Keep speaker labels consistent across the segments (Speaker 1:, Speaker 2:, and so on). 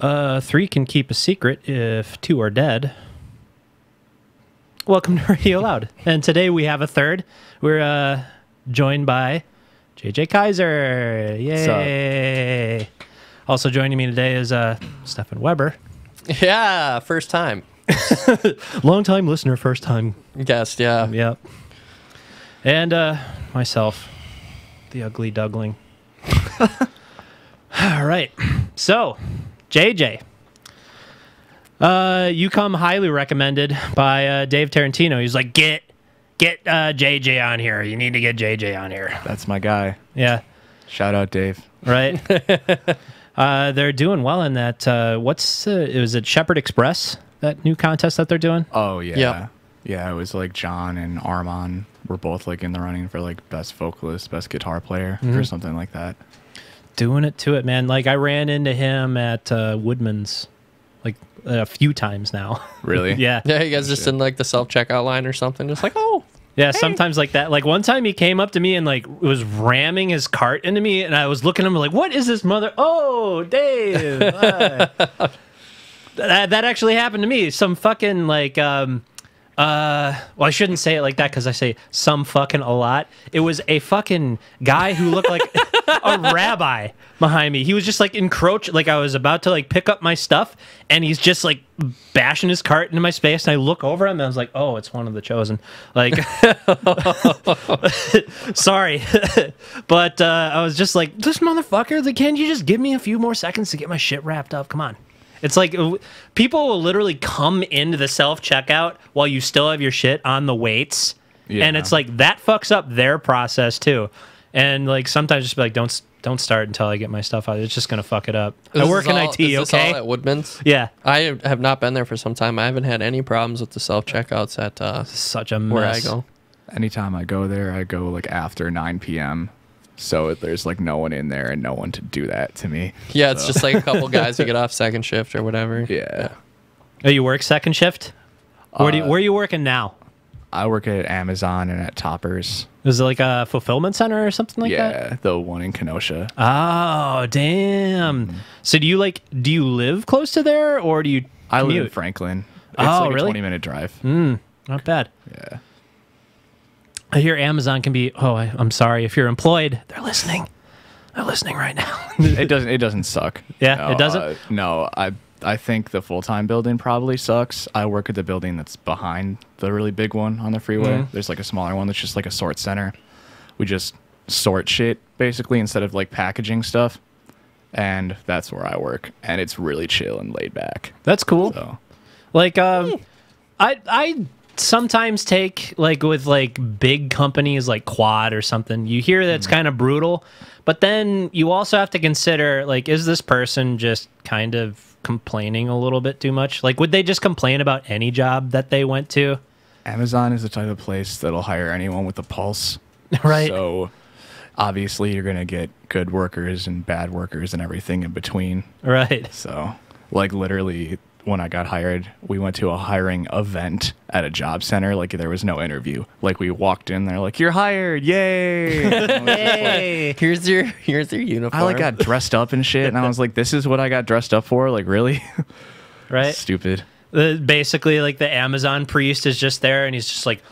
Speaker 1: Three can keep a secret if two are dead. Welcome to Radio Loud. And today we have a third. We're joined by JJ Kaiser. Yay. Also joining me today is Stefan Weber.
Speaker 2: Yeah, first time.
Speaker 1: Long time listener, first time
Speaker 2: guest, yeah.
Speaker 1: Yep. And myself, the ugly duckling. All right. So, JJ, you come highly recommended by Dave Tarantino. He's like, get JJ on here. You need to get JJ on here.
Speaker 3: That's my guy.
Speaker 1: Yeah.
Speaker 3: Shout out, Dave.
Speaker 1: Right. They're doing well in that. Was it Shepherd Express, that new contest that they're doing?
Speaker 3: Oh, yeah.
Speaker 2: Yep.
Speaker 3: Yeah, it was like John and Armand were both like in the running for like best vocalist, best guitar player, or something like that.
Speaker 1: Doing it to it, man. Like, I ran into him at Woodmans like a few times now.
Speaker 3: Really?
Speaker 1: Yeah.
Speaker 2: Yeah, you guys just in like the self-checkout line or something, just like, oh.
Speaker 1: Yeah, sometimes like that. Like one time he came up to me and like was ramming his cart into me, and I was looking at him like, "What is this mother? Oh, Dave!" that actually happened to me. Some fucking like well, I shouldn't say it like that because I say some fucking a lot. It was a fucking guy who looked like a rabbi behind me. He was just like encroached, like I was about to like pick up my stuff, and he's just like bashing his cart into my space. And I look over him and I was like, oh, it's one of the chosen. Like, sorry. But I was just like, this motherfucker, like, can't you just give me a few more seconds to get my shit wrapped up? Come on. It's like people will literally come into the self-checkout while you still have your shit on the weights. Yeah. And it's like that fucks up their process too. And like sometimes just be like, don't start until I get my stuff out. It's just going to fuck it up. I work in IT,
Speaker 2: is this
Speaker 1: okay?
Speaker 2: all at Woodmans?
Speaker 1: Yeah.
Speaker 2: I have not been there for some time. I haven't had any problems with the self-checkouts at
Speaker 1: such a mess.
Speaker 2: where I go.
Speaker 3: Anytime I go there, I go like after 9 p.m. So there's like no one in there and no one to do that to me.
Speaker 2: Yeah, it's just like a couple guys who get off second shift or whatever.
Speaker 3: Yeah.
Speaker 1: Oh, you work second shift? Where are you working now?
Speaker 3: I work at Amazon and at Toppers.
Speaker 1: Is it like a fulfillment center or something like that?
Speaker 3: Yeah, the one in Kenosha.
Speaker 1: Oh, damn. So do you live close to there, or do you commute?
Speaker 3: I live in Franklin. It's
Speaker 1: Oh,
Speaker 3: like
Speaker 1: really?
Speaker 3: a 20-minute drive.
Speaker 1: Not bad.
Speaker 3: Yeah.
Speaker 1: I hear Amazon can be, I'm sorry, if you're employed, they're listening. They're listening right now.
Speaker 3: It doesn't suck.
Speaker 1: Yeah,
Speaker 3: No,
Speaker 1: it doesn't?
Speaker 3: No, I think the full-time building probably sucks. I work at the building that's behind the really big one on the freeway. There's like a smaller one that's just like a sort center. We just sort shit basically instead of like packaging stuff. And that's where I work. And it's really chill and laid back.
Speaker 1: That's cool.
Speaker 3: So
Speaker 1: Like, I sometimes take, like, with, like, big companies like Quad or something, you hear that it's kind of brutal, but then you also have to consider, like, is this person just kind of complaining a little bit too much? Like, would they just complain about any job that they went to?
Speaker 3: Amazon is the type of place that'll hire anyone with a pulse.
Speaker 1: Right.
Speaker 3: So obviously you're going to get good workers and bad workers and everything in between.
Speaker 1: Right.
Speaker 3: So, like, literally, when I got hired, we went to a hiring event at a job center. Like, there was no interview. Like, we walked in, they're like, "You're hired, yay!"
Speaker 1: Hey.
Speaker 2: Here's your uniform.
Speaker 3: I like got dressed up and shit, and I was like, "This is what I got dressed up for? Like, really?"
Speaker 1: Right.
Speaker 3: Stupid.
Speaker 1: Basically, like, the Amazon priest is just there, and he's just like,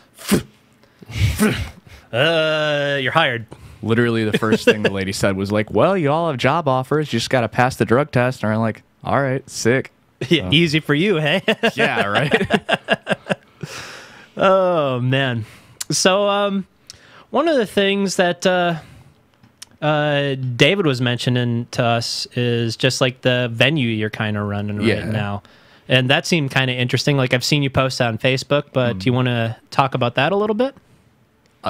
Speaker 1: you're hired.
Speaker 3: Literally, the first thing the lady said was like, "Well, you all have job offers. You just got to pass the drug test." And I'm like, "All right, sick."
Speaker 1: Yeah, easy for you, hey?
Speaker 3: Yeah, right.
Speaker 1: Oh, man. So, one of the things that David was mentioning to us is just like the venue you're kind of running right now. And that seemed kind of interesting. Like, I've seen you post on Facebook, but do you want to talk about that a little bit?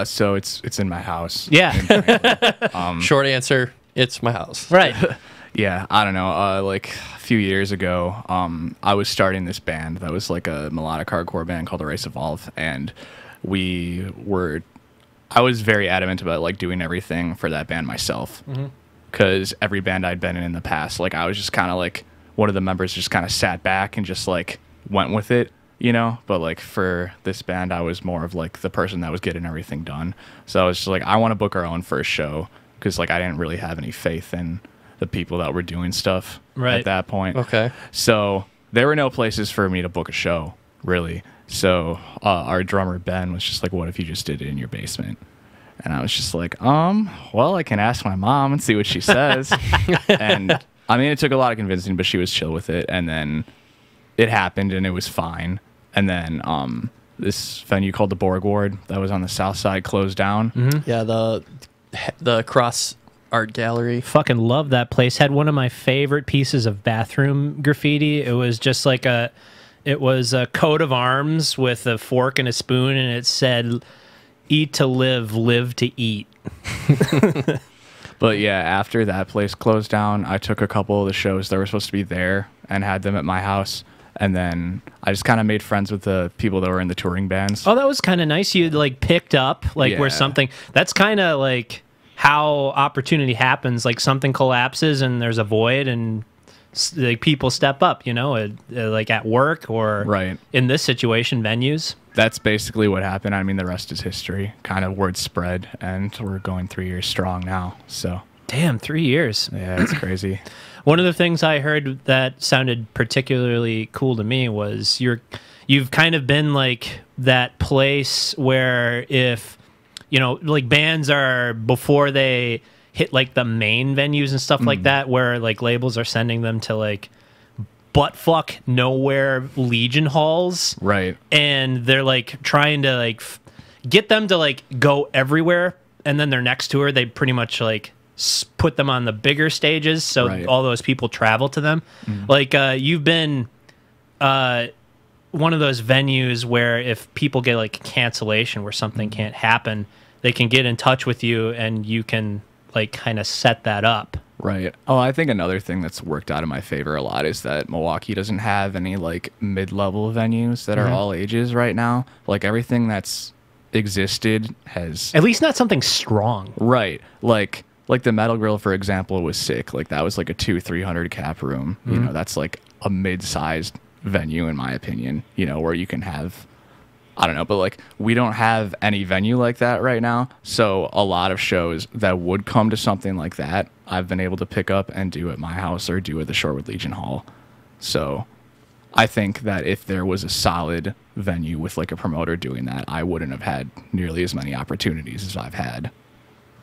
Speaker 3: So it's in my house.
Speaker 1: Yeah.
Speaker 2: Short answer, it's my house.
Speaker 1: Right.
Speaker 3: Yeah, I don't know. Like a few years ago, I was starting this band that was like a melodic hardcore band called Erase Evolve, and I was very adamant about like doing everything for that band myself, because every band I'd been in the past, like I was just kind of like one of the members just kind of sat back and just like went with it, you know. But like for this band, I was more of like the person that was getting everything done. So I was just like, I want to book our own first show, because like I didn't really have any faith in the people that were doing stuff
Speaker 1: Right.
Speaker 3: at that point.
Speaker 2: Okay.
Speaker 3: So there were no places for me to book a show, really. So our drummer, Ben, was just like, what if you just did it in your basement? And I was just like, well, I can ask my mom and see what she says. And I mean, it took a lot of convincing, but she was chill with it. And then it happened and it was fine. And then this venue called the Borg Ward that was on the south side closed down.
Speaker 1: Mm-hmm.
Speaker 2: Yeah, the Cross Art Gallery.
Speaker 1: Fucking love that place. Had one of my favorite pieces of bathroom graffiti. It was just like a coat of arms with a fork and a spoon, and it said, "Eat to live, live to eat."
Speaker 3: But yeah, after that place closed down, I took a couple of the shows that were supposed to be there and had them at my house. And then I just kind of made friends with the people that were in the touring bands.
Speaker 1: Oh, that was kind of nice. You like picked up like where
Speaker 3: Yeah.
Speaker 1: something. That's kind of like how opportunity happens. Like something collapses and there's a void, and like people step up. You know, like at work or
Speaker 3: Right.
Speaker 1: in this situation, venues.
Speaker 3: That's basically what happened. I mean, the rest is history. Kind of word spread, and we're going 3 years strong now. So
Speaker 1: Damn, 3 years.
Speaker 3: yeah, it's crazy.
Speaker 1: One of the things I heard that sounded particularly cool to me was you've kind of been like that place where if, you know, like bands are before they hit like the main venues and stuff like that, where like labels are sending them to like buttfuck nowhere Legion halls.
Speaker 3: Right.
Speaker 1: And they're like trying to like get them to like go everywhere. And then their next tour, they pretty much like put them on the bigger stages, so
Speaker 3: Right.
Speaker 1: all those people travel to them. Like you've been one of those venues where if people get like a cancellation where something can't happen, they can get in touch with you and you can like kind of set that up.
Speaker 3: Right. Oh, I think another thing that's worked out in my favor a lot is that Milwaukee doesn't have any like mid-level venues that are all ages right now. Like everything that's existed has
Speaker 1: At least not something strong.
Speaker 3: right. Like the Metal Grill, for example, was sick. Like that was like a 200-300 cap room. You know, that's like a mid-sized venue in my opinion. You know, where you can have, I don't know, but like we don't have any venue like that right now. So a lot of shows that would come to something like that, I've been able to pick up and do at my house or do at the Shorewood Legion Hall. So I think that if there was a solid venue with like a promoter doing that, I wouldn't have had nearly as many opportunities as I've had.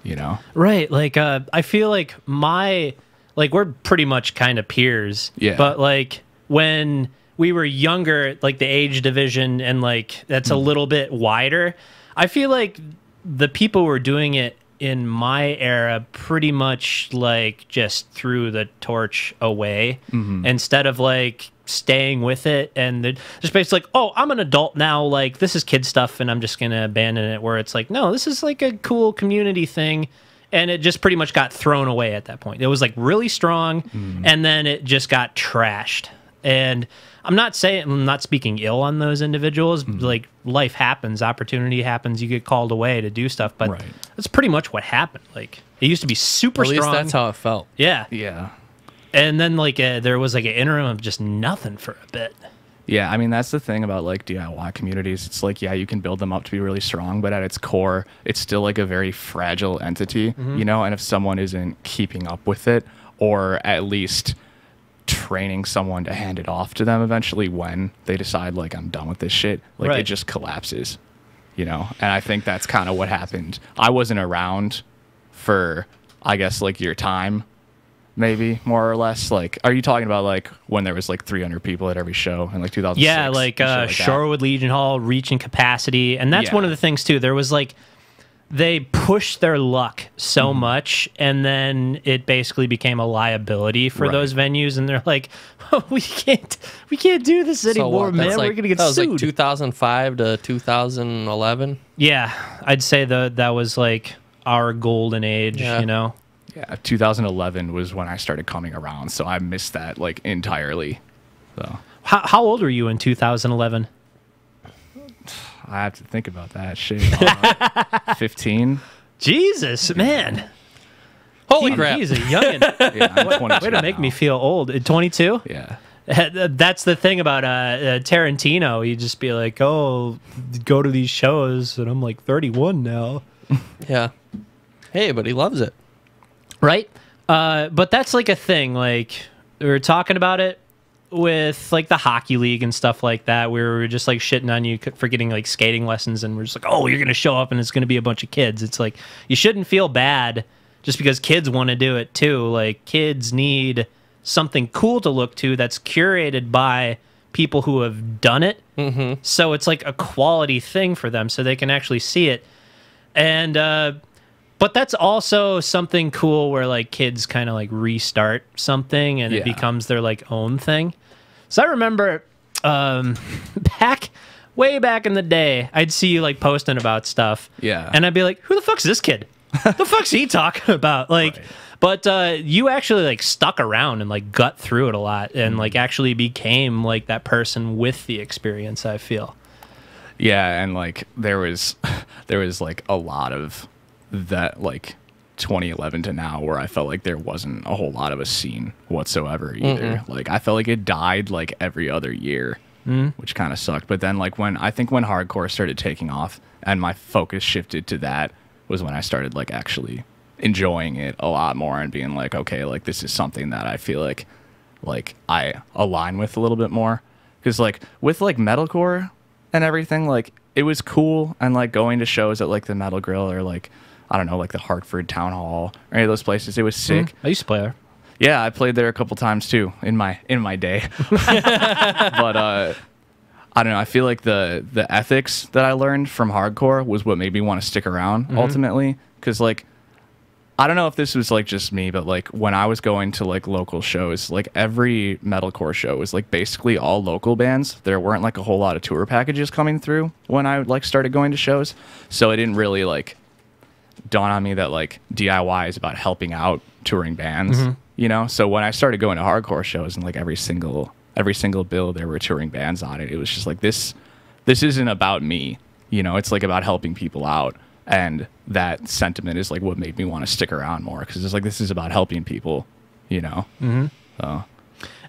Speaker 3: You know?
Speaker 1: Right. Like, I feel like we're pretty much kind of peers.
Speaker 3: Yeah.
Speaker 1: But like when we were younger, like the age division and like that's a little bit wider, I feel like the people who were doing it in my era pretty much like just threw the torch away instead of like staying with it, and just basically like, oh, I'm an adult now, like this is kid stuff and I'm just gonna abandon it, where it's like, no, this is like a cool community thing, and it just pretty much got thrown away at that point. It was like really strong and then it just got trashed. And I'm not speaking ill on those individuals. Like life happens, opportunity happens, you get called away to do stuff, but
Speaker 3: Right.
Speaker 1: that's pretty much what happened. Like it used to be super
Speaker 2: At least
Speaker 1: strong.
Speaker 2: that's how it felt.
Speaker 1: Yeah.
Speaker 3: Yeah.
Speaker 1: And then like there was like an interim of just nothing for a bit.
Speaker 3: Yeah, I mean, that's the thing about like DIY communities. It's like, yeah, you can build them up to be really strong, but at its core, it's still like a very fragile entity, you know? And if someone isn't keeping up with it, or at least training someone to hand it off to them eventually when they decide, like, I'm done with this shit, like,
Speaker 1: Right.
Speaker 3: it just collapses, you know? And I think that's kind of what happened. I wasn't around for, I guess, like, your time, maybe, more or less. Like, are you talking about like when there was like 300 people at every show in like 2006?
Speaker 1: Yeah, like
Speaker 3: and shit that?
Speaker 1: Shorewood Legion Hall reaching capacity. And that's
Speaker 3: Yeah.
Speaker 1: one of the things too. There was like they pushed their luck so much, and then it basically became a liability for
Speaker 3: Right.
Speaker 1: those venues, and they're like, oh, we can't do this anymore,
Speaker 2: what?
Speaker 1: man.
Speaker 2: That's
Speaker 1: We're
Speaker 2: like,
Speaker 1: gonna get
Speaker 2: that was
Speaker 1: sued.
Speaker 2: like 2005 to 2011.
Speaker 1: Yeah, I'd say that was like our golden age,
Speaker 2: Yeah.
Speaker 1: you know?
Speaker 3: Yeah, 2011 was when I started coming around, so I missed that like entirely. So
Speaker 1: How old were you in 2011?
Speaker 3: I have to think about that shit. 15.
Speaker 1: Jesus, man.
Speaker 2: Holy crap.
Speaker 1: He's a youngin'.
Speaker 3: Yeah, I'm 22
Speaker 1: Way to make
Speaker 3: now.
Speaker 1: me feel old. 22?
Speaker 3: Yeah.
Speaker 1: That's the thing about Tarantino. He'd just be like, oh, go to these shows, and I'm like 31 now.
Speaker 2: Yeah. Hey, but he loves it.
Speaker 1: Right? But that's like a thing. Like we were talking about it with like the hockey league and stuff like that, where we were just like shitting on you for getting like skating lessons, and we're just like, oh, you're gonna show up and it's gonna be a bunch of kids. It's like you shouldn't feel bad just because kids want to do it too. Like kids need something cool to look to that's curated by people who have done it. So it's like a quality thing for them, so they can actually see it. And but that's also something cool where like kids kind of like restart something and it becomes their like own thing. So I remember way back in the day, I'd see you like posting about stuff.
Speaker 3: Yeah.
Speaker 1: And I'd be like, who the fuck's this kid? The fuck's he talking about? Like, right. But you actually like stuck around and like gut through it a lot and like actually became like that person with the experience, I feel.
Speaker 3: Yeah, and like there was like a lot of that, like 2011 to now, where I felt like there wasn't a whole lot of a scene whatsoever either. Like I felt like it died like every other year, which kind of sucked. But then like when hardcore started taking off and my focus shifted to that, was when I started like actually enjoying it a lot more and being like, okay, like this is something that I feel like I align with a little bit more. Because like with like metalcore and everything, like it was cool, and like going to shows at like the Metal Grill or like, I don't know, like the Hartford Town Hall or any of those places, it was sick.
Speaker 1: I used to play there.
Speaker 3: Yeah, I played there a couple times too in my day. But I don't know, I feel like the ethics that I learned from hardcore was what made me want to stick around ultimately. Because like, I don't know if this was like just me, but like when I was going to like local shows, like every metalcore show was like basically all local bands. There weren't like a whole lot of tour packages coming through when I like started going to shows. So it didn't really like dawn on me that like DIY is about helping out touring bands, you know? So when I started going to hardcore shows and like every single bill there were touring bands on it, it was just like this isn't about me, you know? It's like about helping people out. And that sentiment is like what made me want to stick around more, because it's like this is about helping people, you know? So.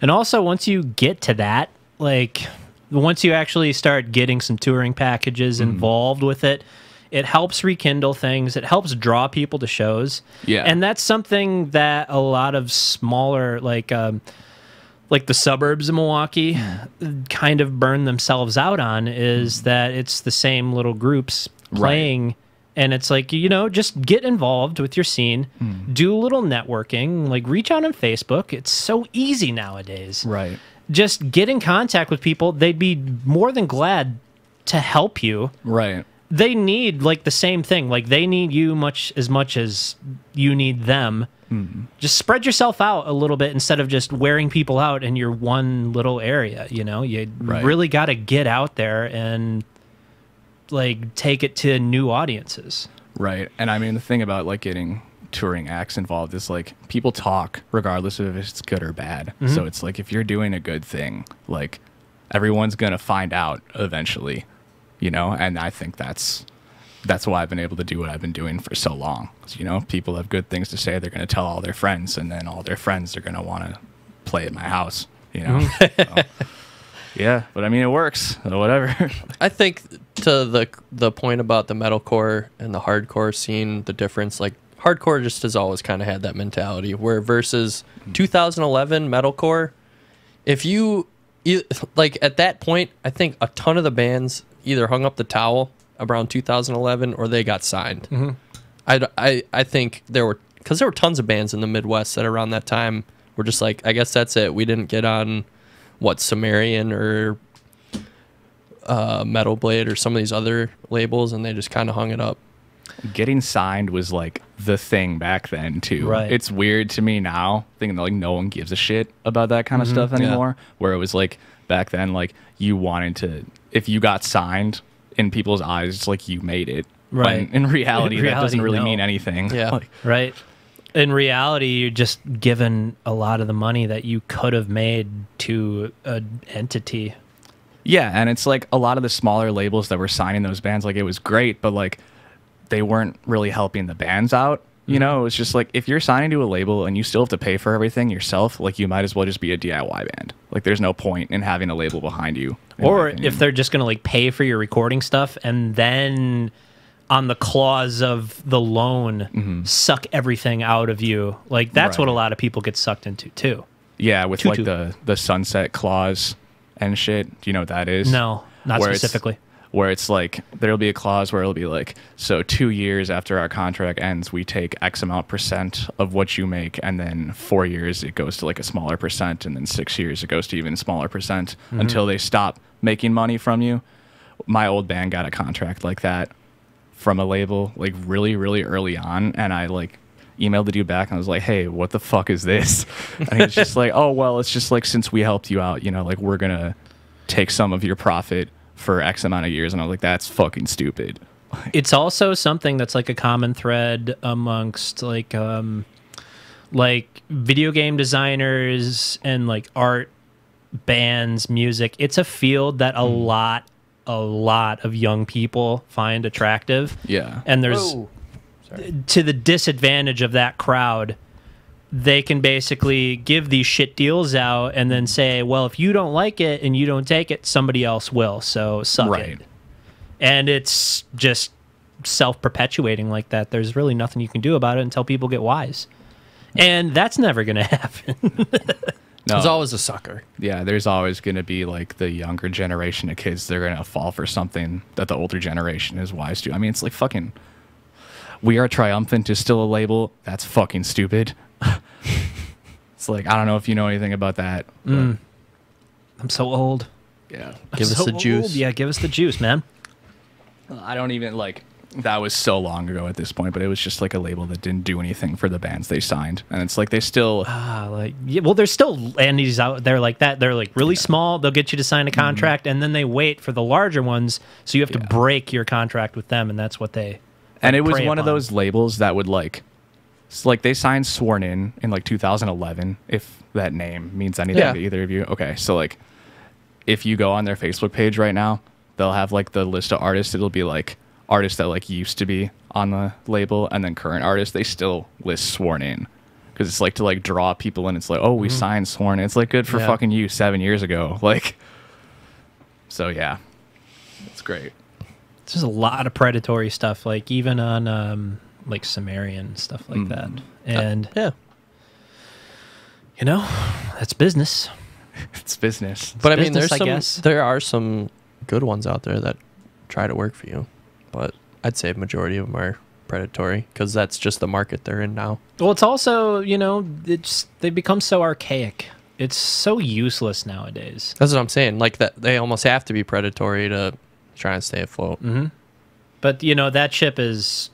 Speaker 1: And also, once you get to that, like once you actually start getting some touring packages involved with it, it helps rekindle things. It helps draw people to shows. Yeah. And that's something that a lot of smaller, like the suburbs of Milwaukee kind of burn themselves out on, is that it's the same little groups playing. Right. And it's like, you know, just get involved with your scene, do a little networking, like reach out on Facebook. It's so easy nowadays.
Speaker 3: Right.
Speaker 1: Just get in contact with people. They'd be more than glad to help you.
Speaker 3: Right.
Speaker 1: They need like the same thing. Like they need you as much as you need them. Just spread yourself out a little bit instead of just wearing people out in your one little area. You know, you really got to get out there and like take it to new audiences.
Speaker 3: Right. And I mean, the thing about like getting touring acts involved is like people talk regardless of if it's good or bad. So it's like if you're doing a good thing, like everyone's gonna find out eventually, you know? And I think that's why I've been able to do what I've been doing for so long. 'Cause, you know, people have good things to say, they're gonna tell all their friends, and then all their friends are gonna want to play at my house, you know? So, yeah, but I mean, it works, so whatever.
Speaker 2: I think to the point about the metalcore and the hardcore scene, the difference, like hardcore just has always kind of had that mentality, where versus 2011 metalcore, if you like at that point, I think a ton of the bands either hung up the towel around 2011 or they got signed. I think there were tons of bands in the Midwest that around that time were just like, I guess that's it. We didn't get on Sumerian or Metal Blade or some of these other labels, and they just kind of hung it up.
Speaker 3: Getting signed was like the thing back then too.
Speaker 1: Right.
Speaker 3: It's weird to me now thinking that like no one gives a shit about that kind of stuff anymore. Yeah. Where it was like back then, like you wanted to, if you got signed in people's eyes, it's like you made it.
Speaker 1: Right.
Speaker 3: But in reality, that doesn't really mean anything.
Speaker 2: Yeah.
Speaker 3: Like,
Speaker 1: right. In reality, you're just given a lot of the money that you could have made to an entity.
Speaker 3: Yeah, and it's like a lot of the smaller labels that were signing those bands, like it was great, but like they weren't really helping the bands out. You know, it was just like if you're signing to a label and you still have to pay for everything yourself, like you might as well just be a DIY band. Like there's no point in having a label behind you.
Speaker 1: Or if they're just going to like pay for your recording stuff and then on the clause of the loan suck everything out of you. Like that's what a lot of people get sucked into too.
Speaker 3: Yeah, with like the sunset clause and shit. Do you know what that is?
Speaker 1: No, not specifically.
Speaker 3: Where it's like there'll be a clause where it'll be like, so 2 years after our contract ends, we take X amount % of what you make, and then 4 years it goes to like a smaller %, and then 6 years it goes to even smaller % until they stop making money from you. My old band got a contract like that from a label like really, really early on, and I like emailed the dude back and I was like, hey, what the fuck is this? And he was just like, oh, well, it's just like, since we helped you out, you know, like we're gonna take some of your profit for X amount of years. And I was like, that's fucking stupid.
Speaker 1: It's also something that's like a common thread amongst like video game designers and like art, bands, music. It's a field that a lot of young people find attractive.
Speaker 3: Yeah.
Speaker 1: And there's to the disadvantage of that crowd, they can basically give these shit deals out and then say, well, if you don't like it and you don't take it, somebody else will, so suck it. And it's just self-perpetuating like that. There's really nothing you can do about it until people get wise. And that's never going to happen.
Speaker 3: No.
Speaker 2: There's always a sucker.
Speaker 3: Yeah, there's always going to be like the younger generation of kids. They're going to fall for something that the older generation is wise to. I mean, it's like fucking We Are Triumphant is still a label. That's fucking stupid. It's like, I don't know if you know anything about that.
Speaker 1: I'm so old.
Speaker 3: Yeah.
Speaker 2: Give us the juice.
Speaker 1: Yeah, give us the juice, man.
Speaker 3: I don't even like, that was so long ago at this point, but it was just like a label that didn't do anything for the bands they signed. And it's like they still
Speaker 1: there's still Andy's out there like that. They're like really small. They'll get you to sign a contract and then they wait for the larger ones, so you have to break your contract with them, and that's what they
Speaker 3: and it was one of those labels that would like, it's like they signed Sworn In like 2011, if that name means anything to either of you. Okay, so like if you go on their Facebook page right now, they'll have like the list of artists. It'll be like artists that like used to be on the label, and then current artists. They still list Sworn In because it's like to like draw people in. It's like, oh, we signed Sworn In. It's like good for fucking you 7 years ago. Like, so yeah, it's great.
Speaker 1: There's a lot of predatory stuff, like even on like Sumerian stuff like that, and you know, that's business.
Speaker 3: It's business.
Speaker 2: But I mean,
Speaker 1: business,
Speaker 2: there are some good ones out there that try to work for you, but I'd say a majority of them are predatory because that's just the market they're in now.
Speaker 1: Well, it's also, you know, they've become so archaic. It's so useless nowadays.
Speaker 2: That's what I'm saying. Like that, they almost have to be predatory to try and stay afloat.
Speaker 1: But you know, that ship is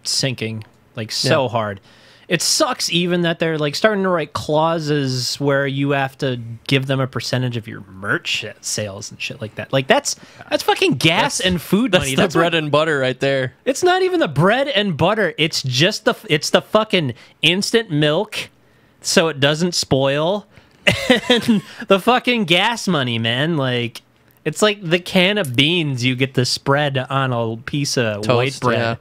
Speaker 1: sinking like so hard. It sucks even that they're like starting to write clauses where you have to give them a percentage of your merch sales and shit like that. Like that's fucking gas and food money.
Speaker 2: That's the bread and butter right there.
Speaker 1: It's not even the bread and butter. It's just the fucking instant milk so it doesn't spoil, and the fucking gas money, man. Like it's like the can of beans you get to spread on a piece of
Speaker 2: Toast,
Speaker 1: white bread.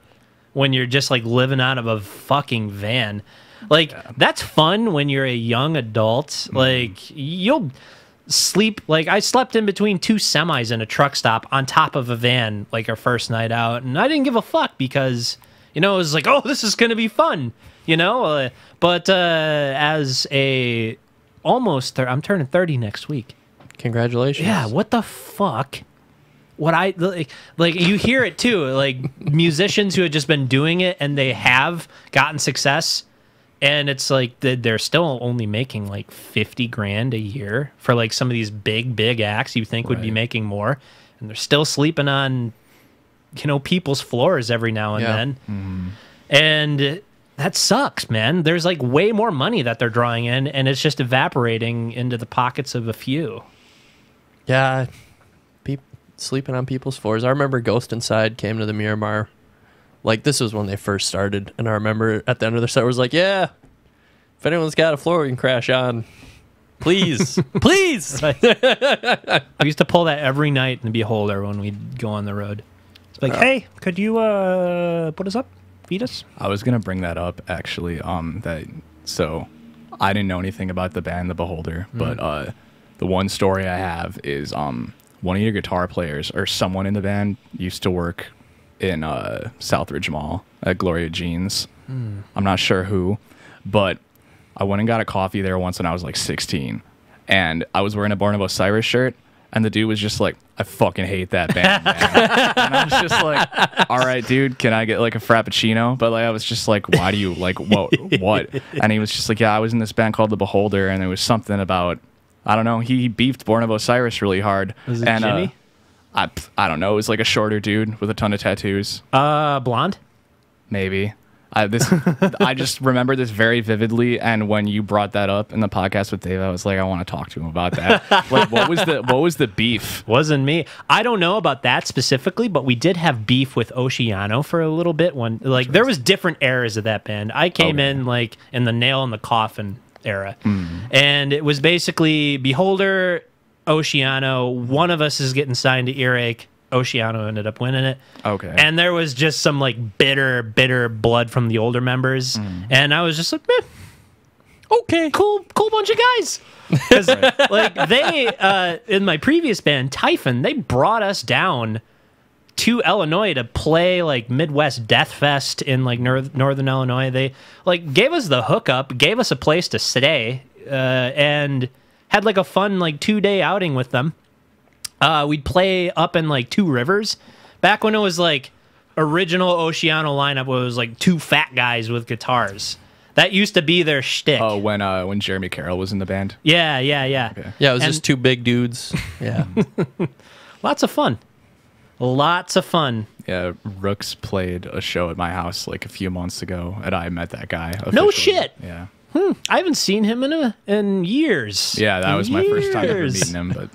Speaker 1: When you're just like living out of a fucking van. Like that's fun when you're a young adult. Like you'll sleep, like I slept in between two semis in a truck stop on top of a van like our first night out, and I didn't give a fuck because, you know, it was like, oh, this is gonna be fun, you know. But as a I'm turning 30 next week.
Speaker 2: Congratulations.
Speaker 1: Yeah, what the fuck? What I like you hear it too, like musicians who have just been doing it and they have gotten success, and it's like they're still only making like 50 grand a year for like some of these big acts you think would be making more, and they're still sleeping on, you know, people's floors every now and then. And that sucks, man. There's like way more money that they're drawing in, and it's just evaporating into the pockets of a few.
Speaker 2: Yeah. Sleeping on people's floors. I remember Ghost Inside came to the Miramar. Like, this was when they first started. And I remember at the end of their set was like, yeah, if anyone's got a floor we can crash on, please. Please.
Speaker 1: We used to pull that every night in the Beholder when we'd go on the road. It's like, hey, could you put us up? Feed us?
Speaker 3: I was going to bring that up, actually. So I didn't know anything about the band The Beholder, but the one story I have is one of your guitar players or someone in the band used to work in Southridge Mall at Gloria Jeans. I'm not sure who, but I went and got a coffee there once when I was like 16, and I was wearing a Born of Osiris shirt, and the dude was just like, I fucking hate that band, man. And I was just like, all right, dude, can I get like a Frappuccino? But like, I was just like, why do you like, what? And he was just like, yeah, I was in this band called The Beholder, and there was something about, I don't know, he beefed Born of Osiris really hard.
Speaker 1: Was it
Speaker 3: and,
Speaker 1: Jimmy?
Speaker 3: I don't know. It was like a shorter dude with a ton of tattoos.
Speaker 1: Blonde?
Speaker 3: Maybe. I just remember this very vividly, and when you brought that up in the podcast with Dave, I was like, I want to talk to him about that. Like, what was the beef?
Speaker 1: Wasn't me. I don't know about that specifically, but we did have beef with Oceano for a little bit. When like there was different eras of that band. I came in like in the Nail in the Coffin era, and it was basically Beholder, Oceano. One of us is getting signed to Earache. Oceano ended up winning it.
Speaker 3: Okay.
Speaker 1: And there was just some like bitter blood from the older members. And I was just like, meh, okay, cool bunch of guys. Because like they, in my previous band, Typhon, they brought us down to Illinois to play like Midwest Death Fest in like Northern Illinois. They like gave us the hookup, gave us a place to stay, and had like a fun like 2-day outing with them. We'd play up in like Two Rivers back when it was like original Oceano lineup where it was like two fat guys with guitars. That used to be their shtick.
Speaker 3: Oh, when Jeremy Carroll was in the band?
Speaker 1: Yeah.
Speaker 3: Okay.
Speaker 2: Yeah, it was just two big dudes. Yeah.
Speaker 1: Lots of fun.
Speaker 3: Yeah, Rooks played a show at my house like a few months ago, and I met that guy.
Speaker 1: No
Speaker 3: officially.
Speaker 1: shit.
Speaker 3: Yeah.
Speaker 1: I haven't seen him in years.
Speaker 3: Yeah, that was my first time ever
Speaker 1: Years.
Speaker 3: meeting him, but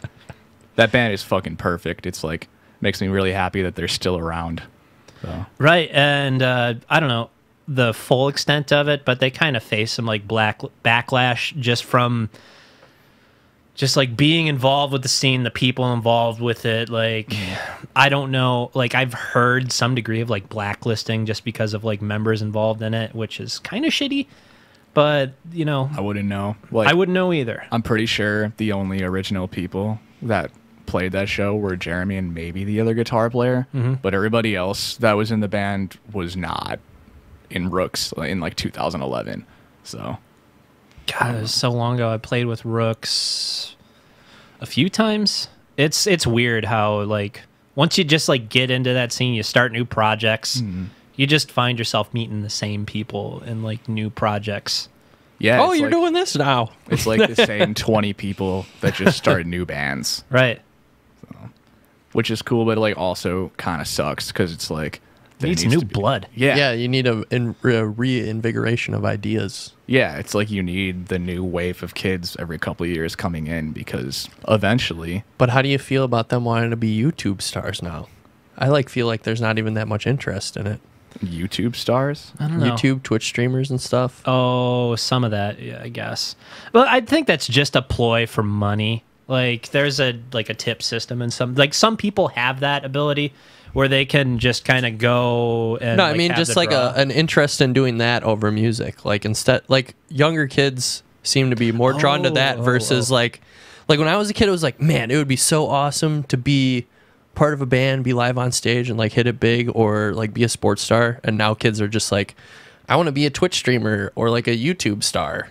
Speaker 3: that band is fucking perfect. It's like makes me really happy that they're still around. So.
Speaker 1: Right, and I don't know the full extent of it, but they kind of face some like backlash just from just like being involved with the scene, the people involved with it. Like, I don't know, like I've heard some degree of like blacklisting just because of like members involved in it, which is kind of shitty. But you know,
Speaker 3: I wouldn't know. Like,
Speaker 1: I wouldn't know either.
Speaker 3: I'm pretty sure the only original people that played that show were Jeremy and maybe the other guitar player, but everybody else that was in the band was not in Rooks in like 2011. So
Speaker 1: God, it was so long ago. I played with Rooks a few times. It's weird how like once you just like get into that scene, you start new projects, you just find yourself meeting the same people in like new projects.
Speaker 3: yeah.
Speaker 2: Oh,
Speaker 3: it's
Speaker 2: you're
Speaker 3: like,
Speaker 2: doing this now.
Speaker 3: It's like the same 20 people that just started new bands,
Speaker 1: Right.
Speaker 3: which is cool, but like also kind of sucks because it's like there
Speaker 1: Needs
Speaker 3: needs
Speaker 1: new
Speaker 3: to be-
Speaker 1: blood.
Speaker 2: Yeah, you need a reinvigoration of ideas.
Speaker 3: Yeah, it's like you need the new wave of kids every couple of years coming in because eventually.
Speaker 2: But how do you feel about them wanting to be YouTube stars now? I like feel like there's not even that much interest in it.
Speaker 3: YouTube stars?
Speaker 1: I don't know.
Speaker 2: YouTube, Twitch streamers and stuff.
Speaker 1: Oh, some of that, yeah, I guess. But I think that's just a ploy for money. Like there's a tip system and some people have that ability where they can just kind of go and
Speaker 2: No, I mean
Speaker 1: have
Speaker 2: just
Speaker 1: the
Speaker 2: like
Speaker 1: draw.
Speaker 2: an interest in doing that over music. Like instead, like younger kids seem to be more drawn to that versus like when I was a kid, it was like, man, it would be so awesome to be part of a band, be live on stage and like hit it big or like be a sports star. And now kids are just like, I want to be a Twitch streamer or like a YouTube star.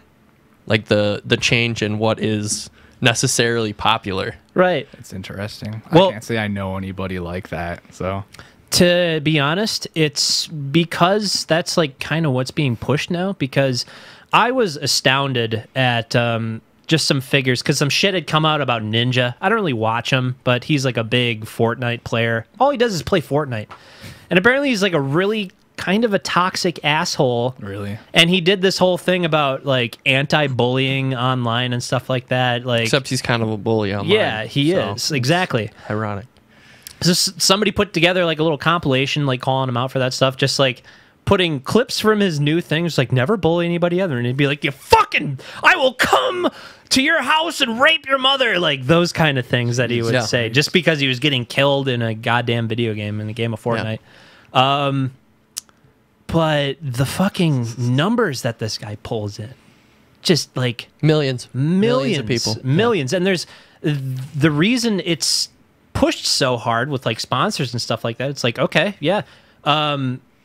Speaker 2: Like the change in what is necessarily popular.
Speaker 1: Right.
Speaker 3: It's interesting.
Speaker 1: Well-
Speaker 3: I can't say I know anybody like that. So
Speaker 1: To be honest, it's because that's like kind of what's being pushed now. Because I was astounded at just some figures because some shit had come out about Ninja. I don't really watch him, but he's like a big Fortnite player. All he does is play Fortnite, and apparently he's like a really kind of a toxic asshole.
Speaker 3: really,
Speaker 1: And he did this whole thing about like anti-bullying online and stuff like that. Like,
Speaker 2: Except he's kind of a bully online.
Speaker 1: yeah, he
Speaker 2: so
Speaker 1: is exactly.
Speaker 2: ironic.
Speaker 1: So somebody put together like a little compilation, like calling him out for that stuff, just like putting clips from his new things, like never bully anybody other, and he'd be like, "You fucking, I will come to your house and rape your mother," like those kind of things that he would
Speaker 2: Yeah.
Speaker 1: say, just because he was getting killed in a goddamn video game, in the game of Fortnite. But the fucking numbers that this guy pulls in, just like
Speaker 2: Millions
Speaker 1: millions
Speaker 2: of people.
Speaker 1: millions, and there's the reason it's pushed so hard with like sponsors and stuff like that. It's like, okay, yeah.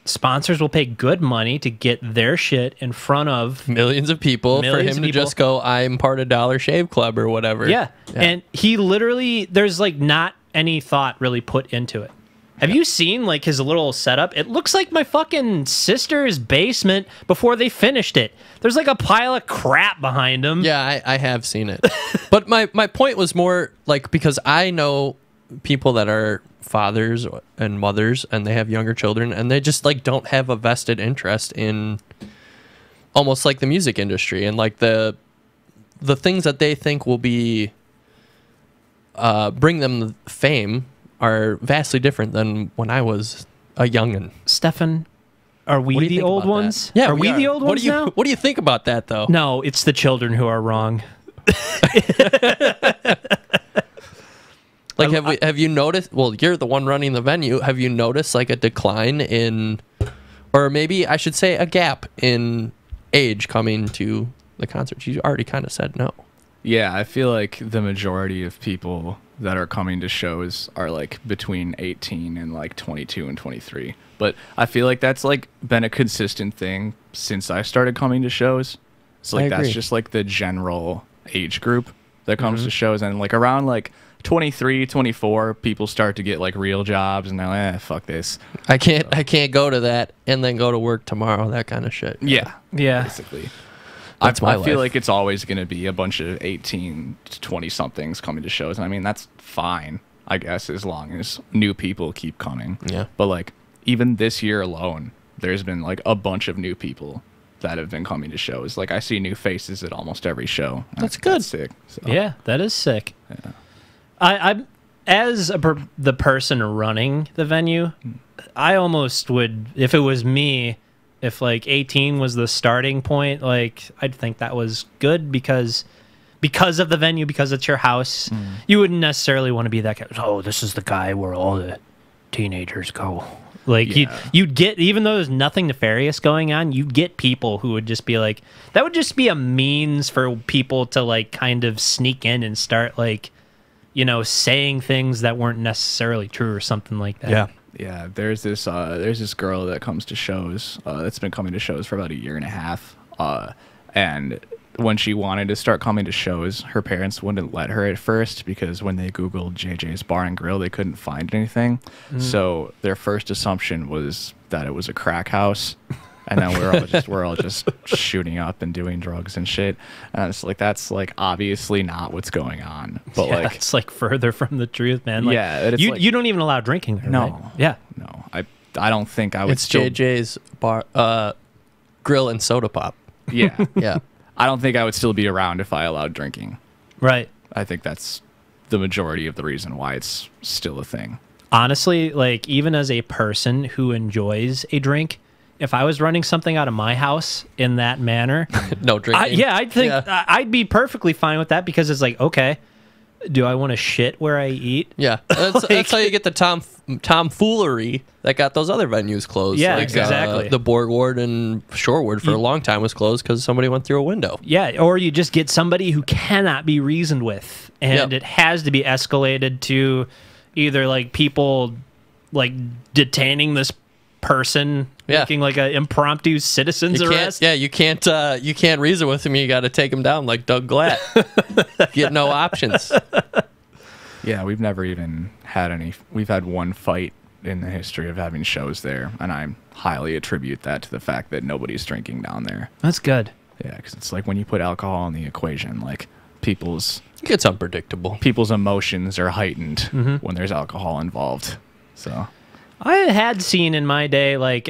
Speaker 1: Sponsors will pay good money to get their shit in front of
Speaker 2: millions of people for him to just go, I'm part of Dollar Shave Club or whatever.
Speaker 1: Yeah. And he literally, there's like not any thought really put into it. Have you seen like his little setup? It looks like my fucking sister's basement before they finished it. There's like a pile of crap behind him.
Speaker 2: Yeah, I have seen it. But my point was more like, because I know people that are fathers and mothers and they have younger children and they just like don't have a vested interest in almost like the music industry, and like the things that they think will be bring them fame are vastly different than when I was a youngin'.
Speaker 1: Stefan, are we the old ones?
Speaker 2: Yeah,
Speaker 1: are we the old ones now?
Speaker 2: What do you think about that, though?
Speaker 1: No, it's the children who are wrong.
Speaker 2: Like, have you noticed? Well, you're the one running the venue. Have you noticed like a decline in, or maybe I should say a gap in age coming to the concerts? You already kind of said no.
Speaker 3: Yeah, I feel like the majority of people that are coming to shows are like between 18 and like 22 and 23. But I feel like that's like been a consistent thing since I started coming to shows. So like that's just like the general age group that comes to shows, and like around like 23, 24, people start to get like real jobs and they're like, fuck this.
Speaker 2: I can't go to that and then go to work tomorrow, that kind of shit.
Speaker 3: Yeah.
Speaker 1: Yeah.
Speaker 3: Basically.
Speaker 2: That's my
Speaker 3: I feel
Speaker 2: life.
Speaker 3: like it's always going to be a bunch of 18 to 20 somethings coming to shows. And I mean, that's fine, I guess, as long as new people keep coming.
Speaker 2: Yeah.
Speaker 3: But like even this year alone, there's been like a bunch of new people that have been coming to shows. Like I see new faces at almost every show.
Speaker 2: That's good.
Speaker 3: That's sick. So,
Speaker 1: Yeah, that is sick.
Speaker 3: yeah.
Speaker 1: I'm as the person running the venue, I almost would, if it was me, if like 18 was the starting point, like I'd think that was good because of the venue, because it's your house. You wouldn't necessarily want to be that guy. Oh, this is the guy where all the teenagers go. Like you'd get, even though there's nothing nefarious going on, you'd get people who would just be like, that would just be a means for people to like kind of sneak in and start like, you know, saying things that weren't necessarily true or something like that.
Speaker 2: Yeah.
Speaker 3: Yeah, there's this girl that comes to shows that's been coming to shows for about a year and a half, and when she wanted to start coming to shows, her parents wouldn't let her at first because when they Googled JJ's Bar and Grill, they couldn't find anything. So their first assumption was that it was a crack house, and then we're all just shooting up and doing drugs and shit. And it's like, that's like obviously not what's going on. But
Speaker 1: Yeah,
Speaker 3: like,
Speaker 1: it's like further from the truth, man. Like,
Speaker 3: yeah, it's
Speaker 1: you
Speaker 3: like,
Speaker 1: you don't even allow drinking there.
Speaker 3: No.
Speaker 1: Right? Yeah.
Speaker 3: no, I don't think I would
Speaker 2: It's
Speaker 3: still.
Speaker 2: JJ's bar, grill and soda pop.
Speaker 3: Yeah,
Speaker 2: Yeah.
Speaker 3: I don't think I would still be around if I allowed drinking.
Speaker 1: Right.
Speaker 3: I think that's the majority of the reason why it's still a thing.
Speaker 1: Honestly, like even as a person who enjoys a drink, if I was running something out of my house in that manner,
Speaker 2: No drinking.
Speaker 1: I'd think I'd be perfectly fine with that, because it's like, okay, do I want to shit where I eat?
Speaker 2: Yeah. That's how you get the tomfoolery that got those other venues closed.
Speaker 1: Yeah,
Speaker 2: Like,
Speaker 1: exactly.
Speaker 2: The Borgward and Shoreward for a long time was closed because somebody went through a window.
Speaker 1: Yeah, or you just get somebody who cannot be reasoned with, and
Speaker 2: Yep.
Speaker 1: it has to be escalated to either like people like detaining this person, making like an impromptu citizen's arrest.
Speaker 2: You can't reason with him. You got to take him down like Doug Glatt. Get no options.
Speaker 3: Yeah, we've never even had any. We've had one fight in the history of having shows there, and I highly attribute that to the fact that nobody's drinking down there.
Speaker 1: That's good.
Speaker 3: Yeah, because it's like when you put alcohol in the equation, like people's
Speaker 2: It's unpredictable.
Speaker 3: emotions are heightened when there's alcohol involved. So
Speaker 1: I had seen in my day like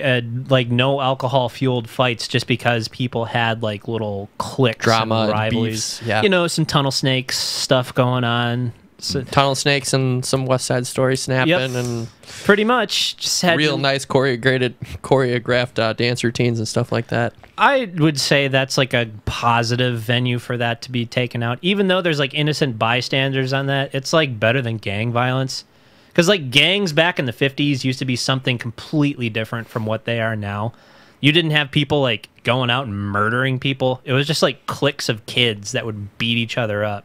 Speaker 1: no alcohol fueled fights just because people had like little cliques,
Speaker 2: Drama
Speaker 1: and
Speaker 2: and
Speaker 1: rivalries.
Speaker 2: beefs, yeah.
Speaker 1: You know, some tunnel snakes stuff going on. So,
Speaker 2: Tunnel Snakes and some West Side Story snapping and
Speaker 1: pretty much just had
Speaker 2: real nice choreographed dance routines and stuff like that.
Speaker 1: I would say that's like a positive venue for that to be taken out. Even though there's like innocent bystanders on that, it's like better than gang violence. Because like gangs back in the 50s used to be something completely different from what they are now. You didn't have people like going out and murdering people. It was just like cliques of kids that would beat each other up.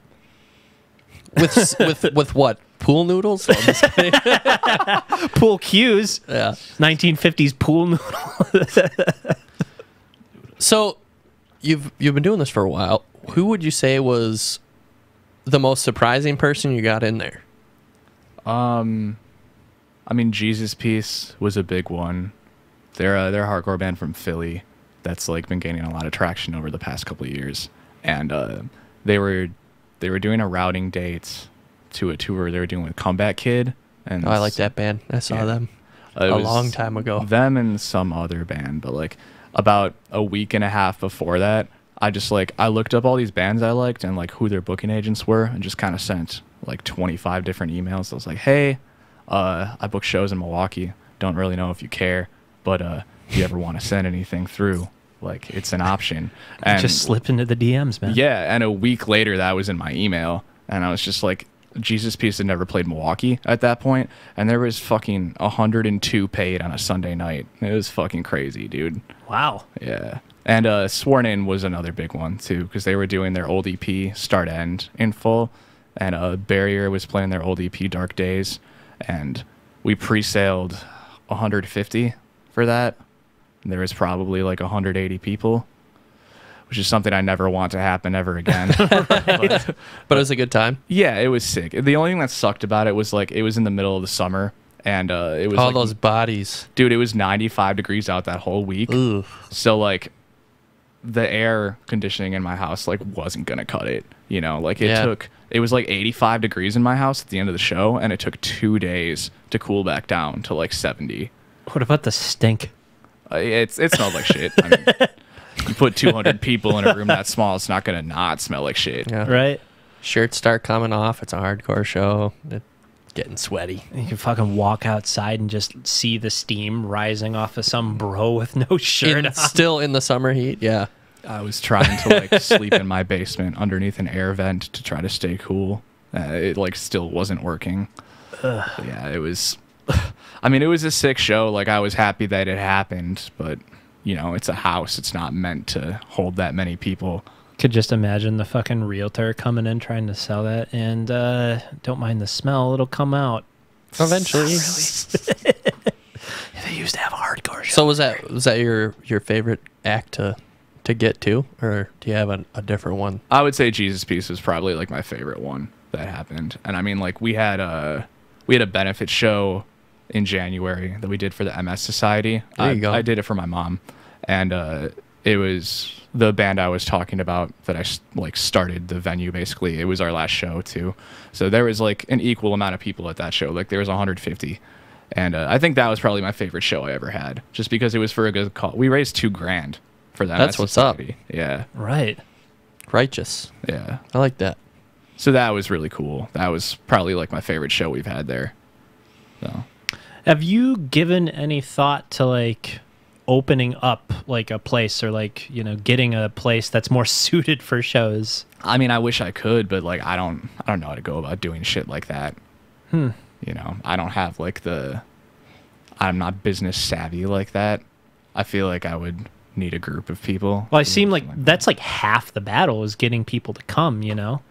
Speaker 2: With what? pool noodles. No, I'm just kidding.
Speaker 1: Pool cues.
Speaker 2: Yeah.
Speaker 1: 1950s pool noodle.
Speaker 2: So you've been doing this for a while. Who would you say was the most surprising person you got in there?
Speaker 3: I mean, Jesus Piece was a big one. They're a hardcore band from Philly that's like been gaining a lot of traction over the past couple of years, and they were doing a routing date to a tour they were doing with Comeback Kid. And
Speaker 2: I like that band. I saw them a long time ago.
Speaker 3: Them and some other band, but like about a week and a half before that, I looked up all these bands I liked and like who their booking agents were, and just kind of sent like 25 different emails. I was like, hey, I book shows in Milwaukee. Don't really know if you care, but if you ever want to send anything through, like, it's an option. And
Speaker 1: just slip into the DMs, man.
Speaker 3: yeah, and a week later that was in my email, and I was just like, Jesus Piece had never played Milwaukee at that point, and there was fucking 102 paid on a Sunday night. It was fucking crazy, dude.
Speaker 1: Wow.
Speaker 3: Yeah. And Sworn In was another big one too, because they were doing their old EP Start End in full, and Barrier was playing their old EP Dark Days, and we pre-sailed 150 for that. And there was probably like 180 people, which is something I never want to happen ever again.
Speaker 2: But it was a good time.
Speaker 3: Yeah, it was sick. The only thing that sucked about it was like it was in the middle of the summer, and it was
Speaker 2: all
Speaker 3: like,
Speaker 2: those bodies.
Speaker 3: dude, it was 95 degrees out that whole week.
Speaker 2: Ooh.
Speaker 3: So like the air conditioning in my house like wasn't gonna cut it. You know, like it was like 85 degrees in my house at the end of the show, and it took 2 days to cool back down to like 70.
Speaker 1: What about the stink?
Speaker 3: It smelled like shit. I mean, you put 200 people in a room that small, it's not gonna not smell like shit.
Speaker 2: Yeah.
Speaker 1: Right?
Speaker 2: Shirts start coming off. It's a hardcore show. It's getting sweaty.
Speaker 1: You can fucking walk outside and just see the steam rising off of some bro with no shirt on.
Speaker 2: Still in the summer heat. Yeah.
Speaker 3: I was trying to like sleep in my basement underneath an air vent to try to stay cool. It like still wasn't working. Yeah, it was. I mean, it was a sick show. Like, I was happy that it happened, but you know, it's a house. It's not meant to hold that many people.
Speaker 1: Could just imagine the fucking realtor coming in trying to sell that, and don't mind the smell, it'll come out
Speaker 2: Eventually.
Speaker 1: They used to have a hardcore show.
Speaker 2: So was that your favorite act to get to, or do you have a different one?
Speaker 3: I would say Jesus Piece was probably like my favorite one that happened. And I mean, like, we had a benefit show in January that we did for the MS Society.
Speaker 2: There you go.
Speaker 3: I did it for my mom, and it was the band I was talking about that I like started the venue. Basically, it was our last show too, so there was like an equal amount of people at that show. Like, there was 150, and I think that was probably my favorite show I ever had, just because it was for a good cause. We raised $2,000 for that.
Speaker 2: That's what's up.
Speaker 3: Yeah,
Speaker 1: Right.
Speaker 2: Righteous.
Speaker 3: yeah.
Speaker 2: I like that.
Speaker 3: So that was really cool. That was probably like my favorite show we've had there. So.
Speaker 1: Have you given any thought to like opening up like a place, or like, you know, getting a place that's more suited for shows?
Speaker 3: I mean, I wish I could, but like I don't know how to go about doing shit like that. You know, I don't have like I'm not business savvy like that. I feel like I would need a group of people.
Speaker 1: Well, I seem like that's like half the battle is getting people to come, you know?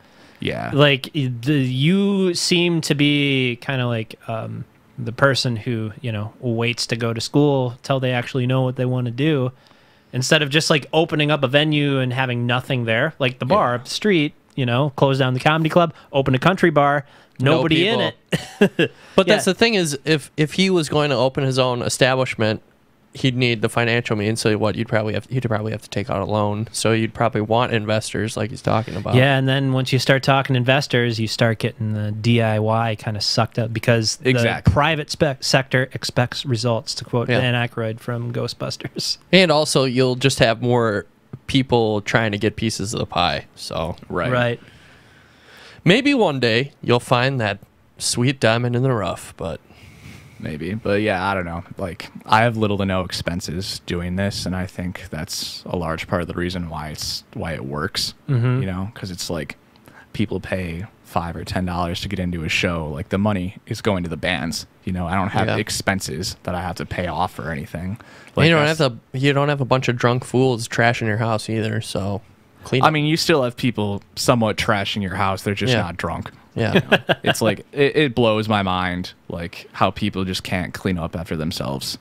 Speaker 3: Yeah.
Speaker 1: Like you seem to be kind of like the person who, you know, waits to go to school till they actually know what they want to do, instead of just like opening up a venue and having nothing there, like the bar up the street, you know, close down the comedy club, open a country bar, nobody in it.
Speaker 2: But that's the thing is, if he was going to open his own establishment, he'd need the financial means. So what he'd probably have to take out a loan. So you'd probably want investors, like he's talking about.
Speaker 1: Yeah, and then once you start talking investors, you start getting the DIY kind of sucked up, because the private sector expects results, to quote Dan Aykroyd from Ghostbusters.
Speaker 2: And also, you'll just have more people trying to get pieces of the pie. So
Speaker 1: Right.
Speaker 2: Maybe one day you'll find that sweet diamond in the rough, but
Speaker 3: Maybe. But yeah, I don't know. Like, I have little to no expenses doing this, and I think that's a large part of the reason why it works. You know, because it's like people pay $5 or $10 to get into a show. Like, the money is going to the bands. You know, I don't have expenses that I have to pay off or anything. Like,
Speaker 2: you don't have a bunch of drunk fools trashing your house either. So clean.
Speaker 3: I mean, you still have people somewhat trashing your house. They're just not drunk.
Speaker 2: Yeah.
Speaker 3: It's like it blows my mind, like how people just can't clean up after themselves.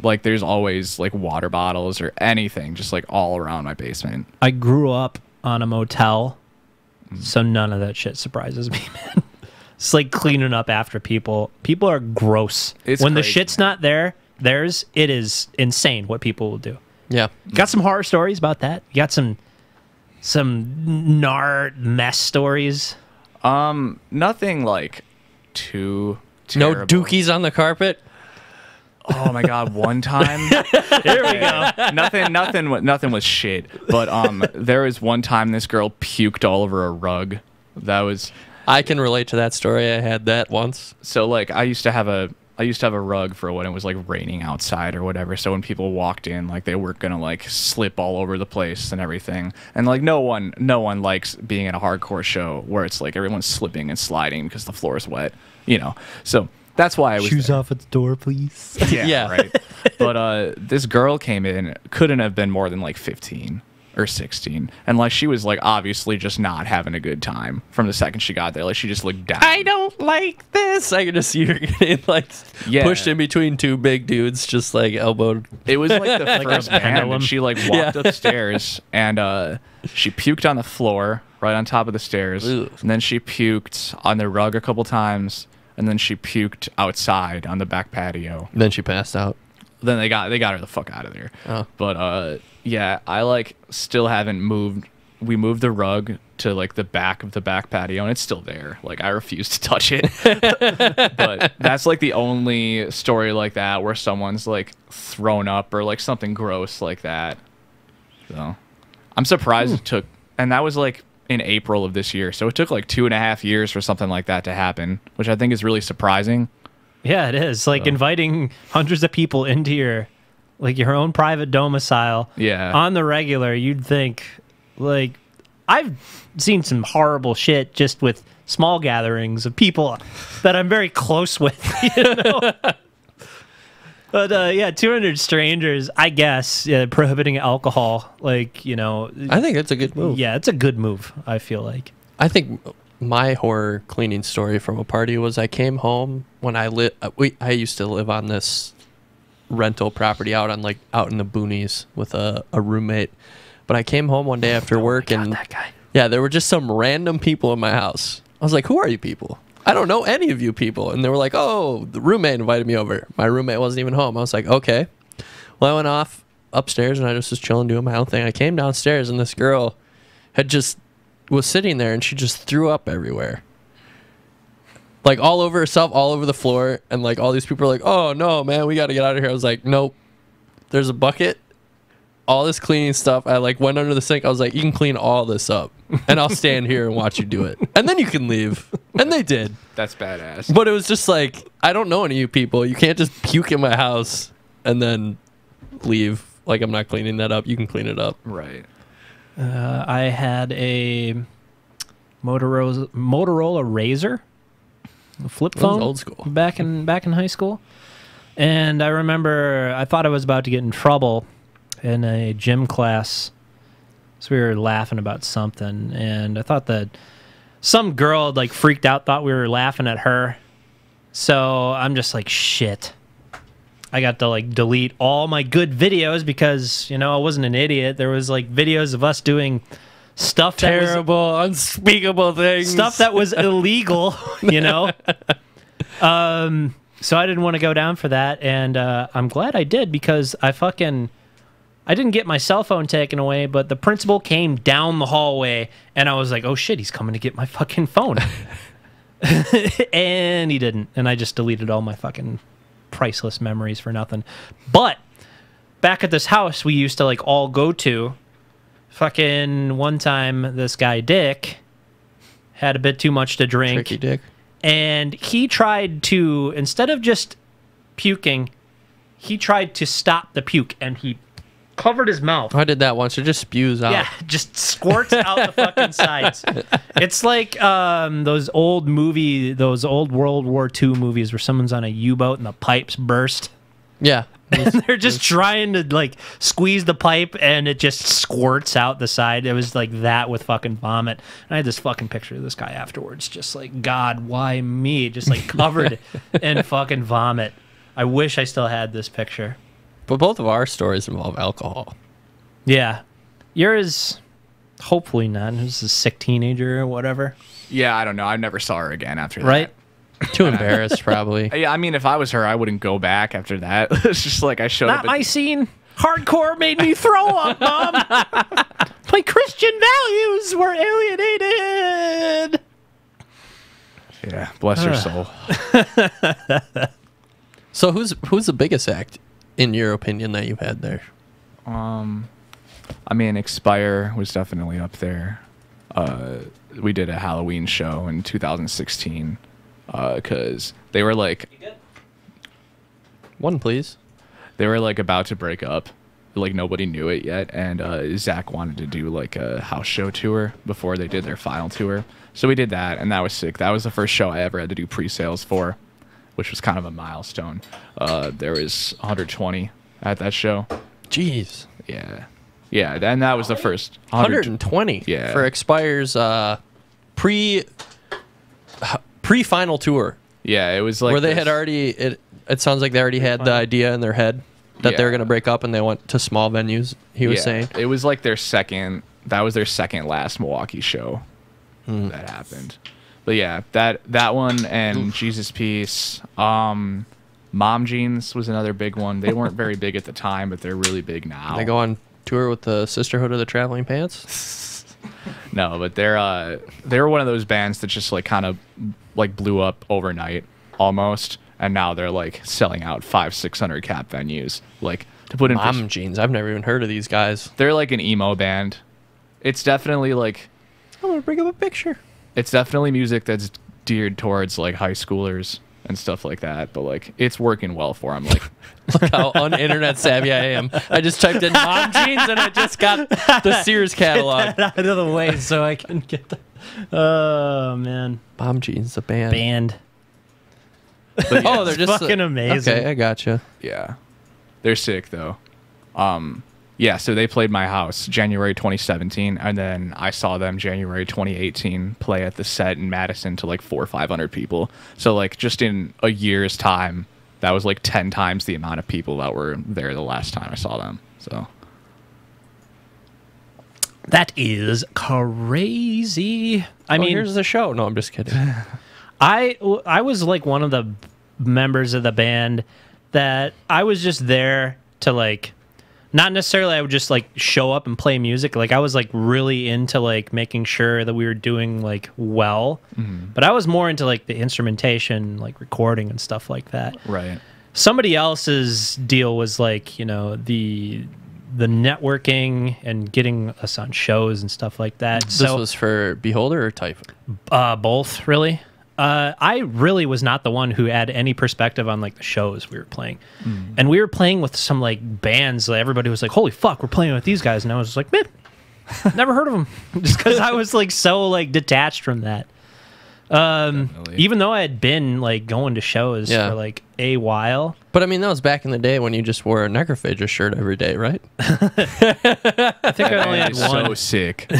Speaker 3: Like there's always like water bottles or anything just like all around my basement.
Speaker 1: I grew up on a motel, so none of that shit surprises me, man. It's like cleaning up after people. People are gross. When the shit's not there, it is insane what people will do.
Speaker 2: Yeah.
Speaker 1: Got some horror stories about that? You got some gnar mess stories?
Speaker 3: Nothing like too terrible.
Speaker 2: No dookies on the carpet.
Speaker 3: Oh my god! One time,
Speaker 1: Here we go.
Speaker 3: nothing was shit. But there was one time this girl puked all over a rug. That was.
Speaker 2: I can relate to that story. I had that once.
Speaker 3: So like I used to have a rug for when it was like raining outside or whatever. So when people walked in, like they weren't gonna like slip all over the place and everything. And like no one likes being at a hardcore show where it's like everyone's slipping and sliding because the floor is wet. So. That's why I was
Speaker 1: Shoes
Speaker 3: there.
Speaker 1: off at the door, please.
Speaker 2: Yeah.
Speaker 3: Right. But this girl came in, couldn't have been more than like 15 or 16, and like she was like obviously just not having a good time from the second she got there. Like she just looked down.
Speaker 2: I don't like this. I can just see her getting like pushed in between two big dudes, just like elbowed.
Speaker 3: It was like the first band,
Speaker 1: pendulum.
Speaker 3: and she like walked upstairs and she puked on the floor right on top of the stairs,
Speaker 2: Ugh.
Speaker 3: and then she puked on the rug a couple times. And then she puked outside on the back patio.
Speaker 2: Then she passed out.
Speaker 3: Then they got her the fuck out of there.
Speaker 2: Oh.
Speaker 3: But yeah, I like still haven't moved. We moved the rug to like the back of the back patio, and it's still there. Like I refuse to touch it. But that's like the only story like that where someone's like thrown up or like something gross like that. So I'm surprised it took, and that was like in April of this year. So it took like 2.5 years for something like that to happen, which I think is really surprising.
Speaker 1: Yeah, it is. Like inviting hundreds of people into your own private domicile.
Speaker 3: Yeah.
Speaker 1: On the regular, you'd think, like, I've seen some horrible shit just with small gatherings of people that I'm very close with, you know? But yeah, 200 strangers, I guess, prohibiting alcohol, like, you know.
Speaker 2: I think it's a good move.
Speaker 1: Yeah, it's a good move, I feel like.
Speaker 2: I think my horror cleaning story from a party was I came home when I used to live on this rental property out in the boonies with a roommate. But I came home one day after work and
Speaker 1: that guy.
Speaker 2: Yeah, there were just some random people in my house. I was like, "Who are you people? I don't know any of you people." And they were like, "Oh, the roommate invited me over." My roommate wasn't even home. I was like, "Okay." Well, I went off upstairs and I just was chilling doing my own thing. I came downstairs and this girl was sitting there and she just threw up everywhere. Like all over herself, all over the floor, and like all these people are like, "Oh no, man, we got to get out of here." I was like, "Nope." There's a bucket, all this cleaning stuff. I like went under the sink. I was like, "You can clean all this up, and I'll stand here and watch you do it, and then you can leave." And they did.
Speaker 3: That's badass.
Speaker 2: But it was just like, I don't know any of you people. You can't just puke in my house and then leave. Like I'm not cleaning that up. You can clean it up.
Speaker 3: Right.
Speaker 1: I had a Motorola Razr, a flip
Speaker 2: That was
Speaker 1: phone,
Speaker 2: old school.
Speaker 1: back in high school, and I remember I thought I was about to get in trouble in a gym class, so we were laughing about something, and I thought that some girl had like freaked out, thought we were laughing at her, so I'm just like, shit. I got to like delete all my good videos because, you know, I wasn't an idiot. There was like videos of us doing stuff
Speaker 2: Terrible, unspeakable things.
Speaker 1: stuff that was illegal, you know. So I didn't want to go down for that, and I'm glad I did because I didn't get my cell phone taken away, but the principal came down the hallway, and I was like, oh shit, he's coming to get my fucking phone. And he didn't, and I just deleted all my fucking priceless memories for nothing. But back at this house we used to like all go to, fucking one time this guy Dick had a bit too much to drink.
Speaker 2: Tricky Dick.
Speaker 1: And he tried to, instead of just puking, he tried to stop the puke, and he covered his mouth.
Speaker 2: I did that once. It just spews out.
Speaker 1: Yeah, just squirts out the fucking sides. It's like those old World War II movies where someone's on a U-boat and the pipes burst.
Speaker 2: Yeah.
Speaker 1: And they're just trying to like squeeze the pipe and it just squirts out the side. It was like that with fucking vomit. And I had this fucking picture of this guy afterwards, just like, God, why me? Just like covered in fucking vomit. I wish I still had this picture.
Speaker 2: But both of our stories involve alcohol.
Speaker 1: Yeah. Yours, hopefully not. It was a sick teenager or whatever.
Speaker 3: Yeah, I don't know. I never saw her again after that.
Speaker 1: Right?
Speaker 2: Too embarrassed, probably.
Speaker 3: Yeah, I mean, if I was her, I wouldn't go back after that. It's just like I showed
Speaker 1: Not
Speaker 3: up.
Speaker 1: my scene. Hardcore made me throw up, Mom. My Christian values were alienated.
Speaker 3: Yeah, bless her soul.
Speaker 2: So who's the biggest act, in your opinion, that you've had there?
Speaker 3: I mean, Expire was definitely up there. We did a Halloween show in 2016 because they were like...
Speaker 2: One, please.
Speaker 3: They were like about to break up. Like nobody knew it yet. And Zach wanted to do like a house show tour before they did their final tour. So we did that, and that was sick. That was the first show I ever had to do pre-sales for, which was kind of a milestone. There was 120 at that show.
Speaker 2: Jeez.
Speaker 3: Yeah. Yeah, and that was the first
Speaker 2: 120.
Speaker 3: Yeah.
Speaker 2: For Expire's pre-final tour.
Speaker 3: Yeah, it was like
Speaker 2: where they had already it sounds like they already had the idea in their head that they were going to break up and they went to small venues, he was saying.
Speaker 3: It was like their second last Milwaukee show that happened. But yeah, that one and Jesus Peace. Mom Jeans was another big one. They weren't very big at the time, but they're really big now.
Speaker 2: They go on tour with the Sisterhood of the Traveling Pants?
Speaker 3: No, but they were one of those bands that just like kind of like blew up overnight almost, and now they're like selling out 500-600 cap venues. Like to put in
Speaker 2: Mom Jeans, I've never even heard of these guys.
Speaker 3: They're like an emo band. It's definitely like
Speaker 2: I'm gonna bring up a picture.
Speaker 3: It's definitely music that's geared towards like high schoolers and stuff like that, but like it's working well for them. Like,
Speaker 2: look how un-internet savvy I am. I just typed in Mom Jeans and I just got the Sears catalog.
Speaker 1: Get that out of the way so I can get the... Oh, man.
Speaker 2: Mom Jeans, the band.
Speaker 3: Yeah,
Speaker 2: oh, they're just
Speaker 1: fucking amazing.
Speaker 2: Okay, I gotcha.
Speaker 3: Yeah, they're sick though. Yeah, so they played my house January 2017, and then I saw them January 2018 play at the Set in Madison to like 400 or 500 people. So like just in a year's time, that was like 10 times the amount of people that were there the last time I saw them. So
Speaker 1: that is crazy. I mean,
Speaker 2: here's the show. No, I'm just kidding.
Speaker 1: I was like one of the members of the band that I was just there to like... Not necessarily I would just like show up and play music. Like I was like really into like making sure that we were doing like well. But I was more into like the instrumentation, like recording and stuff like that.
Speaker 3: right.
Speaker 1: Somebody else's deal was like, you know, the networking and getting us on shows and stuff like that.
Speaker 2: This was for Beholder or Typhoon?
Speaker 1: Both, really. I really was not the one who had any perspective on like the shows we were playing. And we were playing with some like bands. Like, everybody was like, holy fuck, we're playing with these guys. And I was just like, man, never heard of them. Just because I was like so like detached from that. Even though I had been like going to shows for like a while.
Speaker 2: But I mean, that was back in the day when you just wore a Necrophagus shirt every day, right?
Speaker 1: I think I only had one.
Speaker 3: So sick.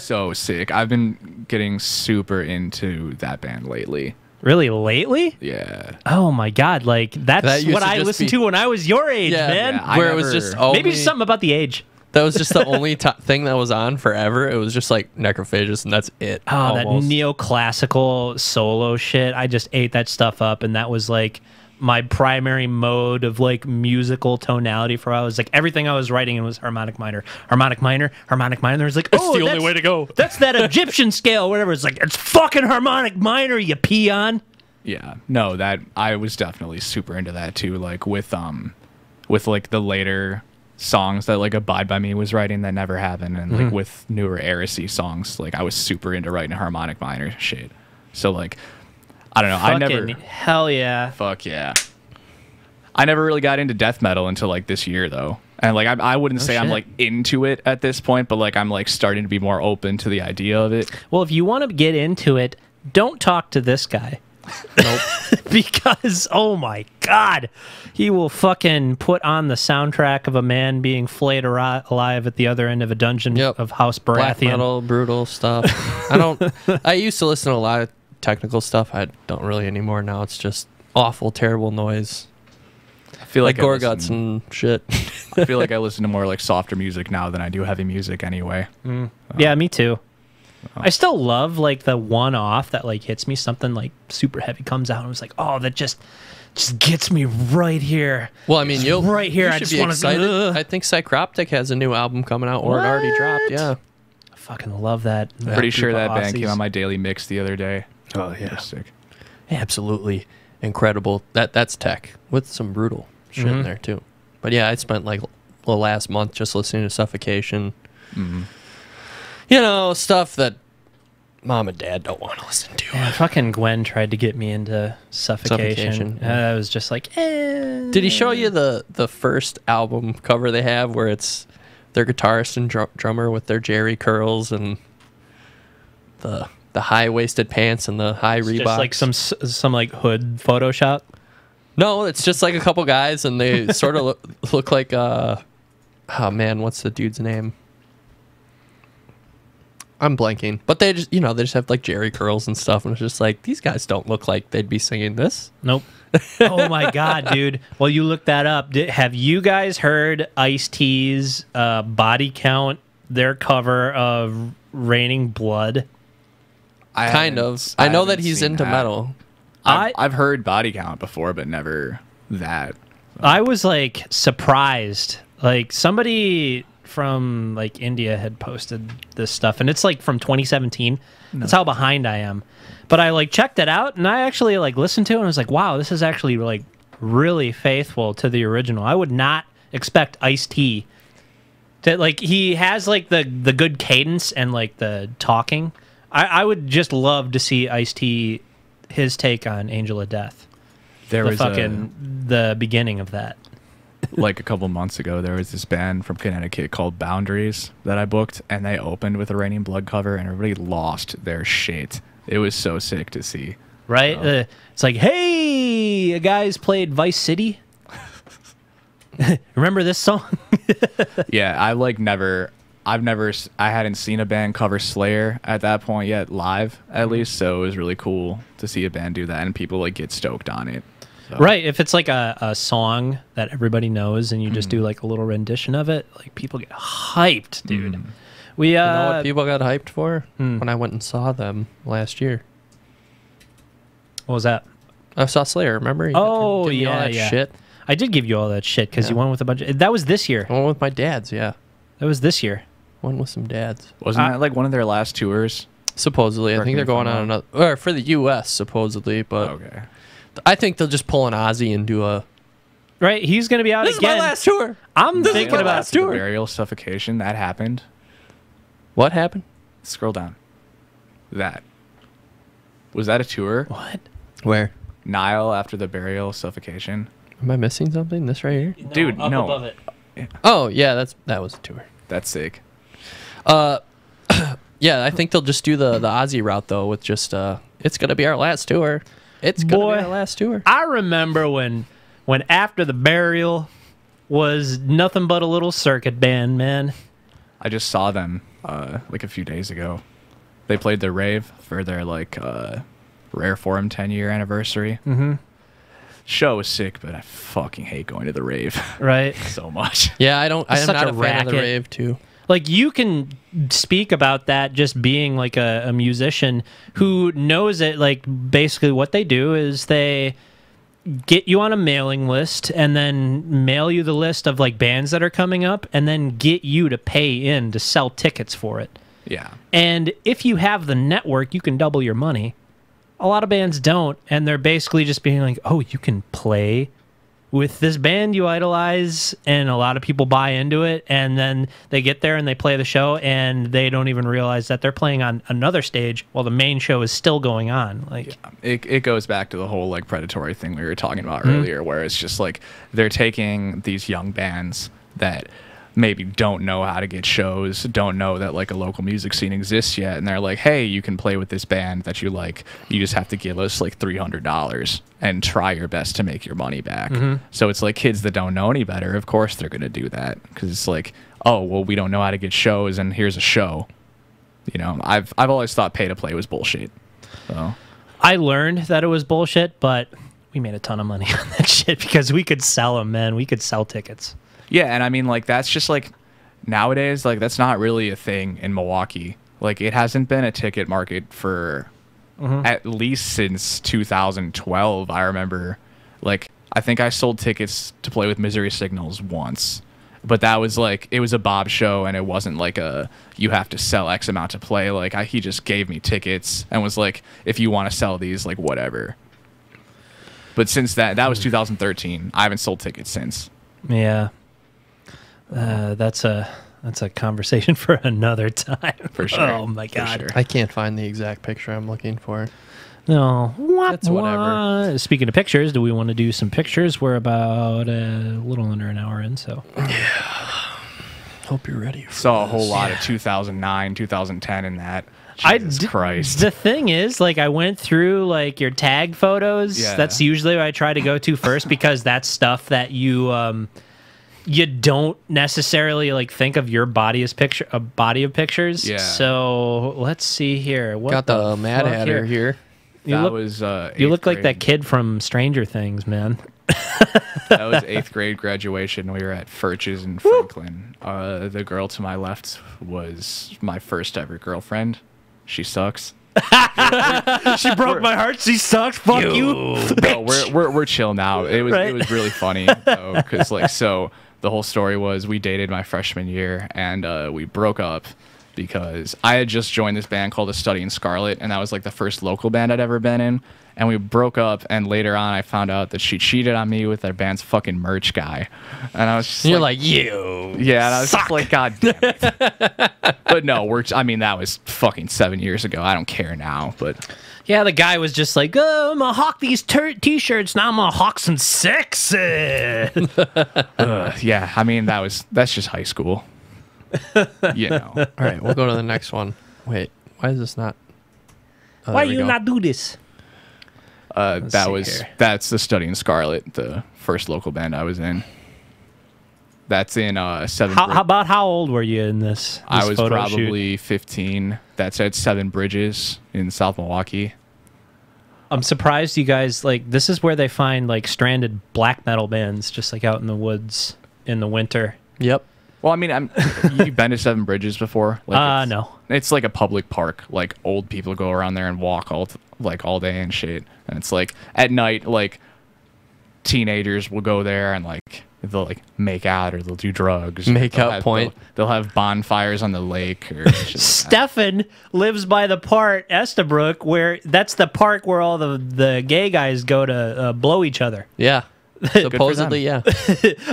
Speaker 3: So sick. I've been getting super into that band lately.
Speaker 1: Really, lately?
Speaker 3: Yeah.
Speaker 1: Oh my god, like that's
Speaker 2: That used
Speaker 1: what
Speaker 2: to
Speaker 1: I
Speaker 2: just
Speaker 1: listened
Speaker 2: be-
Speaker 1: to when I was your age, man.
Speaker 3: Yeah,
Speaker 2: Where it was just
Speaker 1: Maybe something about the age.
Speaker 2: That was just the only thing that was on forever. It was just like Necrophagus, and that's it.
Speaker 1: Oh,
Speaker 2: almost.
Speaker 1: that neoclassical solo shit. I just ate that stuff up, and that was like my primary mode of like musical tonality for I was like everything I was writing in was harmonic minor, harmonic minor, harmonic minor. It's like, oh,
Speaker 2: the only way to go.
Speaker 1: That's that Egyptian scale, whatever. It's like, it's fucking harmonic minor, you peon.
Speaker 3: Yeah. No, that I was definitely super into that too. Like with like the later songs that like Abide by Me was writing that never happened, and like with newer Heresy songs, like I was super into writing harmonic minor shit. So like I don't know,
Speaker 1: Fucking hell yeah.
Speaker 3: Fuck yeah. I never really got into death metal until like this year though. And like I wouldn't say I'm
Speaker 1: shit.
Speaker 3: like into it at this point, but like I'm like starting to be more open to the idea of it.
Speaker 1: Well, if you want to get into it, don't talk to this guy.
Speaker 2: Nope.
Speaker 1: Because, oh my God, he will fucking put on the soundtrack of a man being flayed alive at the other end of a dungeon of House
Speaker 2: Black
Speaker 1: Baratheon.
Speaker 2: metal, brutal stuff. I used to listen to a lot of technical stuff. I don't really anymore now. It's just awful, terrible noise.
Speaker 3: I feel like
Speaker 2: gore guts and shit.
Speaker 3: I feel like I listen to more like softer music now than I do heavy music anyway.
Speaker 1: Yeah, me too. I still love like the one-off that like hits me. Something like super heavy comes out and it's like, oh, that just gets me right here.
Speaker 2: Well, I mean, you'll
Speaker 1: right here.
Speaker 2: You
Speaker 1: I
Speaker 2: should
Speaker 1: just
Speaker 2: be
Speaker 1: want
Speaker 2: excited.
Speaker 1: to.
Speaker 2: I think Psychroptic has a new album coming out, or it already dropped. Yeah,
Speaker 1: I fucking love that.
Speaker 3: Pretty sure that band came on my daily mix the other day.
Speaker 2: Oh yeah,
Speaker 3: They're sick.
Speaker 2: Absolutely incredible. That's tech with some brutal shit in there too. But yeah, I spent like the last month just listening to Suffocation. You know, stuff that mom and dad don't want to listen to.
Speaker 1: Yeah, fucking Gwen tried to get me into Suffocation. I was just like, eh.
Speaker 2: Did he show you the first album cover they have where it's their guitarist and drummer with their Jerry curls and the high-waisted pants and the high Reeboks?
Speaker 1: Just like some like hood Photoshop?
Speaker 2: No, it's just like a couple guys and they sort of look like oh man, what's the dude's name? I'm blanking, but they just have like Jerry curls and stuff, and it's just like these guys don't look like they'd be singing this.
Speaker 1: Nope. Oh my God, dude! Well, you look that up. Have you guys heard Ice-T's Body Count? Their cover of "Raining Blood."
Speaker 2: Kind of. I know that he's into metal.
Speaker 3: I've heard Body Count before, but never that.
Speaker 1: I was like surprised. Like somebody from like India had posted this stuff, and it's like from 2017. That's how behind I am. But I like checked it out, and I actually like listened to it, and I was like, wow, this is actually like really faithful to the original. I would not expect Ice-T to like, he has like the good cadence and like the talking. I would just love to see Ice-T, his take on Angel of Death.
Speaker 3: There was
Speaker 1: the beginning of that.
Speaker 3: Like a couple months ago, there was this band from Connecticut called Boundaries that I booked, and they opened with a Raining Blood cover, and everybody lost their shit. It was so sick to see.
Speaker 1: Right? It's like, hey, a guy's played Vice City. Remember this song?
Speaker 3: Yeah, I hadn't seen a band cover Slayer at that point yet, live at least, so it was really cool to see a band do that, and people like get stoked on it. So.
Speaker 1: Right, if it's like a song that everybody knows and you just do like a little rendition of it, like people get hyped, dude.
Speaker 2: You know what people got hyped for? When I went and saw them last year.
Speaker 1: What was that?
Speaker 2: I saw Slayer, remember?
Speaker 1: Oh,
Speaker 2: all that shit.
Speaker 1: I did give you all that shit because you went with a bunch of... That was this year.
Speaker 2: I went with my dads, yeah.
Speaker 1: That was this year.
Speaker 2: Went with some dads.
Speaker 3: Wasn't that like one of their last tours?
Speaker 2: Supposedly. I think they're going on another... Or for the U.S., supposedly, but...
Speaker 3: Okay.
Speaker 2: I think they'll just pull an Ozzy and do a...
Speaker 1: Right, he's going to be out
Speaker 2: This
Speaker 1: again.
Speaker 2: is my last tour!
Speaker 1: I'm thinking about...
Speaker 2: last tour.
Speaker 3: The Burial Suffocation, that happened.
Speaker 2: What happened?
Speaker 3: Scroll down. That. Was that a tour?
Speaker 1: What?
Speaker 2: Where?
Speaker 3: Nile after the Burial Suffocation.
Speaker 2: Am I missing something? This right here?
Speaker 3: Dude,
Speaker 1: up
Speaker 3: no.
Speaker 1: above it.
Speaker 2: Oh, yeah, that was a tour.
Speaker 3: That's sick.
Speaker 2: Yeah, I think they'll just do the Ozzy route, though, with just, it's going to be our last tour. It's going to be our last tour.
Speaker 1: I remember when After the Burial was nothing but a little circuit band, man.
Speaker 3: I just saw them like a few days ago. They played their rave for their like Rare Forum 10-year anniversary. Show was sick, but I fucking hate going to the rave.
Speaker 1: Right.
Speaker 3: So much.
Speaker 2: Yeah, I'm
Speaker 1: such
Speaker 2: not
Speaker 1: a
Speaker 2: a fan of
Speaker 1: racket.
Speaker 2: the rave, too.
Speaker 1: Like, you can speak about that just being like a musician who knows it. Like, basically what they do is they get you on a mailing list and then mail you the list of like bands that are coming up and then get you to pay in to sell tickets for it.
Speaker 3: Yeah.
Speaker 1: And if you have the network, you can double your money. A lot of bands don't, and they're basically just being like, oh, you can play with this band you idolize, and a lot of people buy into it, and then they get there and they play the show, and they don't even realize that they're playing on another stage while the main show is still going on. Like,
Speaker 3: it goes back to the whole like predatory thing we were talking about earlier, where it's just like they're taking these young bands that maybe don't know how to get shows, don't know that like a local music scene exists yet, and they're like, hey, you can play with this band that you like, you just have to give us like $300 and try your best to make your money back. So it's like kids that don't know any better, of course they're gonna do that, because it's like, oh well, we don't know how to get shows and here's a show. You know, I've always thought pay to play was bullshit. So
Speaker 1: I learned that it was bullshit, but we made a ton of money on that shit because we could sell them, man. We could sell tickets.
Speaker 3: yeah, and I mean, like, that's just like nowadays, like, that's not really a thing in Milwaukee. Like, it hasn't been a ticket market for at least since 2012. I remember, like, I think I sold tickets to play with Misery Signals once, but that was like, it was a Bob show, and it wasn't like a, you have to sell X amount to play. Like, he just gave me tickets and was like, if you want to sell these, like, whatever. But since that was 2013. I haven't sold tickets since.
Speaker 1: Yeah. That's a conversation for another time.
Speaker 3: For sure.
Speaker 1: Oh my God.
Speaker 3: Sure.
Speaker 2: I can't find the exact picture I'm looking for.
Speaker 1: No.
Speaker 2: That's whatever.
Speaker 1: Speaking of pictures, do we want to do some pictures? We're about a little under an hour in, so.
Speaker 2: Hope you're ready.
Speaker 3: Saw a whole lot of 2009, 2010 in that. Jesus Christ.
Speaker 1: The thing is, like, I went through like your tag photos.
Speaker 3: Yeah.
Speaker 1: That's usually what I try to go to first because that's stuff that you you don't necessarily like think of your body as a body of pictures.
Speaker 3: Yeah.
Speaker 1: So let's see here. What
Speaker 2: Got the Mad
Speaker 1: fuck
Speaker 2: Hatter here.
Speaker 1: You
Speaker 3: That
Speaker 1: look,
Speaker 3: was
Speaker 1: you look like that
Speaker 3: grade.
Speaker 1: kid from Stranger Things, man.
Speaker 3: That was 8th grade graduation. We were at Furch's in Franklin. The girl to my left was my first ever girlfriend. She sucks.
Speaker 1: She broke my heart. She sucks. Fuck you.
Speaker 3: No, we're chill now. It was really funny though, because like, so the whole story was we dated my freshman year, and we broke up because I had just joined this band called A Study in Scarlet, and that was like the first local band I'd ever been in. And we broke up, and later on I found out that she cheated on me with their band's fucking merch guy. And I was just
Speaker 2: You're like, you.
Speaker 3: yeah, and I was just like, God damn it. But no, that was fucking 7 years ago. I don't care now, but
Speaker 1: Yeah, the guy was just like, oh, I'm gonna hawk these t-shirts. Now I'm gonna hawk some sex.
Speaker 3: yeah, I mean, that's just high school. You know.
Speaker 2: All right, we'll go to the next one. Wait, why is this not? Oh,
Speaker 1: Why
Speaker 2: there we
Speaker 1: you
Speaker 2: go.
Speaker 1: not do this?
Speaker 3: That's the Study in Scarlet, the first local band I was in. That's in Seven.
Speaker 1: How old were you in this
Speaker 3: I was
Speaker 1: photo
Speaker 3: probably
Speaker 1: shoot?
Speaker 3: 15. That's at Seven Bridges in South Milwaukee.
Speaker 1: I'm surprised you guys, like, this is where they find like stranded black metal bands, just like out in the woods in the winter.
Speaker 2: Yep.
Speaker 3: Well, I mean, you've been to Seven Bridges before? Like,
Speaker 1: No.
Speaker 3: It's like a public park. Like, old people go around there and walk all day and shit. And it's like at night, like, teenagers will go there and like they'll like make out or they'll do drugs.
Speaker 2: Make out point.
Speaker 3: They'll have bonfires on the lake or shit like that.
Speaker 1: Stefan lives by the part Estabrook where that's the park where all the gay guys go to blow each other.
Speaker 2: Yeah. Supposedly, yeah.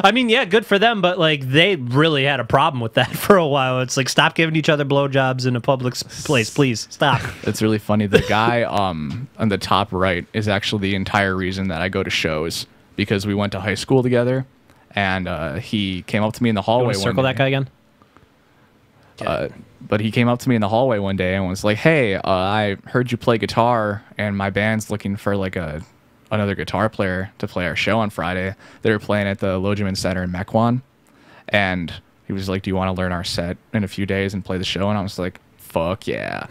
Speaker 1: I mean, yeah, good for them, but like they really had a problem with that for a while. It's like, stop giving each other blowjobs in a public place, please stop.
Speaker 3: That's really funny. The guy on the top right is actually the entire reason that I go to shows, because we went to high school together, and he came up to me in the
Speaker 1: You
Speaker 3: hallway.
Speaker 1: want to circle that guy again?
Speaker 3: But he came up to me in the hallway one day and was like, "Hey, I heard you play guitar, and my band's looking for like another guitar player to play our show on Friday. They were playing at the Logeman Center in Mequon, and he was like, do you want to learn our set in a few days and play the show?" And I was like, fuck yeah.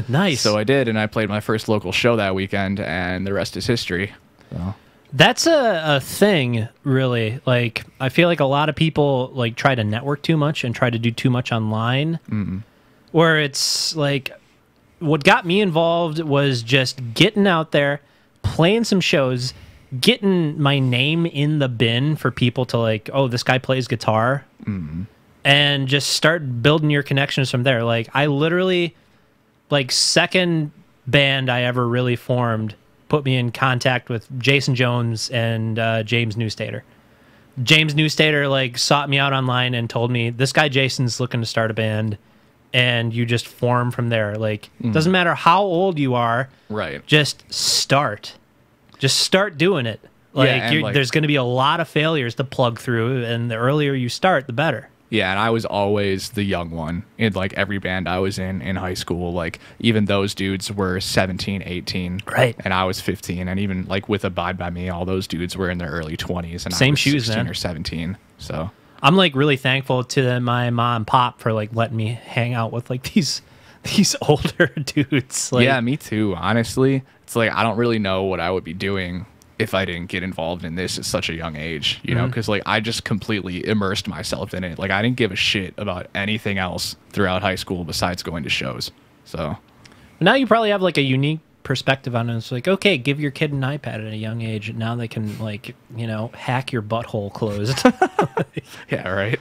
Speaker 1: Nice.
Speaker 3: So I did, and I played my first local show that weekend, and the rest is history. So.
Speaker 1: That's a thing, really. Like, I feel like a lot of people like try to network too much and try to do too much online. Where it's like, what got me involved was just getting out there, playing some shows, getting my name in the bin for people to like, oh, this guy plays guitar, and just start building your connections from there. Like, I literally, like, second band I ever really formed put me in contact with Jason Jones and James Newstater. James Newstater like sought me out online and told me, this guy Jason's looking to start a band, and you just form from there. Like, doesn't matter how old you are,
Speaker 3: Right.
Speaker 1: just start doing it. Like,
Speaker 3: Yeah, and, like,
Speaker 1: there's going to be a lot of failures to plug through, and the earlier you start, the better.
Speaker 3: Yeah, and I was always the young one in like every band I was in high school. Like even those dudes were 17, 18.
Speaker 1: Right.
Speaker 3: And I was 15. And even like with Abide By Me, all those dudes were in their early 20s. And
Speaker 1: Same
Speaker 3: I was
Speaker 1: shoes,
Speaker 3: 16
Speaker 1: man.
Speaker 3: or 17. So
Speaker 1: I'm like really thankful to my mom and pop for like letting me hang out with like these older dudes. Like,
Speaker 3: yeah, me too. Honestly, it's like I don't really know what I would be doing if I didn't get involved in this at such a young age, you know, because like I just completely immersed myself in it. Like I didn't give a shit about anything else throughout high school besides going to shows. So
Speaker 1: now you probably have like a unique perspective on it. It's like, okay, give your kid an iPad at a young age, and now they can like, you know, hack your butthole closed.
Speaker 3: yeah, right.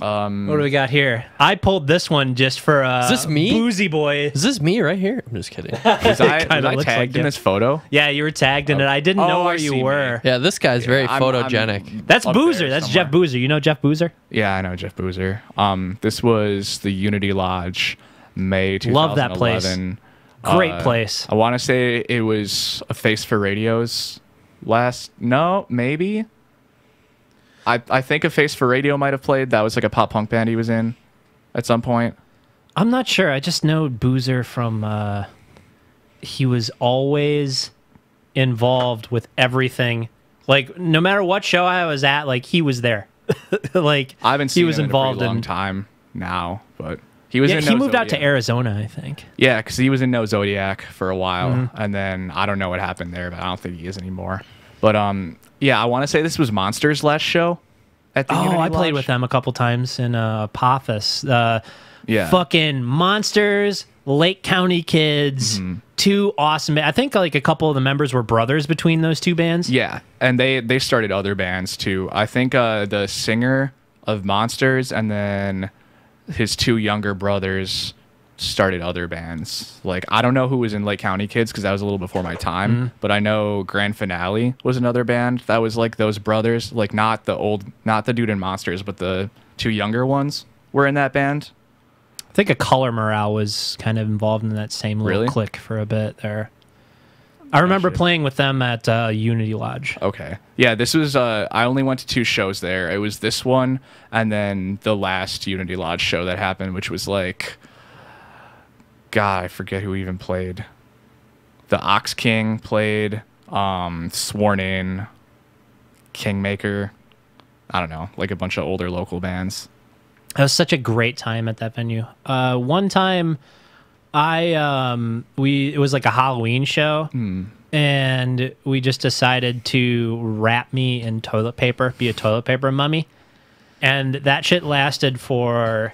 Speaker 1: What do we got here? I pulled this one just for
Speaker 2: Is this me?
Speaker 1: Boozy Boy.
Speaker 2: Is this me right here? I'm just kidding.
Speaker 3: Was I
Speaker 1: kinda looks
Speaker 3: tagged
Speaker 1: like
Speaker 3: in
Speaker 1: you.
Speaker 3: this photo?
Speaker 1: Yeah, you were tagged in it. I didn't know
Speaker 3: Oh,
Speaker 1: where
Speaker 3: I
Speaker 1: you
Speaker 3: see,
Speaker 1: were.
Speaker 3: man.
Speaker 2: Yeah, this guy's very
Speaker 3: I'm
Speaker 2: photogenic.
Speaker 1: That's
Speaker 3: up
Speaker 1: Boozer.
Speaker 3: there
Speaker 1: That's
Speaker 3: somewhere.
Speaker 1: Jeff Boozer. You know Jeff Boozer?
Speaker 3: Yeah, I know Jeff Boozer. This was the Unity Lodge, May 2011.
Speaker 1: Love that place. Great place.
Speaker 3: I want to say it was a Face for Radio's maybe. I think a Face for Radio might have played. That was like a pop punk band he was in at some point.
Speaker 1: I'm not sure. I just know Boozer from he was always involved with everything. Like no matter what show I was at, like he was there. Like
Speaker 3: I haven't seen
Speaker 1: he was
Speaker 3: him
Speaker 1: involved
Speaker 3: in a pretty long
Speaker 1: in
Speaker 3: time now, but he was
Speaker 1: Yeah,
Speaker 3: in
Speaker 1: he
Speaker 3: No
Speaker 1: moved out to
Speaker 3: Zodiac.
Speaker 1: Arizona, I think.
Speaker 3: Yeah, because he was in No Zodiac for a while,
Speaker 1: Mm-hmm.
Speaker 3: and then I don't know what happened there, but I don't think he is anymore. But yeah, I want to say this was Monster's last show at the Unity
Speaker 1: Oh, I played
Speaker 3: Lodge.
Speaker 1: with them a couple times in Apophis.
Speaker 3: Yeah.
Speaker 1: Fucking Monsters, Lake County Kids,
Speaker 3: Mm-hmm.
Speaker 1: two awesome. I think like a couple of the members were brothers between those two bands.
Speaker 3: Yeah, and they started other bands too. I think the singer of Monsters and then his two younger brothers started other bands. Like I don't know who was in Lake County Kids because that was a little before my time,
Speaker 1: Mm-hmm.
Speaker 3: but I know Grand Finale was another band that was like those brothers, like not the dude in Monsters, but the two younger ones were in that band.
Speaker 1: I think a Color Morale was kind of involved in that same little
Speaker 3: Really?
Speaker 1: clique for a bit there. I remember
Speaker 3: shit.
Speaker 1: playing with them at Unity Lodge.
Speaker 3: Okay. Yeah, this was I only went to 2 shows there. It was this one and then the last Unity Lodge show that happened, which was like God, I forget who even played. The Ox King played, Sworn In, Kingmaker. I don't know, like a bunch of older local bands.
Speaker 1: It was such a great time at that venue. One time, it was like a Halloween show, and we just decided to wrap me in toilet paper, be a toilet paper mummy, and that shit lasted for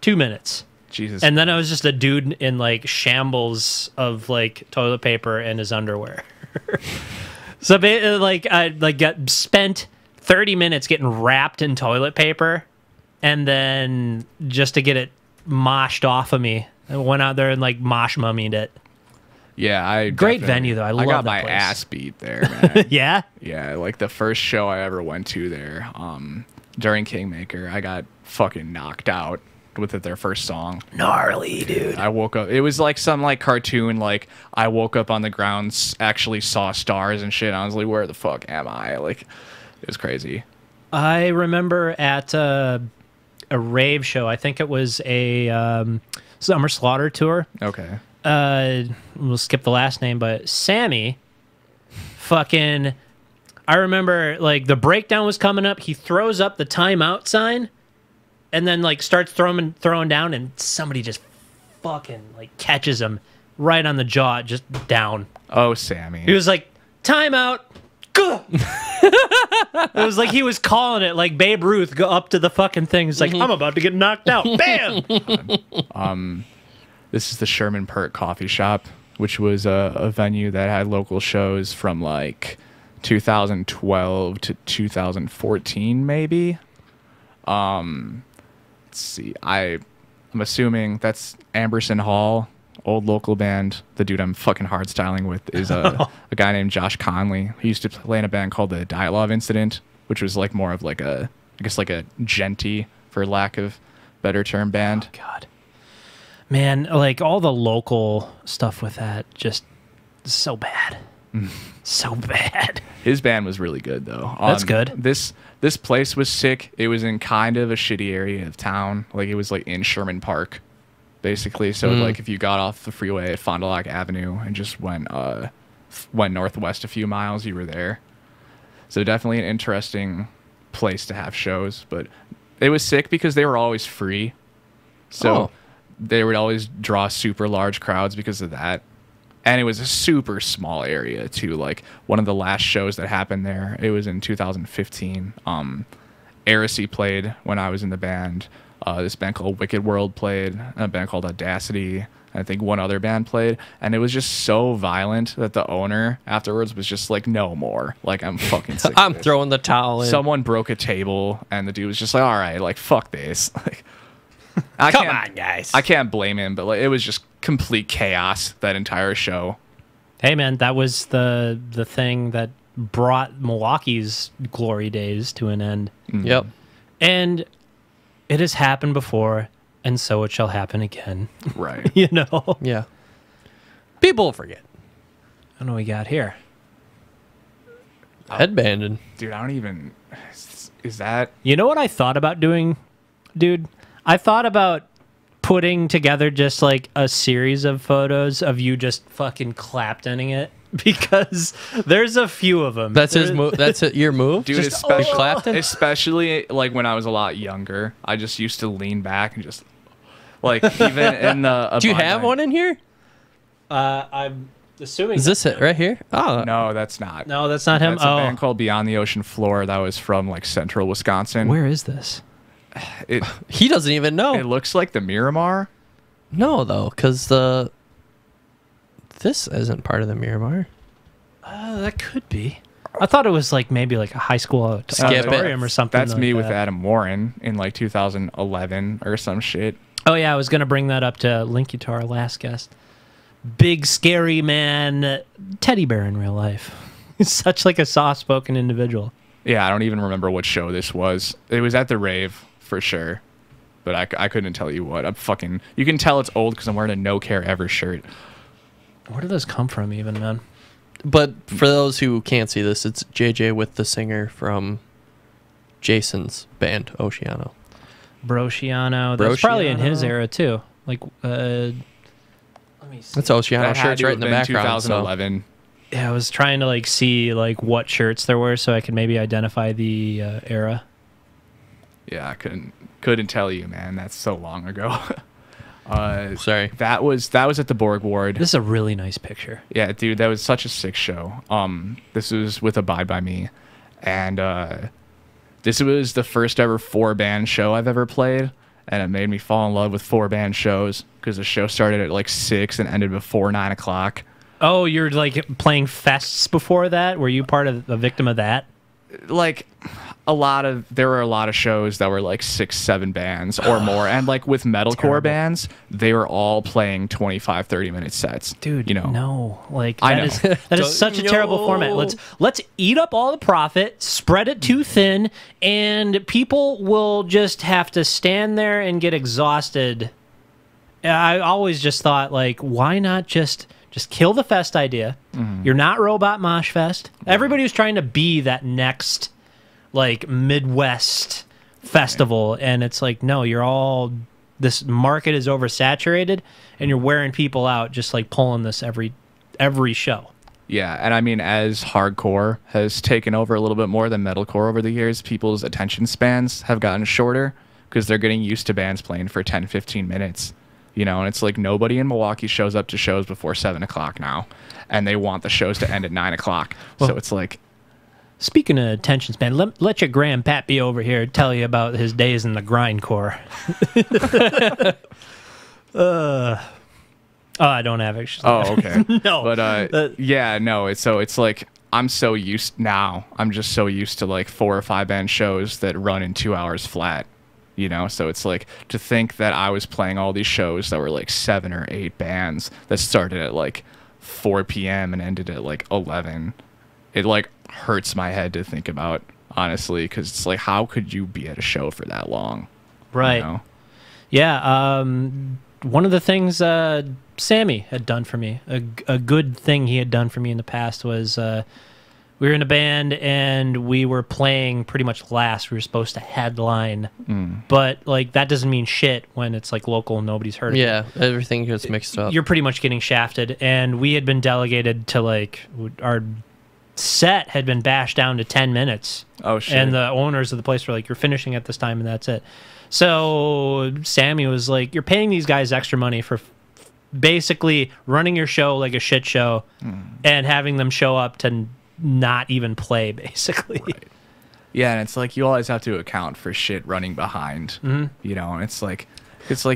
Speaker 1: 2 minutes.
Speaker 3: Jesus.
Speaker 1: And then I was just a dude in like shambles of like toilet paper and his underwear. So I got spent 30 minutes getting wrapped in toilet paper, and then just to get it moshed off of me, I went out there and like mosh mummied it.
Speaker 3: Yeah,
Speaker 1: Great
Speaker 3: definitely-
Speaker 1: venue, though. I love
Speaker 3: got
Speaker 1: that
Speaker 3: my
Speaker 1: place.
Speaker 3: ass beat there, man.
Speaker 1: Yeah.
Speaker 3: Yeah, like the first show I ever went to there, during Kingmaker, I got fucking knocked out with their first song.
Speaker 1: Gnarly, dude.
Speaker 3: I woke up. It was like some like cartoon. Like I woke up on the ground, actually saw stars and shit. I was like, where the fuck am I? Like, it was crazy.
Speaker 1: I remember at a rave show. I think it was a Summer Slaughter tour.
Speaker 3: Okay.
Speaker 1: We'll skip the last name, but Sammy, fucking, I remember like the breakdown was coming up. He throws up the timeout sign, and then like starts throwing down, and somebody just fucking like catches him right on the jaw, just down.
Speaker 3: Oh, Sammy.
Speaker 1: He was like, timeout. Gah! It was like he was calling it like Babe Ruth, go up to the fucking thing. He's like, I'm about to get knocked out. Bam!
Speaker 3: This is the Sherman Pert Coffee Shop, which was a venue that had local shows from like 2012 to 2014, maybe. Let's see. I'm assuming that's Amberson Hall, old local band. The dude I'm fucking hard styling with is a guy named Josh Conley. He used to play in a band called the Dialog Incident, which was like more of like I guess like a genty, for lack of better term, band.
Speaker 1: God. Man, like all the local stuff with that, just so bad. So bad.
Speaker 3: His band was really good though.
Speaker 1: That's good.
Speaker 3: This place was sick. It was in kind of a shitty area of town. Like it was like in Sherman Park, basically. So like if you got off the freeway at Fond du Lac Avenue and just went northwest a few miles, you were there. So definitely an interesting place to have shows. But it was sick because they were always free. So they would always draw super large crowds because of that. And it was a super small area too. Like one of the last shows that happened there, it was in 2015. Heresy played when I was in the band. This band called Wicked World played, and a band called Audacity. I think one other band played, and it was just so violent that the owner afterwards was just like, "No more! Like I'm fucking sick.
Speaker 2: I'm throwing the towel in."
Speaker 3: Someone broke a table, and the dude was just like, "All right, like fuck this." Like,
Speaker 1: Come on, guys.
Speaker 3: I can't blame him, but like it was just complete chaos that entire show.
Speaker 1: Hey, man, that was the thing that brought Milwaukee's glory days to an end.
Speaker 2: Yep.
Speaker 1: And it has happened before, and so it shall happen again.
Speaker 3: Right.
Speaker 1: You know?
Speaker 2: Yeah. People will forget.
Speaker 1: I don't know what we got here.
Speaker 2: Headbanding.
Speaker 3: Dude, I don't even... Is that...
Speaker 1: You know what I thought about doing, dude? I thought about putting together just like a series of photos of you just fucking Claptoning it, because there's a few of them.
Speaker 2: That's his move. That's your move,
Speaker 3: Dude,
Speaker 1: Just,
Speaker 3: especially like when I was a lot younger, I just used to lean back and just like even in the.
Speaker 2: Do you have one in here?
Speaker 1: I'm assuming.
Speaker 2: Is this it right here? Oh
Speaker 3: No, that's not.
Speaker 1: No, that's not him.
Speaker 3: That's a band called Beyond the Ocean Floor. That was from like central Wisconsin.
Speaker 1: Where is this?
Speaker 3: It
Speaker 2: he doesn't even know.
Speaker 3: it looks like the Miramar.
Speaker 2: No, though, because this isn't part of the Miramar.
Speaker 1: That could be. I thought it was like maybe like a high school
Speaker 2: Skip it.
Speaker 1: auditorium or something.
Speaker 3: That's
Speaker 1: like
Speaker 3: me with
Speaker 1: that.
Speaker 3: Adam Warren in like 2011 or some shit.
Speaker 1: Oh yeah, I was gonna bring that up to link you to our last guest. Big scary man, teddy bear in real life. He's such like a soft-spoken individual.
Speaker 3: Yeah, I don't even remember what show this was. It was at the rave for sure, but I couldn't tell you what. I'm fucking. You can tell it's old because I'm wearing a No Care Ever shirt.
Speaker 1: Where did those come from, even, man?
Speaker 2: But for those who can't see this, it's JJ with the singer from Jason's band, Oceano.
Speaker 1: Brociano. That's probably in his era too. Like, let me see.
Speaker 2: That's Oceano
Speaker 3: That had
Speaker 2: shirts
Speaker 3: to
Speaker 2: right
Speaker 3: have
Speaker 2: in the
Speaker 3: been
Speaker 2: background. So.
Speaker 3: 2011.
Speaker 1: Yeah, I was trying to like see like what shirts there were so I could maybe identify the era.
Speaker 3: Yeah, I couldn't tell you, man. That's so long ago.
Speaker 2: Sorry.
Speaker 3: That was at the Borg Ward.
Speaker 1: This is a really nice picture.
Speaker 3: Yeah, dude, that was such a sick show. This was with Abide by Me, and this was the first ever 4-band show I've ever played, and it made me fall in love with 4-band shows because the show started at like 6 and ended before 9 o'clock.
Speaker 1: Oh, you're like playing fests before that? Were you part of a victim of that?
Speaker 3: Like there were a lot of shows that were like 6-7 bands or more, and like with metalcore
Speaker 1: Terrible.
Speaker 3: bands they were all playing 25-30 minute sets,
Speaker 1: Dude,
Speaker 3: you know.
Speaker 1: no, like
Speaker 3: I
Speaker 1: that
Speaker 3: know.
Speaker 1: is that is such a terrible format. Let's eat up all the profit, spread it too thin, and people will just have to stand there and get exhausted. I always just thought, like, why not just kill the fest idea? You're not Robot Mosh Fest. Everybody was trying to be that next like Midwest festival, and it's like, no, you're all, this market is oversaturated and you're wearing people out just like pulling this every show.
Speaker 3: Yeah, and I mean, as hardcore has taken over a little bit more than metalcore over the years, people's attention spans have gotten shorter because they're getting used to bands playing for 10-15 minutes, you know. And it's like nobody in Milwaukee shows up to shows before 7 o'clock now, and they want the shows to end at 9 o'clock. So it's like,
Speaker 1: Speaking of attention span, let your grandpappy over here tell you about his days in the grindcore. I don't have actually.
Speaker 3: oh, okay.
Speaker 1: No,
Speaker 3: But yeah, no, it's like I'm just so used to like 4 or 5 band shows that run in 2 hours flat, you know. So it's like, to think that I was playing all these shows that were like 7 or 8 bands that started at like 4 p.m. and ended at like 11. It like hurts my head to think about, honestly, because it's like, how could you be at a show for that long?
Speaker 1: right?
Speaker 3: You know?
Speaker 1: Yeah. one of the things Sammy had done for me, a good thing he had done for me in the past was we were in a band and we were playing pretty much last. We were supposed to headline, but like that doesn't mean shit when it's like local and nobody's heard of it.
Speaker 2: Yeah, everything gets mixed up.
Speaker 1: You're pretty much getting shafted, and we had been delegated to like our set had been bashed down to 10 minutes.
Speaker 3: Oh shit!
Speaker 1: And the owners of the place were like, "You're finishing at this time, and that's it." So Sammy was like, "You're paying these guys extra money for basically running your show like a shit show, and having them show up to not even play, basically."
Speaker 3: Right. Yeah, and it's like you always have to account for shit running behind. You know, and it's like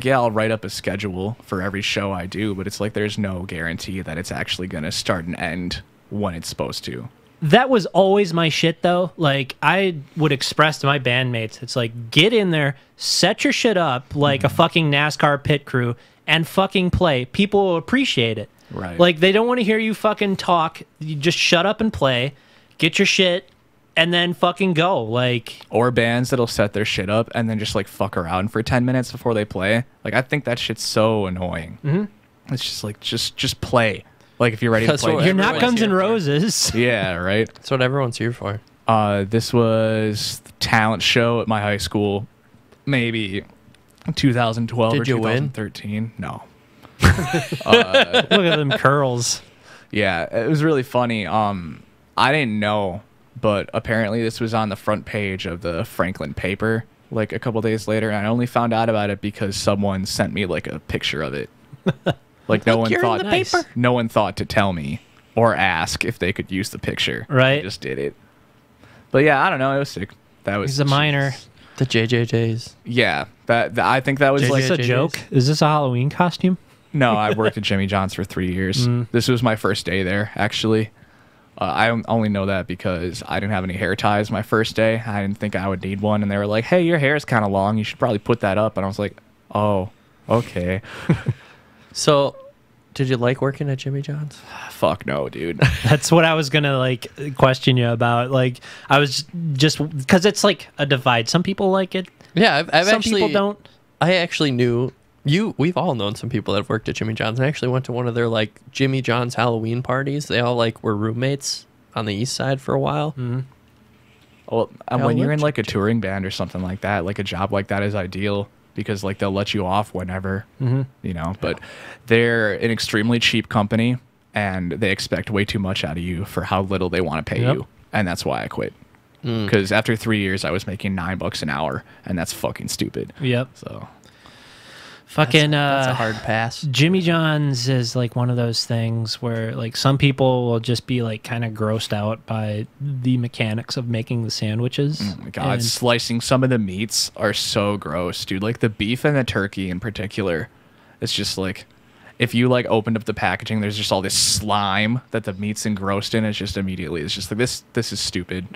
Speaker 3: yeah, I'll write up a schedule for every show I do, but it's like there's no guarantee that it's actually gonna start and end when it's supposed to.
Speaker 1: That was always my shit, though. Like, I would express to my bandmates, it's like, get in there, set your shit up like a fucking NASCAR pit crew, and fucking play. People will appreciate it.
Speaker 3: Right.
Speaker 1: Like, they don't want to hear you fucking talk. You just shut up and play, get your shit, and then fucking go. Like,
Speaker 3: or bands that'll set their shit up and then just like fuck around for 10 minutes before they play. Like, I think that shit's so annoying. It's just like, just play. Like, if you're ready to
Speaker 2: That's
Speaker 3: play.
Speaker 2: what
Speaker 1: you're not
Speaker 2: everyone's
Speaker 1: Guns N'
Speaker 2: here for.
Speaker 1: Roses.
Speaker 3: Yeah, right.
Speaker 2: That's what everyone's here for.
Speaker 3: This was the talent show at my high school, maybe 2012
Speaker 2: Did
Speaker 3: or
Speaker 2: you win?
Speaker 3: 2013. No.
Speaker 1: Look at them curls.
Speaker 3: Yeah, it was really funny. I didn't know, but apparently this was on the front page of the Franklin paper like a couple days later, and I only found out about it because someone sent me like a picture of it. Like no one
Speaker 2: you're in
Speaker 3: thought
Speaker 2: the paper.
Speaker 3: no one thought to tell me or ask if they could use the picture.
Speaker 1: Right.
Speaker 3: They just did it. But yeah, I don't know. It was sick. That was
Speaker 1: He's a minor.
Speaker 2: The JJJs.
Speaker 3: Yeah, that I think that was
Speaker 1: Is
Speaker 3: like
Speaker 1: this a joke? Is this a Halloween costume?
Speaker 3: no. I worked at Jimmy John's for 3 years. This was my first day there, actually. I only know that because I didn't have any hair ties my first day. I didn't think I would need one, and they were like, "Hey, your hair's kind of long. You should probably put that up." And I was like, "Oh, okay."
Speaker 2: So, did you like working at Jimmy John's?
Speaker 3: Fuck no, dude.
Speaker 1: That's what I was gonna like question you about. Like, I was just because it's like a divide. Some people like it.
Speaker 2: Yeah, I've
Speaker 1: Some
Speaker 2: actually.
Speaker 1: people don't.
Speaker 2: I actually knew you. We've all known some people that have worked at Jimmy John's. I actually went to one of their like Jimmy John's Halloween parties. They all like were roommates on the east side for a while.
Speaker 3: Well,
Speaker 2: Yeah,
Speaker 3: when you're in
Speaker 2: legit.
Speaker 3: like a touring band or something like that, like a job like that is ideal because like they'll let you off whenever, you know. But they're an extremely cheap company, and they expect way too much out of you for how little they want to pay
Speaker 1: Yep.
Speaker 3: you, and that's why I quit. Because after 3 years, I was making $9 an hour, and that's fucking stupid.
Speaker 1: Yep.
Speaker 3: So
Speaker 1: Fucking
Speaker 2: That's a hard pass.
Speaker 1: Jimmy John's is like one of those things where like some people will just be like kind of grossed out by the mechanics of making the sandwiches.
Speaker 3: oh my god,
Speaker 1: And
Speaker 3: slicing some of the meats are so gross, dude. Like the beef and the turkey in particular, it's just like if you like opened up the packaging, there's just all this slime that the meat's engrossed in. It's just immediately, it's just like this is stupid.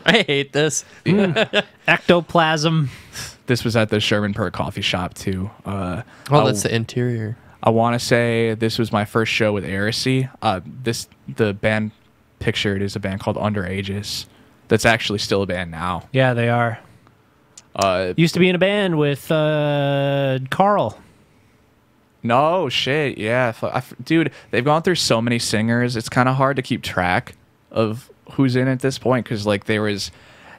Speaker 2: I hate this.
Speaker 1: ectoplasm.
Speaker 3: This was at the Sherman Perk coffee shop too.
Speaker 2: Oh, that's the interior.
Speaker 3: I want to say this was my first show with Heresy. The band pictured is a band called Underages. That's actually still a band now.
Speaker 1: Yeah, they are. Used to be in a band with Carl.
Speaker 3: No shit, yeah, dude. They've gone through so many singers. It's kind of hard to keep track of who's in at this point because like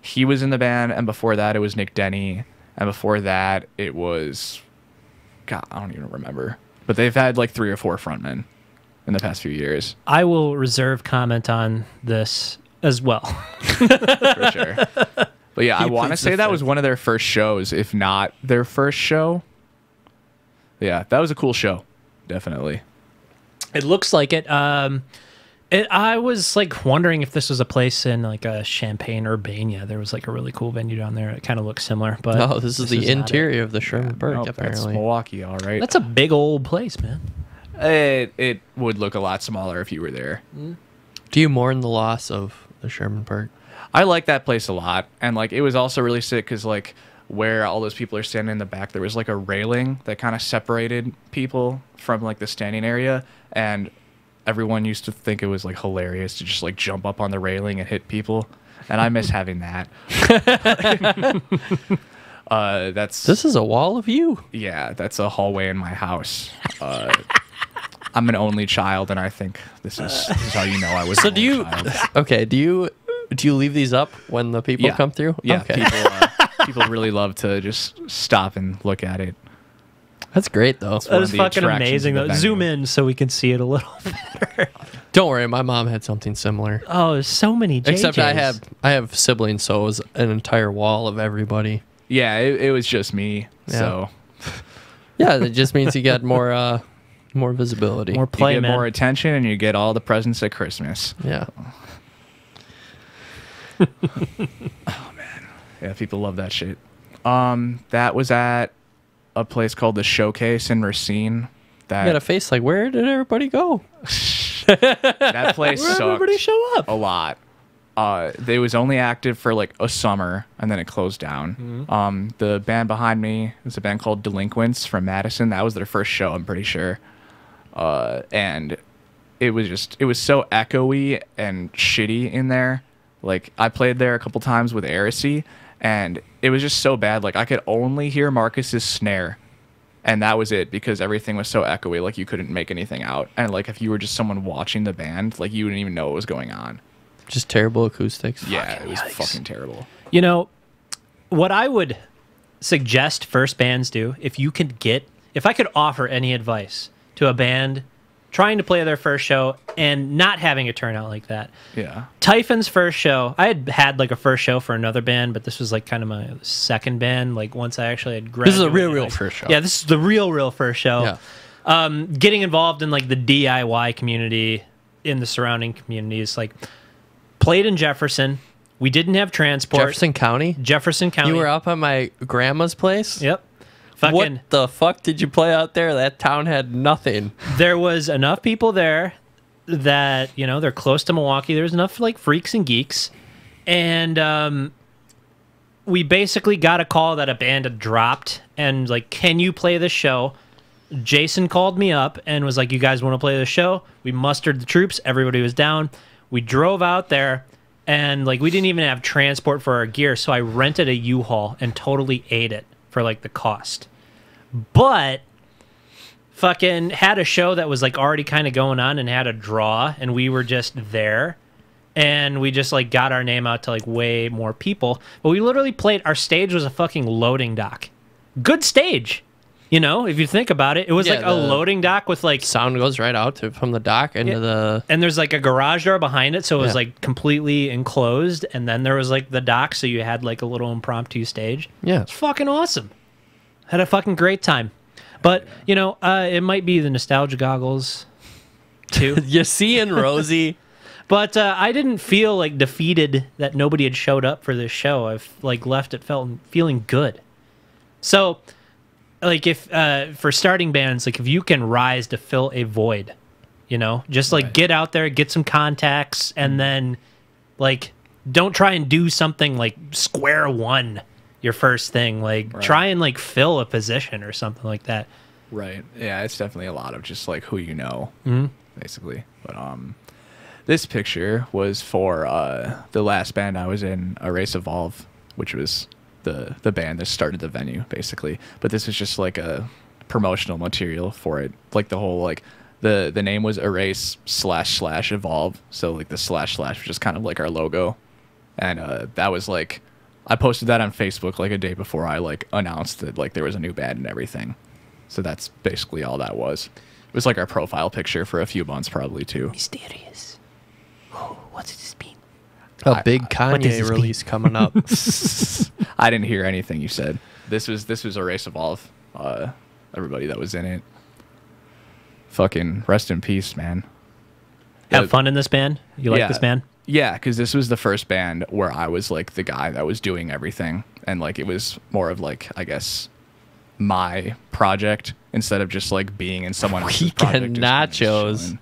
Speaker 3: he was in the band, and before that it was Nick Denny, and before that it was, God, I don't even remember. But they've had like 3 or 4 frontmen in the past few years.
Speaker 1: I will reserve comment on this as well.
Speaker 3: For sure. But yeah, I want to
Speaker 2: pleads
Speaker 3: say
Speaker 2: the
Speaker 3: that was
Speaker 2: fifth.
Speaker 3: one of their first shows, if not their first show. Yeah, that was a cool show. Definitely.
Speaker 1: It looks like it. I was like wondering if this was a place in like a Champaign Urbana. There was like a really cool venue down there. It kind of looks similar, but
Speaker 2: No, this is the
Speaker 1: not it.
Speaker 2: interior of the Sherman Perk,
Speaker 3: Nope, that's
Speaker 2: apparently.
Speaker 3: Milwaukee, all right.
Speaker 1: That's a big old place, man.
Speaker 3: It would look a lot smaller if you were there.
Speaker 2: Do you mourn the loss of the Sherman Perk?
Speaker 3: I like that place a lot, and like it was also really sick because like where all those people are standing in the back, there was like a railing that kind of separated people from like the standing area, and everyone used to think it was like hilarious to just like jump up on the railing and hit people, and I miss having that.
Speaker 2: This is a wall of you.
Speaker 3: Yeah, that's a hallway in my house. I'm an only child, and I think this is how you know I was.
Speaker 2: So
Speaker 3: an
Speaker 2: do
Speaker 3: only
Speaker 2: you?
Speaker 3: child.
Speaker 2: Okay. Do you leave these up when the people come through?
Speaker 3: Yeah,
Speaker 2: Okay.
Speaker 3: people really love to just stop and look at it.
Speaker 2: That's great though.
Speaker 1: That
Speaker 3: one
Speaker 1: is
Speaker 3: of the
Speaker 1: fucking
Speaker 3: attractions
Speaker 1: amazing,
Speaker 3: of the
Speaker 1: though.
Speaker 3: venue.
Speaker 1: Zoom in so we can see it a little better.
Speaker 2: Don't worry, my mom had something similar.
Speaker 1: Oh, there's so many JJs.
Speaker 2: Except I have siblings, so it was an entire wall of everybody.
Speaker 3: Yeah, it was just me.
Speaker 2: Yeah.
Speaker 3: So
Speaker 2: Yeah, it just means you get more visibility.
Speaker 1: more
Speaker 3: you
Speaker 1: play,
Speaker 3: get
Speaker 1: man.
Speaker 3: more attention, and you get all the presents at Christmas.
Speaker 2: Yeah.
Speaker 3: Yeah, people love that shit. That was at a place called the Showcase in Racine.
Speaker 2: You got a
Speaker 3: That
Speaker 2: face like, where did everybody go?
Speaker 3: that place
Speaker 1: Where
Speaker 3: sucked
Speaker 1: everybody show up?
Speaker 3: a lot. They was only active for like a summer, and then it closed down. The band behind me is a band called Delinquents from Madison. That was their first show, I'm pretty sure. And it was so echoey and shitty in there. Like, I played there a couple times with Heresy, and it was just so bad. Like, I could only hear Marcus's snare, and that was it, because everything was so echoey. Like, you couldn't make anything out. And like, if you were just someone watching the band, like, you wouldn't even know what was going on.
Speaker 2: Just terrible acoustics.
Speaker 3: Yeah, it was
Speaker 1: yikes.
Speaker 3: fucking terrible.
Speaker 1: You know, what I would suggest first bands do, if I could offer any advice to a band trying to play their first show and not having it turn out like that.
Speaker 3: Yeah.
Speaker 1: Typhon's first show, I had like a first show for another band, but this was like kind of my second band. Like once I actually had graduated.
Speaker 2: This is a real first show.
Speaker 1: Yeah, this is the real first show.
Speaker 2: Yeah.
Speaker 1: Getting involved in like the DIY community in the surrounding communities, like played in Jefferson. We didn't have transport.
Speaker 2: Jefferson County?
Speaker 1: Jefferson County.
Speaker 2: You were up at my grandma's place?
Speaker 1: Yep. Fucking.
Speaker 2: What the fuck did you play out there? That town had nothing.
Speaker 1: There was enough people there that, you know, they're close to Milwaukee. There's enough like freaks and geeks. And we basically got a call that a band had dropped and like, can you play this show? Jason called me up and was like, you guys want to play the show? We mustered the troops. Everybody was down. We drove out there and like, we didn't even have transport for our gear. So I rented a U-Haul and totally ate it for like the cost. But fucking had a show that was like already kind of going on and had a draw, and we were just there, and we just like got our name out to like way more people. But we literally played, our stage was a fucking loading dock. Good stage, you know, if you think about it. It was
Speaker 2: Yeah,
Speaker 1: like a loading dock with like,
Speaker 2: Sound goes right out from the dock into the...
Speaker 1: and there's like a garage door behind it, so it was
Speaker 2: Yeah.
Speaker 1: like completely enclosed, and then there was like the dock, so you had like a little impromptu stage.
Speaker 2: Yeah.
Speaker 1: It's fucking awesome. Had a fucking great time. But, you know, it might be the nostalgia goggles, too.
Speaker 2: You seeing Rosie?
Speaker 1: But I didn't feel, like, defeated that nobody had showed up for this show. I've, like, left it feeling good. So, like, if for starting bands, like, if you can rise to fill a void, you know? Just, like, get out there, get some contacts, and then, like, don't try and do something, like, square one. Your first thing, like try and like fill a position or something like that.
Speaker 3: Right. Yeah, it's definitely a lot of just like who you know, basically. But this picture was for the last band I was in, Erase Evolve, which was the band that started the venue, basically. But this is just like a promotional material for it. Like the whole like the name was Erase / Evolve, so like the / was just kind of like our logo, and that was like. I posted that on Facebook like a day before I like announced that like there was a new band and everything. So that's basically all that was. It was like our profile picture for a few months probably too.
Speaker 1: Mysterious. Oh, what's this mean?
Speaker 2: A big
Speaker 1: what does
Speaker 2: Kanye
Speaker 1: this
Speaker 2: release coming up.
Speaker 3: I didn't hear anything you said. This was Erase Evolve. Everybody that was in it. Fucking rest in peace, man.
Speaker 1: Have fun in this band? You like this band?
Speaker 3: Yeah, because this was the first band where I was like the guy that was doing everything, and like it was more of like I guess my project instead of just like being in someone else's project.
Speaker 2: Weekend
Speaker 3: just kinda
Speaker 2: nachos.
Speaker 3: chilling.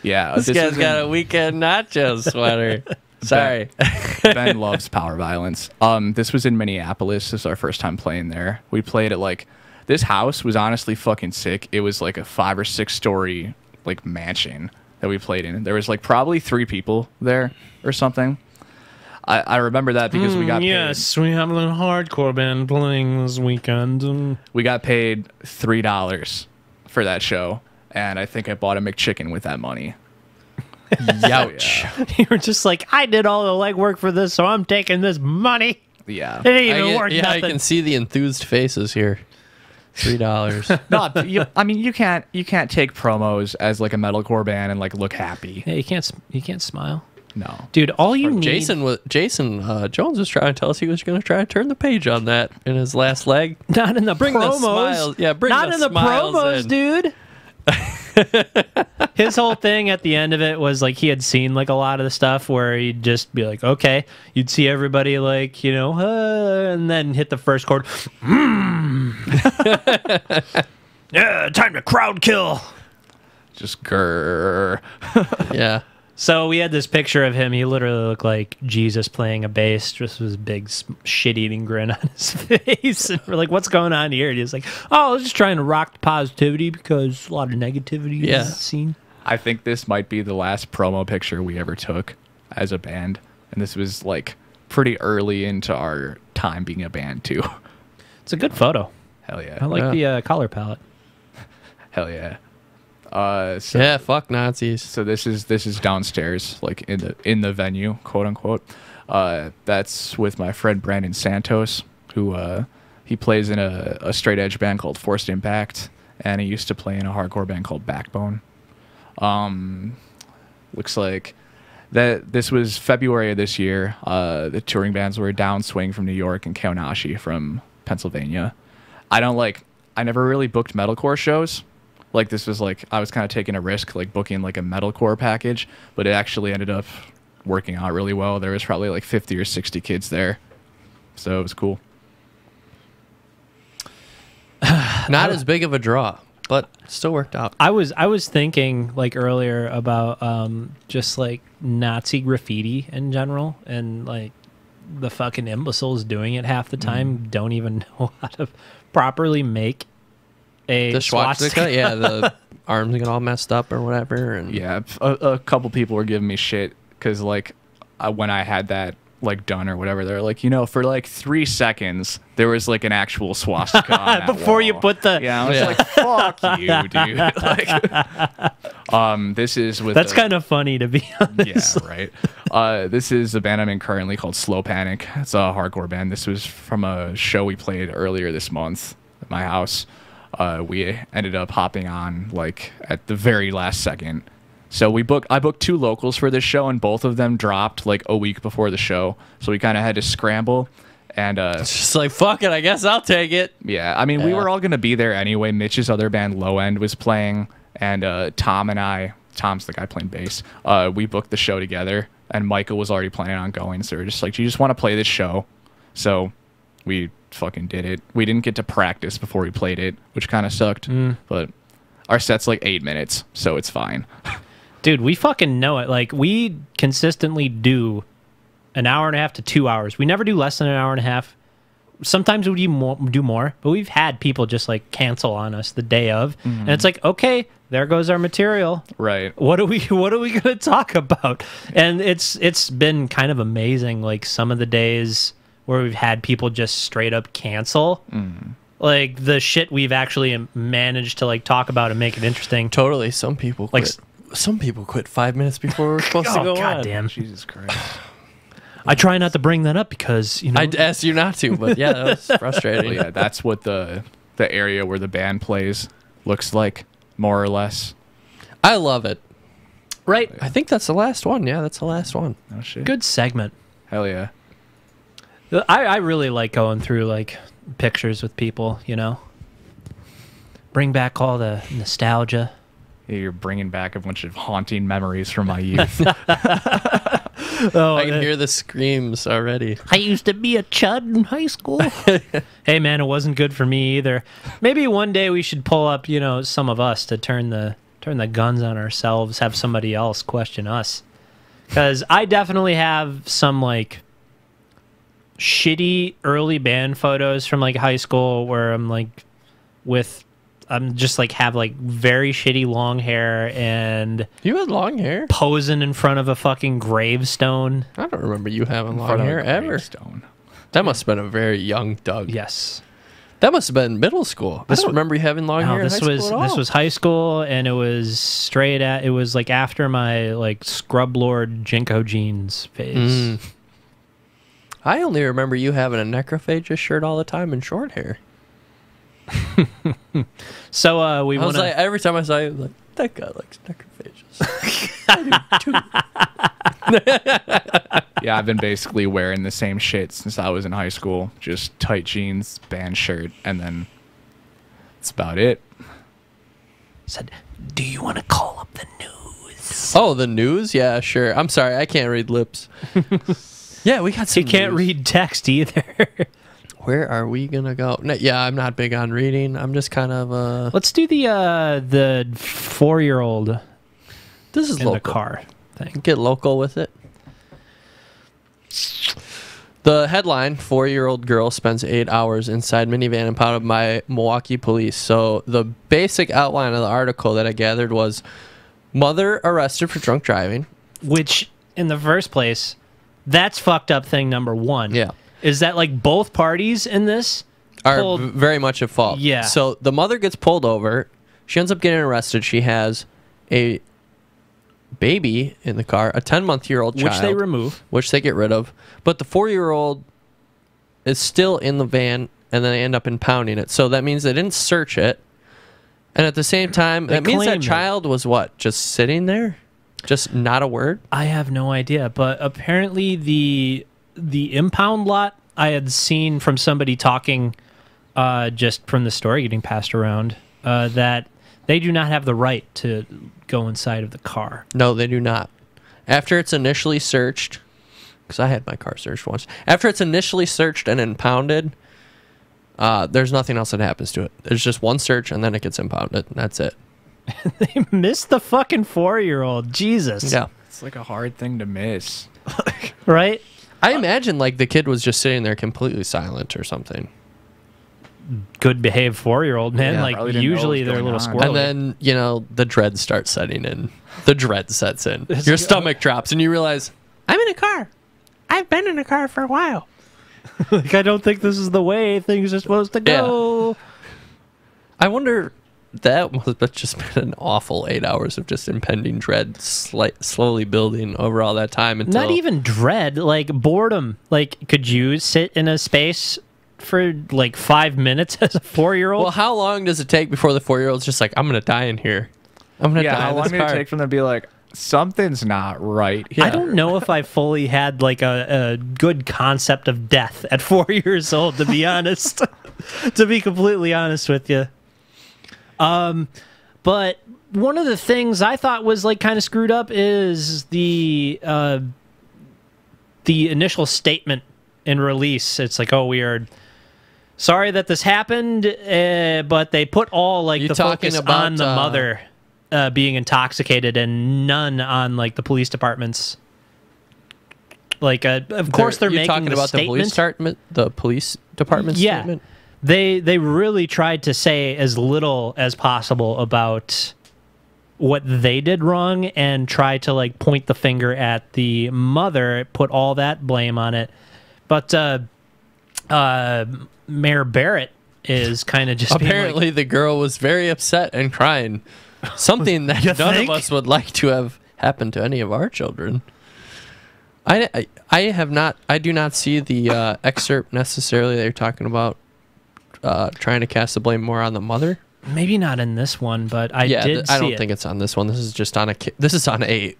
Speaker 3: Yeah,
Speaker 2: This guy's got a weekend nachos sweater. Sorry.
Speaker 3: Ben loves power violence. This was in Minneapolis. This is our first time playing there. We played at like this house was honestly fucking sick. It was like a 5 or 6 story like mansion that we played in. There was like probably 3 people there or something. I remember that because we got paid.
Speaker 1: Yes, we have a hardcore band playing this weekend. And
Speaker 3: We got paid $3 for that show, and I think I bought a McChicken with that money.
Speaker 2: Youch.
Speaker 1: you were just like, I did all the legwork for this, so I'm taking this money.
Speaker 3: Yeah.
Speaker 1: It ain't even worth
Speaker 2: I
Speaker 1: nothing.
Speaker 2: can see the enthused faces here. $3.
Speaker 3: No, I mean you can't take promos as like a metalcore band and like look happy.
Speaker 1: Yeah, you can't smile.
Speaker 3: No.
Speaker 1: Dude, all you need...
Speaker 2: Jason Jones was trying to tell us he was going to try to turn the page on that in his last leg.
Speaker 1: Not in the
Speaker 2: Bring
Speaker 1: promos.
Speaker 2: the smiles. Yeah, bring
Speaker 1: Not
Speaker 2: the
Speaker 1: in the
Speaker 2: smiles
Speaker 1: promos,
Speaker 2: in.
Speaker 1: dude. His whole thing at the end of it was like he had seen like a lot of the stuff where he'd just be like, okay, you'd see everybody like, you know, and then hit the first chord. Yeah, time to crowd kill.
Speaker 3: Just grrr.
Speaker 2: Yeah.
Speaker 1: So we had this picture of him. He literally looked like Jesus playing a bass, just with his big shit-eating grin on his face. And we're like, what's going on here? And he's like, oh, I was just trying to rock the positivity because a lot of negativity in that scene.
Speaker 3: I think this might be the last promo picture we ever took as a band. And this was like pretty early into our time being a band too.
Speaker 1: It's a good photo.
Speaker 3: Hell yeah.
Speaker 1: I like the color palette.
Speaker 3: Hell yeah. So,
Speaker 2: Yeah, fuck Nazis.
Speaker 3: So this is downstairs, like in the venue, quote unquote. That's with my friend Brandon Santos, who he plays in a straight edge band called Forced Impact, and he used to play in a hardcore band called Backbone. Looks like that this was February of this year. The touring bands were Downswing from New York and Kaonashi from Pennsylvania. I never really booked metalcore shows. Like this was like I was kind of taking a risk, like booking like a metalcore package, but it actually ended up working out really well. There was probably like 50 or 60 kids there, so it was cool.
Speaker 2: Not as big of a draw, but still worked out.
Speaker 1: I was thinking like earlier about just like Nazi graffiti in general, and like the fucking imbeciles doing it half the time don't even know how to properly make
Speaker 2: The swastika, yeah, the arms get all messed up or whatever. And
Speaker 3: Yeah, a couple people were giving me shit because like when I had that like done or whatever, they're like, you know, for like 3 seconds there was like an actual swastika on that
Speaker 1: before you
Speaker 3: wall.
Speaker 1: put the
Speaker 3: I was like, fuck you, dude. Like, this is with
Speaker 1: that's kind of funny to be honest.
Speaker 3: Yeah, right. This is a band I'm in currently called Slow Panic. It's a hardcore band. This was from a show we played earlier this month at my house. We ended up hopping on like at the very last second. So I booked 2 locals for this show, and both of them dropped like a week before the show. So we kind of had to scramble. And
Speaker 2: it's just like, fuck it, I guess I'll take it.
Speaker 3: yeah, I mean, we were all gonna be there anyway. Mitch's other band, Low End, was playing, and Tom and I, Tom's the guy playing bass. We booked the show together, and Michael was already planning on going. So we're just like, do you just want to play this show? So we fucking did it. We didn't get to practice before we played it, which kind of sucked. But our set's like 8 minutes, so it's fine.
Speaker 1: Dude, we fucking know it. Like, we consistently do an hour and a half to 2 hours. We never do less than an hour and a half. Sometimes we do more, but we've had people just like cancel on us the day of, and it's like, okay, there goes our material.
Speaker 3: Right.
Speaker 1: What are we going to talk about? And it's been kind of amazing. Like some of the days where we've had people just straight up cancel. Like the shit we've actually managed to like talk about and make it interesting.
Speaker 2: Totally. Some people quit 5 minutes before we're supposed to go on.
Speaker 1: Goddamn.
Speaker 3: Jesus Christ.
Speaker 1: I try not to bring that up because, you know.
Speaker 2: I'd ask you not to, but yeah, that was frustrating.
Speaker 3: Well, yeah, that's what the area where the band plays looks like, more or less.
Speaker 2: I love it.
Speaker 1: Right.
Speaker 2: I think that's the last one. Yeah, that's the last one.
Speaker 3: Oh shit.
Speaker 1: Good segment.
Speaker 3: Hell yeah.
Speaker 1: I really like going through like pictures with people, you know. Bring back all the nostalgia.
Speaker 3: Yeah, you're bringing back a bunch of haunting memories from my youth.
Speaker 1: Oh,
Speaker 2: I can hear the screams already.
Speaker 1: I used to be a chud in high school. Hey man, it wasn't good for me either. Maybe one day we should pull up, you know, some of us to turn the guns on ourselves, have somebody else question us. Because I definitely have some like shitty early band photos from like high school where I'm like with I'm just like have like very shitty long hair and
Speaker 2: You had long hair?
Speaker 1: posing in front of a fucking gravestone.
Speaker 2: I don't remember you having long
Speaker 3: Front of
Speaker 2: hair
Speaker 3: a
Speaker 2: ever.
Speaker 3: gravestone.
Speaker 2: That must have been a very young Doug.
Speaker 1: Yes.
Speaker 2: That must have been middle school. I don't remember you having long
Speaker 1: No,
Speaker 2: hair in high school at all.
Speaker 1: this was high school, and it was it was like after my like scrub lord Jinko jeans phase.
Speaker 2: I only remember you having a necrophagus shirt all the time and short hair.
Speaker 1: So we
Speaker 2: I was
Speaker 1: want
Speaker 2: like, every time I saw you, I was like, that guy likes necrophages.
Speaker 3: Yeah, I've been basically wearing the same shit since I was in high school. Just tight jeans, band shirt, and then that's about it.
Speaker 1: said, "Do you want to call up the news?"
Speaker 2: Oh, the news? Yeah, sure. I'm sorry, I can't read lips. Yeah, we got some
Speaker 1: He can't
Speaker 2: news.
Speaker 1: read text either.
Speaker 2: Where are we gonna go? No, yeah, I'm not big on reading. I'm just kind of
Speaker 1: Let's do the 4-year-old
Speaker 2: this is
Speaker 1: in
Speaker 2: local.
Speaker 1: the car thing.
Speaker 2: Get local with it. The headline: 4-year-old girl spends 8 hours inside minivan impounded by Milwaukee police. So the basic outline of the article that I gathered was: mother arrested for drunk driving.
Speaker 1: Which, in the first place, that's fucked up thing number one.
Speaker 2: Yeah.
Speaker 1: Is that like both parties in this
Speaker 2: Are
Speaker 1: pulled-
Speaker 2: very much at fault.
Speaker 1: Yeah.
Speaker 2: So the mother gets pulled over. She ends up getting arrested. She has a baby in the car, a 10-month-old child.
Speaker 1: which they remove.
Speaker 2: Which they get rid of. But the 4-year-old is still in the van, and then they end up impounding it. So that means they didn't search it. And at the same time,
Speaker 1: They
Speaker 2: that means that
Speaker 1: claimed it.
Speaker 2: child was what? Just sitting there? Just not a word?
Speaker 1: I have no idea, but apparently the impound lot I had seen from somebody talking just from the story getting passed around that they do not have the right to go inside of the car.
Speaker 2: No, they do not. After it's initially searched, because I had my car searched once. After it's initially searched and impounded, there's nothing else that happens to it. There's just one search, and then it gets impounded. And that's it.
Speaker 1: They missed the fucking 4-year-old. Jesus.
Speaker 2: Yeah.
Speaker 3: It's like a hard thing to miss.
Speaker 1: Right?
Speaker 2: I imagine like the kid was just sitting there completely silent or something.
Speaker 1: Good behaved 4-year-old, man.
Speaker 2: Yeah,
Speaker 1: like
Speaker 3: probably didn't know what
Speaker 1: usually
Speaker 3: was
Speaker 1: they're a
Speaker 3: going
Speaker 1: little
Speaker 3: on.
Speaker 1: squirrely.
Speaker 2: And then, you know, the dread starts setting in. The dread sets in. Your
Speaker 1: like,
Speaker 2: stomach drops and you realize, I'm in a car. I've been in a car for a while.
Speaker 1: like, I don't think this is the way things are supposed to go.
Speaker 2: I wonder, that must have just been an awful 8 hours of just impending dread slowly building over all that time. Until,
Speaker 1: Not even dread, like boredom. Like, could you sit in a space for like 5 minutes as a 4-year-old?
Speaker 2: Well, how long does it take before the 4-year-old's just like, I'm going to die in here? I'm going to
Speaker 3: Yeah,
Speaker 2: die
Speaker 3: how
Speaker 2: in
Speaker 3: long
Speaker 2: this
Speaker 3: did it
Speaker 2: car.
Speaker 3: take for them to be like, something's not right here?
Speaker 1: I don't know if I fully had like a good concept of death at 4 years old, to be honest. To be completely honest with you. But one of the things I thought was like kind of screwed up is the initial statement in release. It's like, oh, we are sorry that this happened, but they put all like
Speaker 2: You
Speaker 1: the
Speaker 2: talking
Speaker 1: focus
Speaker 2: about,
Speaker 1: on the mother being intoxicated and none on like the police departments. Like, of course they're
Speaker 2: You're
Speaker 1: making
Speaker 2: talking
Speaker 1: the
Speaker 2: about
Speaker 1: statement.
Speaker 2: the police department's
Speaker 1: Yeah.
Speaker 2: statement?
Speaker 1: They really tried to say as little as possible about what they did wrong and try to like point the finger at the mother, put all that blame on it. But Mayor Barrett is kind of just being
Speaker 2: Apparently,
Speaker 1: like,
Speaker 2: the girl was very upset and crying. Something that
Speaker 1: You
Speaker 2: none
Speaker 1: think?
Speaker 2: of us would like to have happened to any of our children. I have not. I do not see the excerpt necessarily that you're talking about. Trying to cast the blame more on the mother.
Speaker 1: maybe not in this one, but I did see
Speaker 2: I don't
Speaker 1: it.
Speaker 2: think it's on this one. This is just on a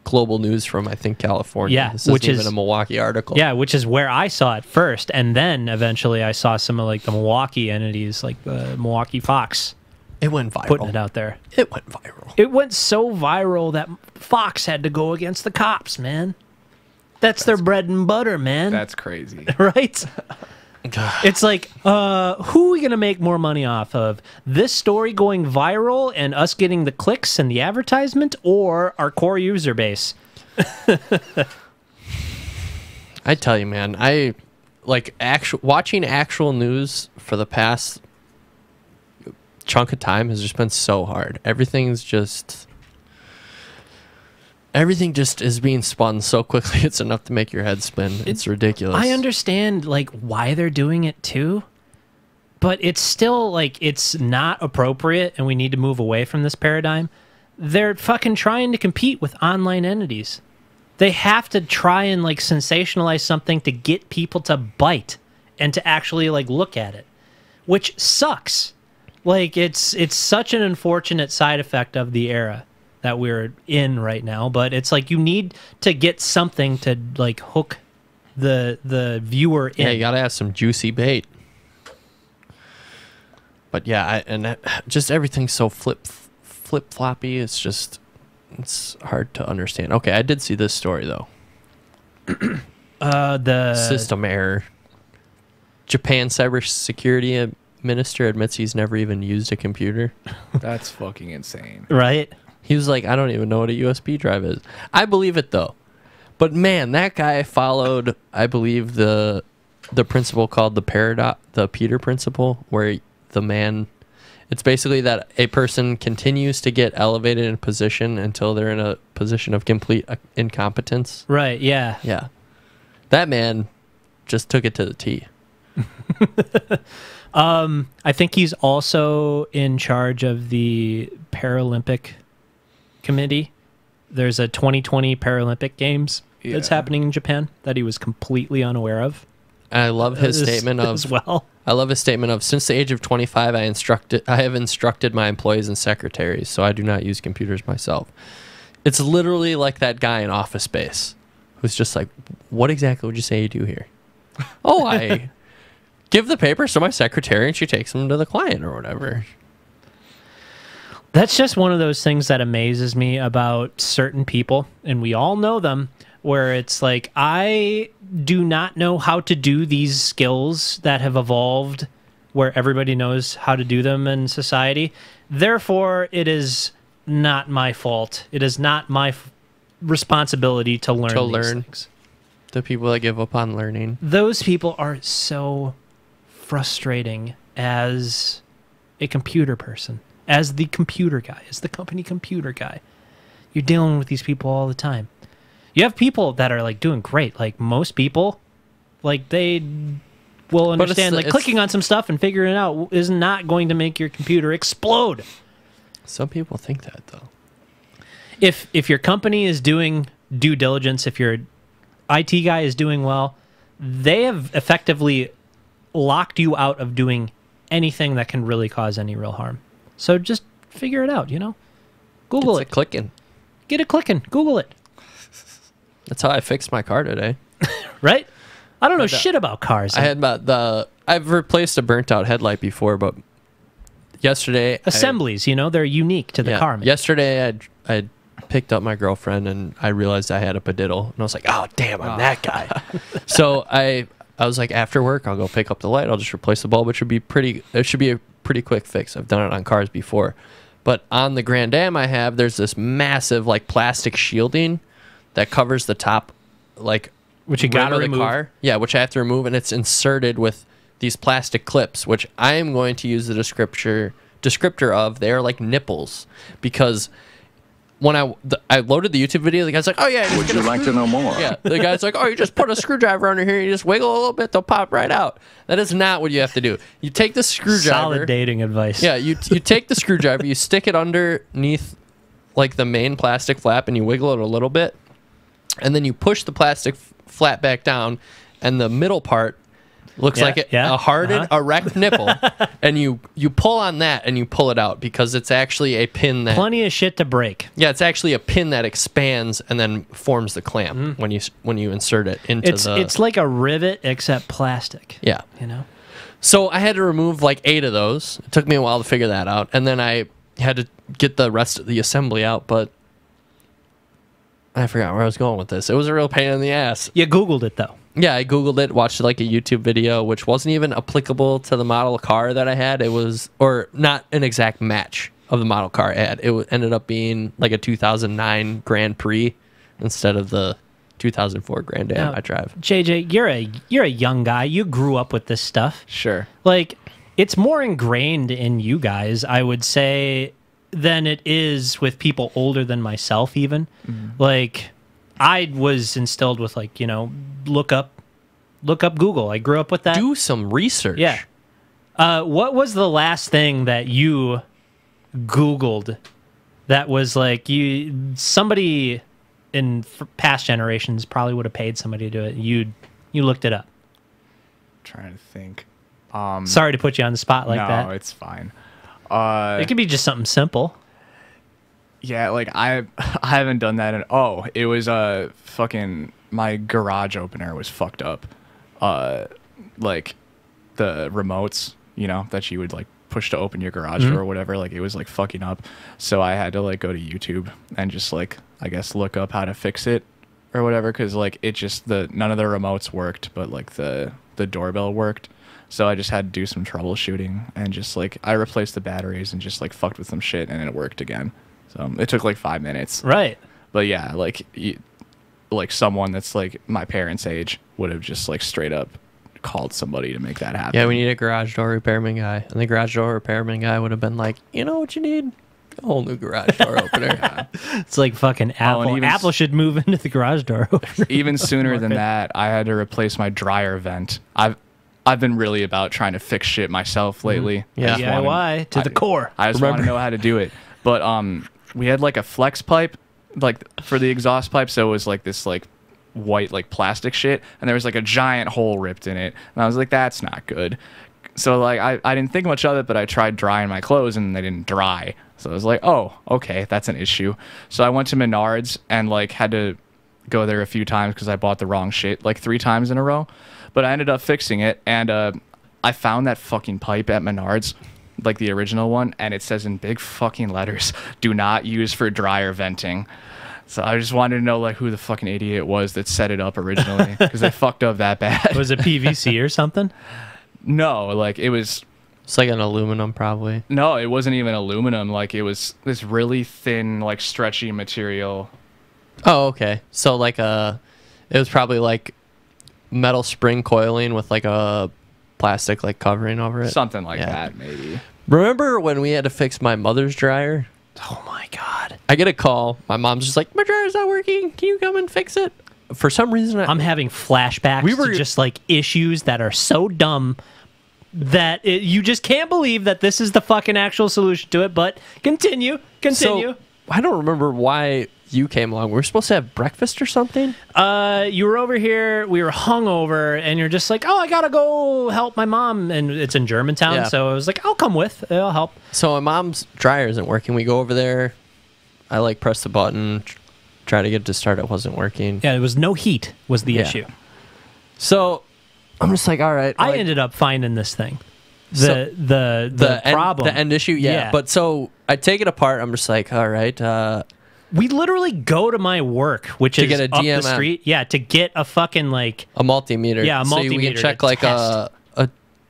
Speaker 2: global news from I think California.
Speaker 1: Yeah,
Speaker 2: this isn't
Speaker 1: which
Speaker 2: even
Speaker 1: is-
Speaker 2: a Milwaukee article.
Speaker 1: Yeah, which is where I saw it first, and then eventually I saw some of like the Milwaukee entities, like the Milwaukee Fox,
Speaker 2: it went viral.
Speaker 1: putting it out there.
Speaker 2: It went viral.
Speaker 1: It went so viral that Fox had to go against the cops, man. That's their bread and butter, man.
Speaker 3: That's crazy.
Speaker 1: Right? It's like, who are we going to make more money off of? This story going viral and us getting the clicks and the advertisement, or our core user base?
Speaker 2: I tell you, man, I like watching actual news for the past chunk of time has just been so hard. Everything just is being spun so quickly. It's enough to make your head spin. It's ridiculous.
Speaker 1: I understand like why they're doing it too, but it's still like it's not appropriate, and we need to move away from this paradigm. They're fucking trying to compete with online entities. They have to try and like sensationalize something to get people to bite and to actually like look at it, which sucks. Like it's such an unfortunate side effect of the era that we're in right now, but it's like you need to get something to like hook the viewer in.
Speaker 2: Yeah, you gotta have some juicy bait. But yeah, just everything's so flip floppy. It's hard to understand. Okay, I did see this story though.
Speaker 1: The
Speaker 2: system error. Japan cybersecurity minister admits he's never even used a computer.
Speaker 3: That's fucking insane.
Speaker 1: right.
Speaker 2: He was like, I don't even know what a USB drive is. I believe it though. But man, that guy followed, I believe, the principle called the Peter principle, where it's basically that a person continues to get elevated in position until they're in a position of complete incompetence.
Speaker 1: Right. Yeah.
Speaker 2: Yeah. That man just took it to the T.
Speaker 1: I think he's also in charge of the Paralympic committee. There's a 2020 Paralympic Games that's happening in Japan that he was completely unaware of.
Speaker 2: I love his statement
Speaker 1: as well.
Speaker 2: I love his statement of, since the age of 25, I have instructed my employees and secretaries, so I do not use computers myself. It's literally like that guy in Office Space who's just like, what exactly would you say you do here? Oh, I give the papers to my secretary and she takes them to the client or whatever.
Speaker 1: That's just one of those things that amazes me about certain people, and we all know them, where it's like, I do not know how to do these skills that have evolved where everybody knows how to do them in society. Therefore, it is not my fault. It is not my responsibility to learn these things.
Speaker 2: The people that give up on learning.
Speaker 1: Those people are so frustrating as a computer person, as the computer guy, as the company computer guy. You're dealing with these people all the time. You have people that are like doing great. Like most people, like they will understand like clicking on some stuff and figuring it out is not going to make your computer explode.
Speaker 2: Some people think that though.
Speaker 1: If your company is doing due diligence, if your IT guy is doing well, they have effectively locked you out of doing anything that can really cause any real harm. So just figure it out, you know? Google it.
Speaker 2: Clicking.
Speaker 1: Get it clicking. Google it.
Speaker 2: That's how I fixed my car today.
Speaker 1: Right? I don't know shit about cars.
Speaker 2: I've replaced a burnt out headlight before, but yesterday
Speaker 1: assemblies, they're unique to the car. Man.
Speaker 2: Yesterday I picked up my girlfriend and I realized I had a padiddle and I was like, oh damn, I'm that guy. So I was like, after work I'll go pick up the light, I'll just replace the bulb. It should be a pretty quick fix. I've done it on cars before. But on the Grand Am there's this massive like plastic shielding that covers the top, like,
Speaker 1: which you gotta remove.
Speaker 2: The car. Yeah, which I have to remove, and it's inserted with these plastic clips, which I am going to use the descriptor of. They are like nipples, because when I loaded the YouTube video, the guy's like, "Oh yeah,
Speaker 4: would you like to know more?"
Speaker 2: Yeah, the guy's like, "Oh, you just put a screwdriver under here, you just wiggle a little bit, they'll pop right out." That is not what you have to do. You take the screwdriver.
Speaker 1: Solid dating advice.
Speaker 2: Yeah, you take the screwdriver, you stick it underneath like the main plastic flap, and you wiggle it a little bit. And then you push the plastic flap back down, and the middle part looks like a hardened, erect nipple. And you pull on that, and you pull it out, because it's actually a pin that...
Speaker 1: Plenty of shit to break.
Speaker 2: Yeah, it's actually a pin that expands and then forms the clamp when you insert it into
Speaker 1: It's like a rivet, except plastic.
Speaker 2: Yeah. So I had to remove like 8 of those. It took me a while to figure that out. And then I had to get the rest of the assembly out, but... I forgot where I was going with this. It was a real pain in the ass.
Speaker 1: You Googled it, though.
Speaker 2: Yeah, I Googled it, watched like a YouTube video, which wasn't even applicable to the model car that I had. It was, or not an exact match of the model car I had. It ended up being like a 2009 Grand Prix instead of the 2004 Grand Am I drive.
Speaker 1: JJ, you're a young guy. You grew up with this stuff.
Speaker 3: Sure.
Speaker 1: Like, it's more ingrained in you guys, I would say, than it is with people older than myself even. Like, I was instilled with, like, you know, look up Google. I grew up with that.
Speaker 2: Do some research.
Speaker 1: Yeah. What was the last thing that you Googled that was like somebody in past generations probably would have paid somebody to do it? You looked it up.
Speaker 3: Trying to think.
Speaker 1: Sorry to put you on the spot like that.
Speaker 3: No, it's fine.
Speaker 1: It could be just something simple.
Speaker 3: Yeah, like I haven't done that in. Oh, it was fucking my garage opener was fucked up. Like the remotes, you know, that you would like push to open your garage door or whatever, like it was like fucking up. So I had to like go to YouTube and just like, I guess, look up how to fix it or whatever, because like it just none of the remotes worked, but like the doorbell worked. So I just had to do some troubleshooting and just like I replaced the batteries and just like fucked with some shit and it worked again. So it took like 5 minutes.
Speaker 1: Right.
Speaker 3: But yeah, like like someone that's like my parents' age would have just like straight up called somebody to make that happen.
Speaker 2: Yeah, we need a garage door repairman guy. And the garage door repairman guy would have been like, you know what you need? A whole new garage door opener.
Speaker 3: Yeah.
Speaker 1: It's like fucking Apple.
Speaker 3: and even
Speaker 1: Apple should move into the garage door opener.
Speaker 3: Even sooner than that, I had to replace my dryer vent. I've been really about trying to fix shit myself lately.
Speaker 2: Yeah.
Speaker 1: DIY to the core.
Speaker 3: I just want to know how to do it. But we had like a flex pipe, like for the exhaust pipe, so it was like this like white like plastic shit, and there was like a giant hole ripped in it, and I was like, that's not good. So like I didn't think much of it, but I tried drying my clothes and they didn't dry. So I was like, oh, okay, that's an issue. So I went to Menards and like had to go there a few times because I bought the wrong shit like 3 times in a row. But I ended up fixing it, and I found that fucking pipe at Menards, like the original one, and it says in big fucking letters, do not use for dryer venting. So I just wanted to know like who the fucking idiot it was that set it up originally, because they fucked up that bad.
Speaker 1: Was it PVC or something?
Speaker 3: No, like it's
Speaker 2: like an aluminum probably.
Speaker 3: No, it wasn't even aluminum. Like it was this really thin, like stretchy material.
Speaker 2: Oh, okay. So like it was probably like metal spring coiling with like a plastic like covering over it.
Speaker 3: Something like
Speaker 2: Yeah.
Speaker 3: that, maybe.
Speaker 2: Remember when we had to fix my mother's dryer?
Speaker 1: Oh my God.
Speaker 2: I get a call. My mom's just like, my dryer's not working. Can you come and fix it? For some reason,
Speaker 1: I'm having flashbacks to just like issues that are so dumb that you just can't believe that this is the fucking actual solution to it. But continue.
Speaker 2: So, I don't remember why you came along. We were supposed to have breakfast or something.
Speaker 1: You were over here. We were hungover, and you're just like, "Oh, I gotta go help my mom," and it's in Germantown.
Speaker 2: Yeah.
Speaker 1: So I was like, "I'll come with. I'll help."
Speaker 2: So my mom's dryer isn't working. We go over there. I like press the button, try to get it to start. It wasn't working.
Speaker 1: Yeah, it was no heat was the
Speaker 2: Yeah.
Speaker 1: issue.
Speaker 2: So I'm just like, all right.
Speaker 1: I
Speaker 2: like,
Speaker 1: ended up finding this thing.
Speaker 2: So-
Speaker 1: The problem.
Speaker 2: the end issue. Yeah. But so I take it apart. I'm just like, all right.
Speaker 1: We literally go to my work, which
Speaker 2: To
Speaker 1: is
Speaker 2: get a
Speaker 1: up the
Speaker 2: DMM.
Speaker 1: street. Yeah, to get a fucking like
Speaker 2: A multimeter.
Speaker 1: Yeah, a
Speaker 2: So we
Speaker 1: multimeter
Speaker 2: can check
Speaker 1: to
Speaker 2: like
Speaker 1: test.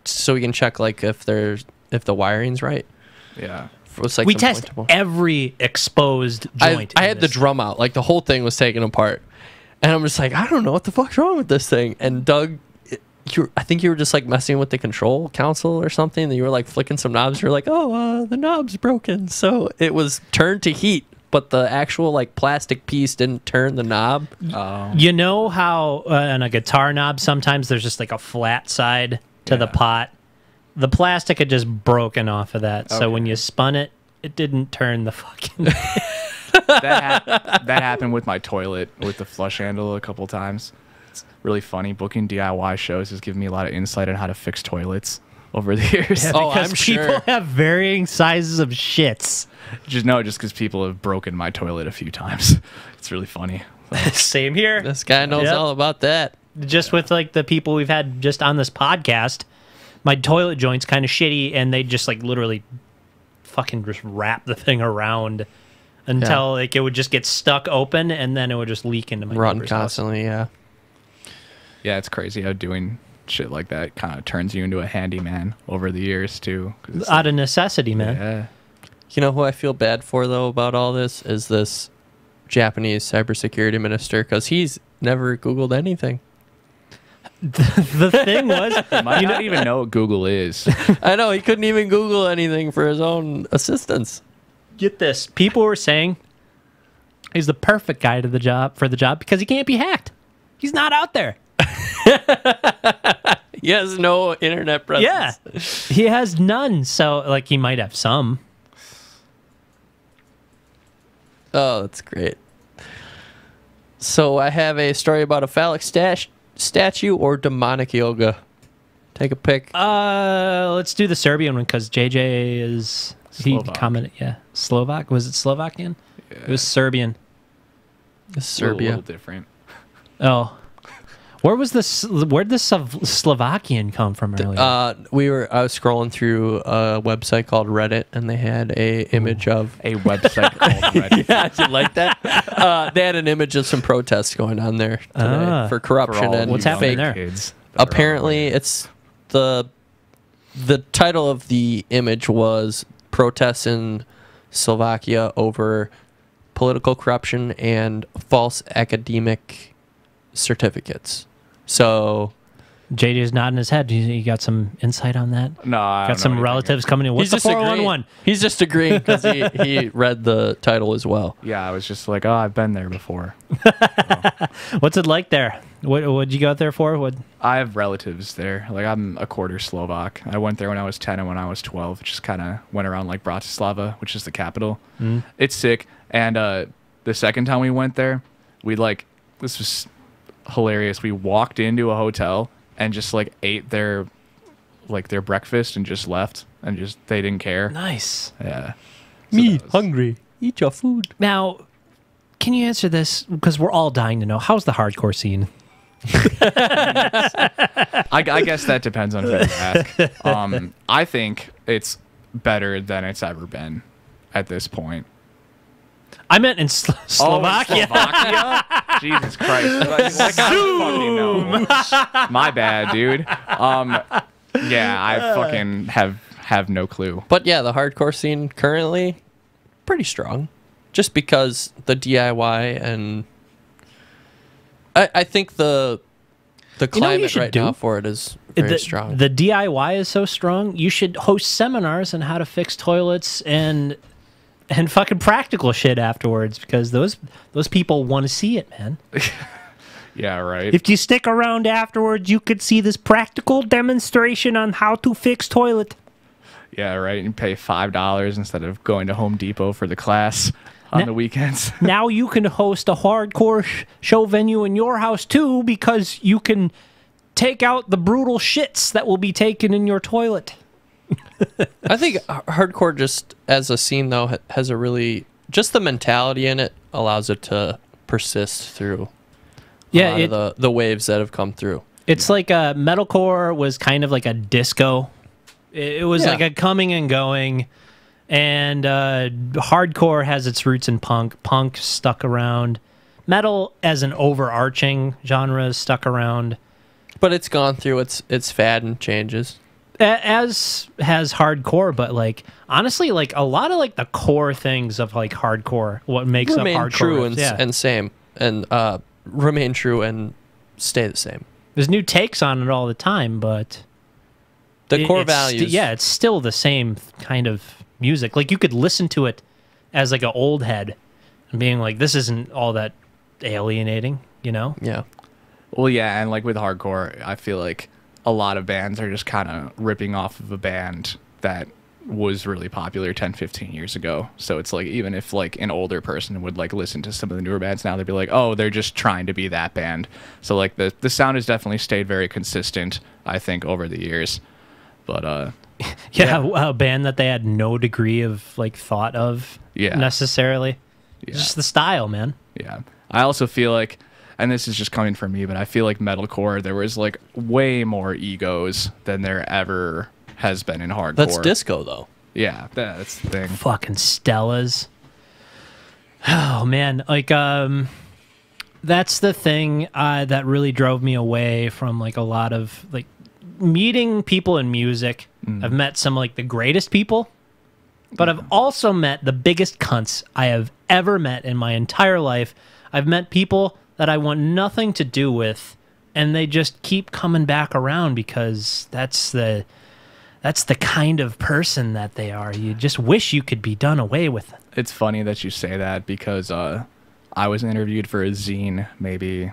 Speaker 2: so we can check like if the wiring's right.
Speaker 3: Yeah.
Speaker 2: It's like
Speaker 1: we
Speaker 2: some
Speaker 1: test
Speaker 2: pointable.
Speaker 1: every exposed joint.
Speaker 2: I
Speaker 1: in
Speaker 2: had the
Speaker 1: this.
Speaker 2: drum out, like the whole thing was taken apart, and I'm just like, I don't know what the fuck's wrong with this thing. And Doug, I think you were just like messing with the control console or something. And you were like flicking some knobs. You're like, oh, the knob's broken, so it was turned to heat, but the actual like plastic piece didn't turn the knob.
Speaker 1: You know how on a guitar knob sometimes there's just like a flat side to the
Speaker 3: Yeah.
Speaker 1: pot. The plastic had just broken off of that, so
Speaker 3: Okay.
Speaker 1: when you spun it, it didn't turn the fucking.
Speaker 3: That happened with my toilet with the flush handle a couple times. It's really funny. Booking DIY shows has given me a lot of insight on how to fix toilets over the years.
Speaker 2: Oh,
Speaker 1: because
Speaker 2: I'm
Speaker 1: people
Speaker 2: sure.
Speaker 1: have varying sizes of shits.
Speaker 3: Just because people have broken my toilet a few times. It's really funny.
Speaker 1: Same here.
Speaker 2: This guy knows
Speaker 1: Yep.
Speaker 2: all about that.
Speaker 1: Just with like the people we've had just on this podcast, my toilet joint's kind of shitty, and they just like literally fucking just wrap the thing around until like it would just get stuck open, and then it would just leak into my
Speaker 2: Run
Speaker 1: neighbor's house.
Speaker 2: constantly, yeah.
Speaker 3: Yeah, it's crazy how doing shit like that kind of turns you into a handyman over the years too. 'Cause it's
Speaker 1: Out of necessity, man.
Speaker 3: yeah.
Speaker 2: You know who I feel bad for though about all this is this Japanese cybersecurity minister, because he's never Googled anything.
Speaker 1: The thing was,
Speaker 3: Might not even know what Google is.
Speaker 2: I know he couldn't even Google anything for his own assistance.
Speaker 1: get this. People were saying he's the perfect guy to the job because he can't be hacked. He's not out there.
Speaker 2: He has no internet presence.
Speaker 1: Yeah, he has none. So like he might have some.
Speaker 2: Oh, that's great. So I have a story about a phallic statue or demonic yoga. Take a pick.
Speaker 1: Let's do the Serbian one because JJ is
Speaker 3: Slovak.
Speaker 1: he commented. Yeah, Slovak. Was it Slovakian?
Speaker 3: Yeah.
Speaker 1: It was Serbian.
Speaker 2: Serbia.
Speaker 3: A little different.
Speaker 1: Oh, where'd the Slovakian come from earlier?
Speaker 2: I was scrolling through a website called Reddit, and they had a image of
Speaker 3: A website called Reddit.
Speaker 2: yeah, did you like that? They had an image of some protests going on there today for corruption
Speaker 3: For all
Speaker 2: and
Speaker 1: What's
Speaker 3: you
Speaker 1: happening
Speaker 3: young
Speaker 1: there?
Speaker 3: kids that are
Speaker 2: apparently
Speaker 3: online.
Speaker 2: it's the title of the image was protests in Slovakia over political corruption and false academic certificates. So
Speaker 1: JJ's nodding his head. You got some insight on that?
Speaker 3: No, I
Speaker 1: Got
Speaker 3: don't know
Speaker 1: some
Speaker 3: anything.
Speaker 1: relatives coming in. What's the 411?
Speaker 2: He's just agreeing because he read the title as well.
Speaker 3: Yeah, I was just like, oh, I've been there before.
Speaker 1: What's it like there? What'd you go out there for? What?
Speaker 3: I have relatives there. Like, I'm a quarter Slovak. I went there when I was 10 and when I was 12. Just kind of went around, like, Bratislava, which is the capital. It's sick. And the second time we went there, this was hilarious. We walked into a hotel and just, like, ate their breakfast and just left. And just, they didn't care.
Speaker 1: Nice.
Speaker 3: Yeah.
Speaker 2: Hungry. Eat your food.
Speaker 1: Now, can you answer this? Because we're all dying to know. How's the hardcore scene?
Speaker 3: I guess that depends on who you ask. I think it's better than it's ever been at this point.
Speaker 1: I meant in Slovakia.
Speaker 3: Oh, Slovakia? Jesus Christ. Like, I fucking know. My bad, dude. Yeah, I fucking have no clue.
Speaker 2: But yeah, the hardcore scene currently pretty strong, just because the DIY and I think the climate right now for it is very strong.
Speaker 1: The DIY is so strong. You should host seminars on how to fix toilets and fucking practical shit afterwards because those people want to see it, man.
Speaker 3: Yeah, right.
Speaker 1: If you stick around afterwards, you could see this practical demonstration on how to fix toilet.
Speaker 3: Yeah, right. And pay $5 instead of going to Home Depot for the class on the weekends.
Speaker 1: Now you can host a hardcore show venue in your house too because you can take out the brutal shits that will be taken in your toilet.
Speaker 2: I think hardcore just as a scene though has a really just the mentality in it allows it to persist through a lot of the waves that have come through.
Speaker 1: It's like metalcore was kind of like a disco. It was like a coming and going, and hardcore has its roots in punk. Punk stuck around. Metal as an overarching genre is stuck around.
Speaker 2: But it's gone through its fad and changes.
Speaker 1: As has hardcore, but like honestly, like a lot of like the core things of like hardcore, what makes up
Speaker 2: Remain
Speaker 1: hardcore
Speaker 2: true
Speaker 1: riffs,
Speaker 2: and same, and remain true and stay the same.
Speaker 1: There's new takes on it all the time, but
Speaker 2: The core
Speaker 1: it's
Speaker 2: values.
Speaker 1: it's still the same kind of music. Like you could listen to it as like an old head and being like, this isn't all that alienating, you know?
Speaker 2: Yeah.
Speaker 3: Well, yeah, and like with hardcore, I feel like a lot of bands are just kind of ripping off of a band that was really popular 10, 15 years ago. So it's like, even if like an older person would like listen to some of the newer bands now, they'd be like, oh, they're just trying to be that band. So like the sound has definitely stayed very consistent, I think, over the years. But
Speaker 1: A band that they had no degree of like thought of necessarily.
Speaker 3: Yeah.
Speaker 1: Just the style, man.
Speaker 3: Yeah. I also feel like, and this is just coming from me, but I feel like metalcore, there was like way more egos than there ever has been in hardcore.
Speaker 2: That's disco though.
Speaker 3: Yeah, that's the thing.
Speaker 1: Fucking Stellas. Oh man, like that's the thing that really drove me away from like a lot of like meeting people in music. I've met some like the greatest people, but I've also met the biggest cunts I have ever met in my entire life. I've met people that I want nothing to do with and they just keep coming back around because that's the kind of person that they are. You just wish you could be done away with.
Speaker 3: It's funny that you say that because I was interviewed for a zine maybe,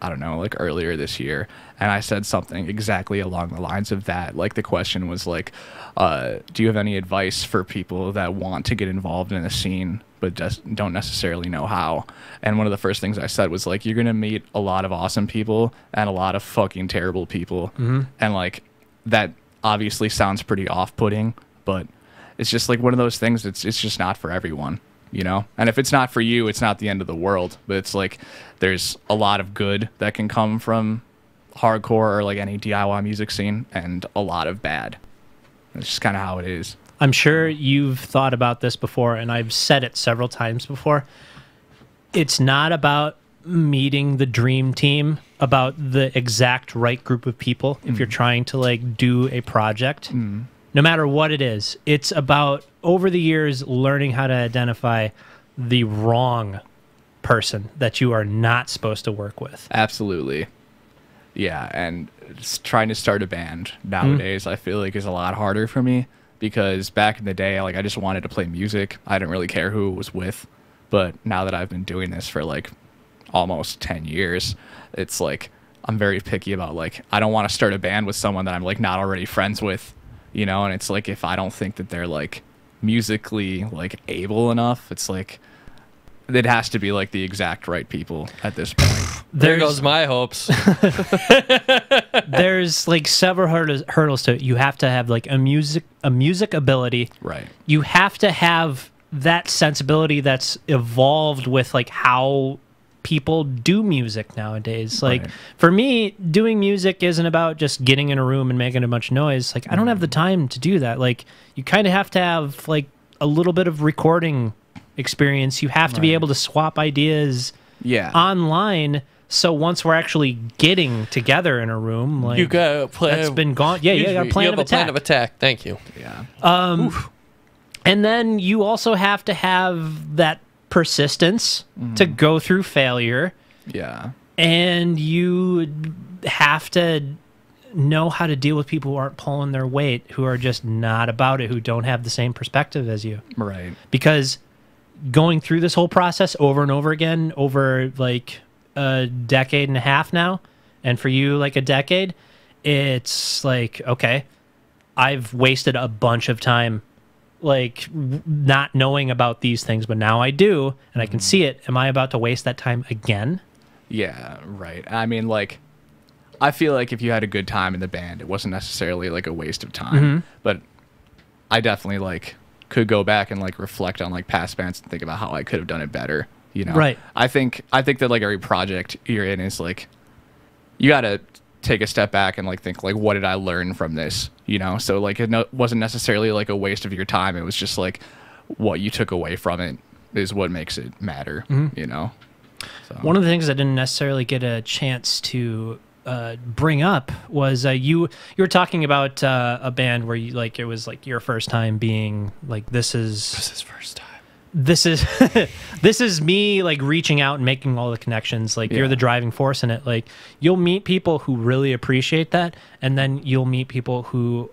Speaker 3: I don't know, like earlier this year, and I said something exactly along the lines of that. Like the question was like, do you have any advice for people that want to get involved in a scene but just don't necessarily know how? And one of the first things I said was like, you're gonna meet a lot of awesome people and a lot of fucking terrible people, and like that obviously sounds pretty off-putting, but it's just like one of those things. It's just not for everyone, you know? And if it's not for you, it's not the end of the world. But it's like there's a lot of good that can come from hardcore or like any DIY music scene, and a lot of bad. It's just kind of how it is.
Speaker 1: I'm sure you've thought about this before, and I've said it several times before. It's not about meeting the dream team, about the exact right group of people if you're trying to like do a project. No matter what it is, it's about, over the years, learning how to identify the wrong person that you are not supposed to work with.
Speaker 3: Absolutely. Yeah, and trying to start a band nowadays, I feel like is a lot harder for me, because back in the day, like I just wanted to play music. I didn't really care who it was with. But now that I've been doing this for like almost 10 years, it's like I'm very picky about like, I don't want to start a band with someone that I'm like not already friends with, you know? And it's like, if I don't think that they're like musically like able enough, it's like it has to be like the exact right people at this point.
Speaker 2: There goes my hopes.
Speaker 1: There's like several hurdles to it. You have to have like a music ability.
Speaker 3: Right.
Speaker 1: You have to have that sensibility that's evolved with like how people do music nowadays. Like for me, doing music isn't about just getting in a room and making a bunch of noise. Like I don't have the time to do that. Like you kind of have to have like a little bit of recording experience. You have to be able to swap ideas online. So once we're actually getting together in a room, like
Speaker 2: you gotta plan.
Speaker 1: That's been gone. Yeah, you got a plan of attack.
Speaker 2: Plan of attack. Thank you.
Speaker 3: Yeah.
Speaker 1: And then you also have to have that persistence to go through failure.
Speaker 3: Yeah.
Speaker 1: And you have to know how to deal with people who aren't pulling their weight, who are just not about it, who don't have the same perspective as you.
Speaker 3: Right.
Speaker 1: Because going through this whole process over and over again, over like a decade and a half now, and for you like a decade, it's like, okay, I've wasted a bunch of time like not knowing about these things, but now I do, and I can see it. Am I about to waste that time again?
Speaker 3: Yeah, right. I mean, like, I feel like if you had a good time in the band, it wasn't necessarily like a waste of time, but I definitely like could go back and like reflect on like past bands and think about how I could have done it better, you know?
Speaker 1: Right.
Speaker 3: I think that like every project you're in is like, you got to take a step back and like think like, what did I learn from this, you know? So like it wasn't necessarily like a waste of your time. It was just like what you took away from it is what makes it matter, you know? So.
Speaker 1: One of the things I didn't necessarily get a chance to bring up was you were talking about a band where you like it was like your first time being like this is
Speaker 2: first time.
Speaker 1: This is me like reaching out and making all the connections. Like you're the driving force in it. Like you'll meet people who really appreciate that, and then you'll meet people who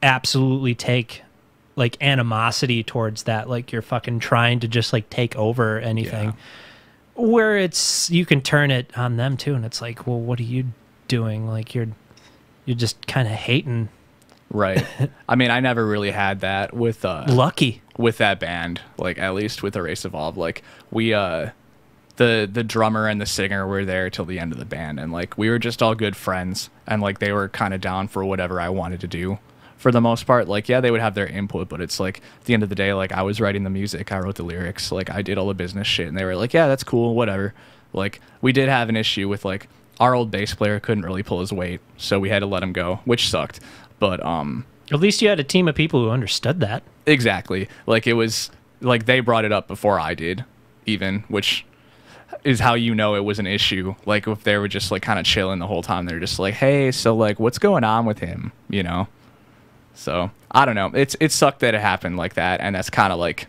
Speaker 1: absolutely take like animosity towards that. Like you're fucking trying to just like take over anything. Where it's you can turn it on them too, and it's like, well, what are you doing? Like you're just kind of hating.
Speaker 3: Right. I mean, I never really had that with
Speaker 1: Lucky
Speaker 3: with that band, like at least with Erase Evolve. Like we the drummer and the singer were there till the end of the band, and like we were just all good friends, and like they were kind of down for whatever I wanted to do for the most part. Like they would have their input, but it's like at the end of the day, like I was writing the music, I wrote the lyrics, like I did all the business shit, and they were like, yeah, that's cool, whatever. Like we did have an issue with like our old bass player couldn't really pull his weight, so we had to let him go, which sucked. But
Speaker 1: at least you had a team of people who understood that.
Speaker 3: Exactly. Like it was like they brought it up before I did, even, which is how you know it was an issue. Like if they were just like kind of chilling the whole time, they're just like, hey, so like what's going on with him, you know? So I don't know. It sucked that it happened like that, and that's kind of like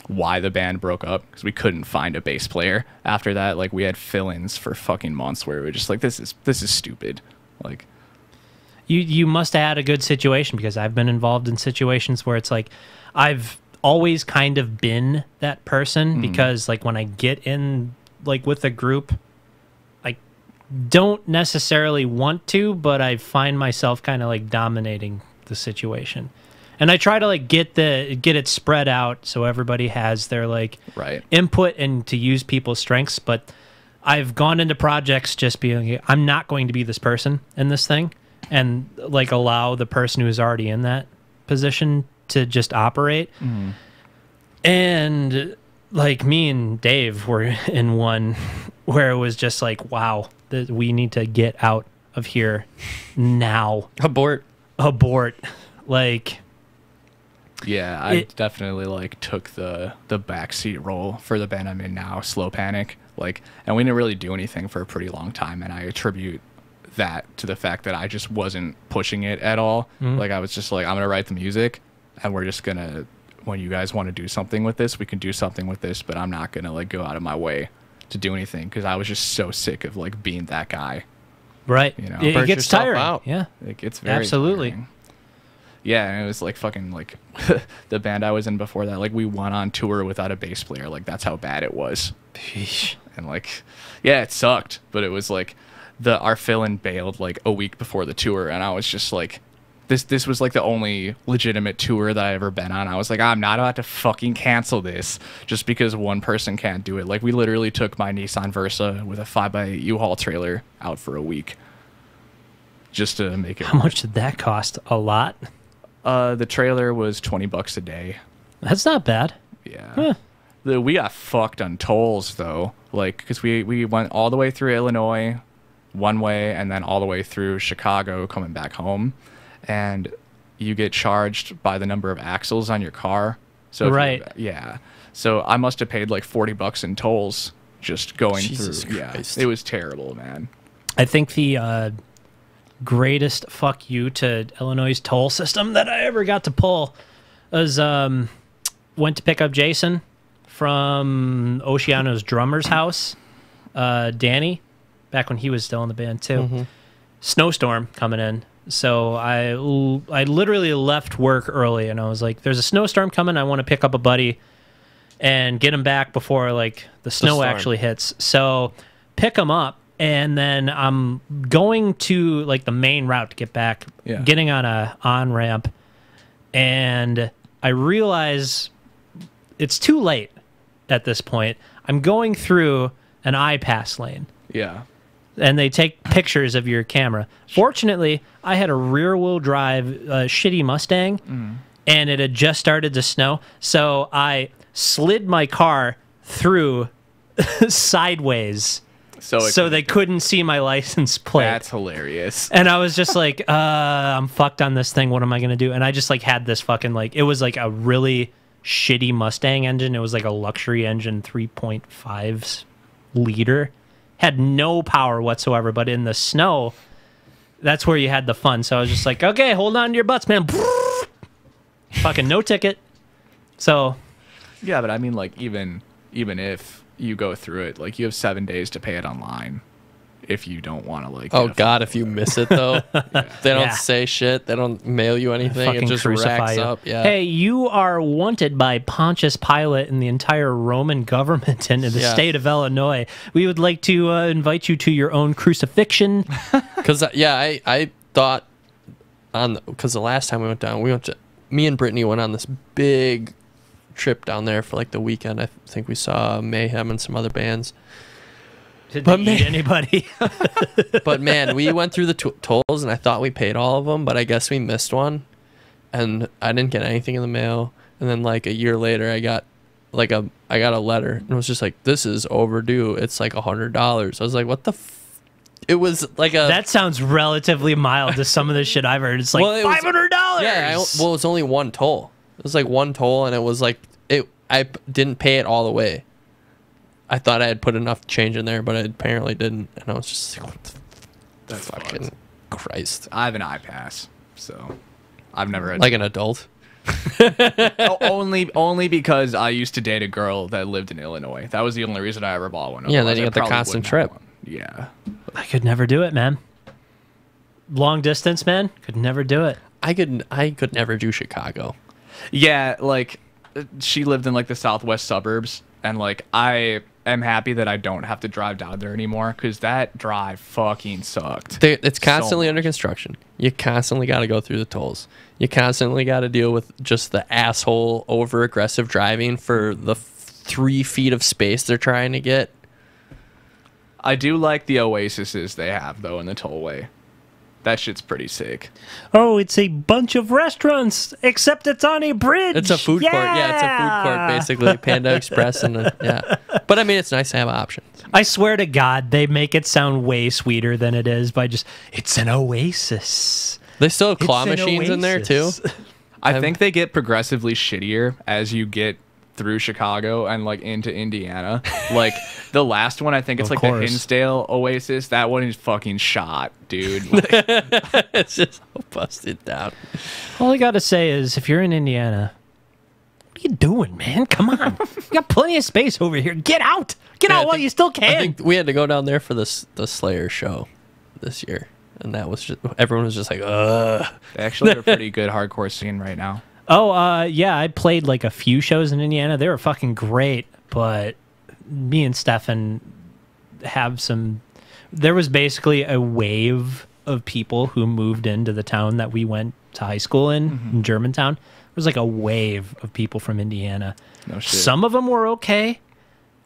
Speaker 3: why the band broke up, because we couldn't find a bass player after that. Like, we had fill-ins for fucking months where we were just like, this is stupid. Like,
Speaker 1: You must have had a good situation, because I've been involved in situations where it's like I've always kind of been that person, because like when I get in like with a group, I don't necessarily want to, but I find myself kind of like dominating the situation. And I try to like get it spread out so everybody has their like input and to use people's strengths, but I've gone into projects just being, I'm not going to be this person in this thing, and like allow the person who's already in that position to just operate. And like me and Dave were in one where it was just like, wow, we need to get out of here now.
Speaker 2: Abort.
Speaker 1: Like,
Speaker 3: yeah, I definitely like took the backseat role for the band I'm in now, Slow Panic. Like, and we didn't really do anything for a pretty long time, and I attribute that to the fact that I just wasn't pushing it at all. Like, I was just like, I'm gonna write the music, and we're just gonna, when you guys want to do something with this, we can do something with this, but I'm not gonna like go out of my way to do anything, because I was just so sick of like being that guy.
Speaker 1: Right.
Speaker 3: You know,
Speaker 1: it gets tiring.
Speaker 2: Out.
Speaker 1: Yeah,
Speaker 3: it gets very
Speaker 1: absolutely
Speaker 3: tiring. Yeah, and it was like fucking like the band I was in before that, like we went on tour without a bass player. Like, that's how bad it was. And like, yeah, it sucked, but it was like our fill-in bailed like a week before the tour, and I was just like, this was like the only legitimate tour that I ever been on. I was like, I'm not about to fucking cancel this just because one person can't do it. Like, we literally took my Nissan Versa with a 5x8 U-Haul trailer out for a week just to make it.
Speaker 1: How much did that cost? A lot?
Speaker 3: The trailer was $20 a day.
Speaker 1: That's not bad.
Speaker 3: Yeah. Huh. We got fucked on tolls though, like, because we went all the way through Illinois one way and then all the way through Chicago coming back home, and you get charged by the number of axles on your car. So yeah. So I must have paid like $40 in tolls just going
Speaker 2: Jesus
Speaker 3: through.
Speaker 2: Christ.
Speaker 3: Yeah, it was terrible, man.
Speaker 1: I think the greatest fuck you to Illinois' toll system that I ever got to pull was went to pick up Jason from Oceano's drummer's house, Danny, back when he was still in the band too. Snowstorm coming in, so I literally left work early, and I was like, there's a snowstorm coming, I want to pick up a buddy and get him back before like the snow actually hits. So pick him up, and then I'm going to like the main route to get back, getting on a on-ramp, and I realize it's too late at this point. I'm going through an I-pass lane.
Speaker 3: Yeah.
Speaker 1: And they take pictures of your camera. Fortunately, I had a rear-wheel drive shitty Mustang, and it had just started to snow, so I slid my car through sideways so they couldn't see my license plate.
Speaker 3: That's hilarious.
Speaker 1: And I was just like, I'm fucked on this thing. What am I going to do? And I just like had this fucking like, it was like a really shitty Mustang engine. It was like a luxury engine, 3.5 liter. Had no power whatsoever, but in the snow, that's where you had the fun. So I was just like, okay, hold on to your butts, man. Fucking no ticket. So
Speaker 3: yeah, but I mean, like, even if you go through it, like, you have 7 days to pay it online if you don't want to, like...
Speaker 2: Oh, God, if you miss it, though. They don't say shit. They don't mail you anything. It just racks up. Yeah.
Speaker 1: Hey, you are wanted by Pontius Pilate and the entire Roman government in the state of Illinois. We would like to invite you to your own crucifixion.
Speaker 2: Because, I thought... Because the last time we went down, me and Brittany went on this big trip down there for like the weekend. I think we saw Mayhem and some other bands.
Speaker 1: Did they eat anybody?
Speaker 2: But man, we went through the tolls and I thought we paid all of them, but I guess we missed one, and I didn't get anything in the mail. And then like a year later, I got a letter, and it was just like, this is overdue. It's like $100. I was like, what the? It was like a.
Speaker 1: That sounds relatively mild to some of the shit I've heard. It's like $500.
Speaker 2: Yeah, it was only one toll. It was like one toll, and it was like I didn't pay it all the way. I thought I had put enough change in there, but I apparently didn't, and I was just like, what the
Speaker 3: That's
Speaker 2: fucking
Speaker 3: fucked.
Speaker 2: Christ.
Speaker 3: I have an iPass, so I've never had
Speaker 2: like an adult.
Speaker 3: Only because I used to date a girl that lived in Illinois. That was the only reason I ever bought one.
Speaker 2: Yeah, then
Speaker 3: Otherwise,
Speaker 2: you
Speaker 3: I
Speaker 2: got the
Speaker 3: probably
Speaker 2: constant
Speaker 3: wouldn't have
Speaker 2: trip.
Speaker 3: one. Yeah.
Speaker 1: I could never do it, man. Long distance, man. Could never do it.
Speaker 2: I could never do Chicago.
Speaker 3: Yeah, like she lived in like the southwest suburbs, and like I am happy that I don't have to drive down there anymore because that drive fucking sucked.
Speaker 2: It's constantly
Speaker 3: So
Speaker 2: under construction. You constantly got to go through the tolls. You constantly got to deal with just the asshole over aggressive driving for the 3 feet of space they're trying to get.
Speaker 3: I do like the oases they have though in the tollway. That shit's pretty sick.
Speaker 1: Oh, it's a bunch of restaurants, except it's on a bridge.
Speaker 2: It's a food court. Yeah, it's a food court, basically. Panda Express. Yeah. But, I mean, it's nice to have options.
Speaker 1: I swear to God, they make it sound way sweeter than it is by just, it's an oasis.
Speaker 2: They still have claw
Speaker 1: It's an
Speaker 2: machines in there, too.
Speaker 1: oasis.
Speaker 3: I think they get progressively shittier as you get through Chicago and like into Indiana. Like the last one, I think it's
Speaker 1: Of
Speaker 3: like
Speaker 1: course.
Speaker 3: the Hinsdale Oasis. That one is fucking shot, dude. Like,
Speaker 2: It's just all busted down.
Speaker 1: All I got to say is, if you're in Indiana, what are you doing, man? Come on. You got plenty of space over here. Get out. Get out while you still
Speaker 2: I
Speaker 1: can.
Speaker 2: think we had to go down there for the Slayer show this year. And that was just, everyone was just like, ugh.
Speaker 3: they actually have a pretty good hardcore scene right now.
Speaker 1: Oh, yeah, I played like a few shows in Indiana. They were fucking great, but me and Stefan have some... There was basically a wave of people who moved into the town that we went to high school in Germantown. There was like a wave of people from Indiana.
Speaker 3: No shit.
Speaker 1: Some of them were okay,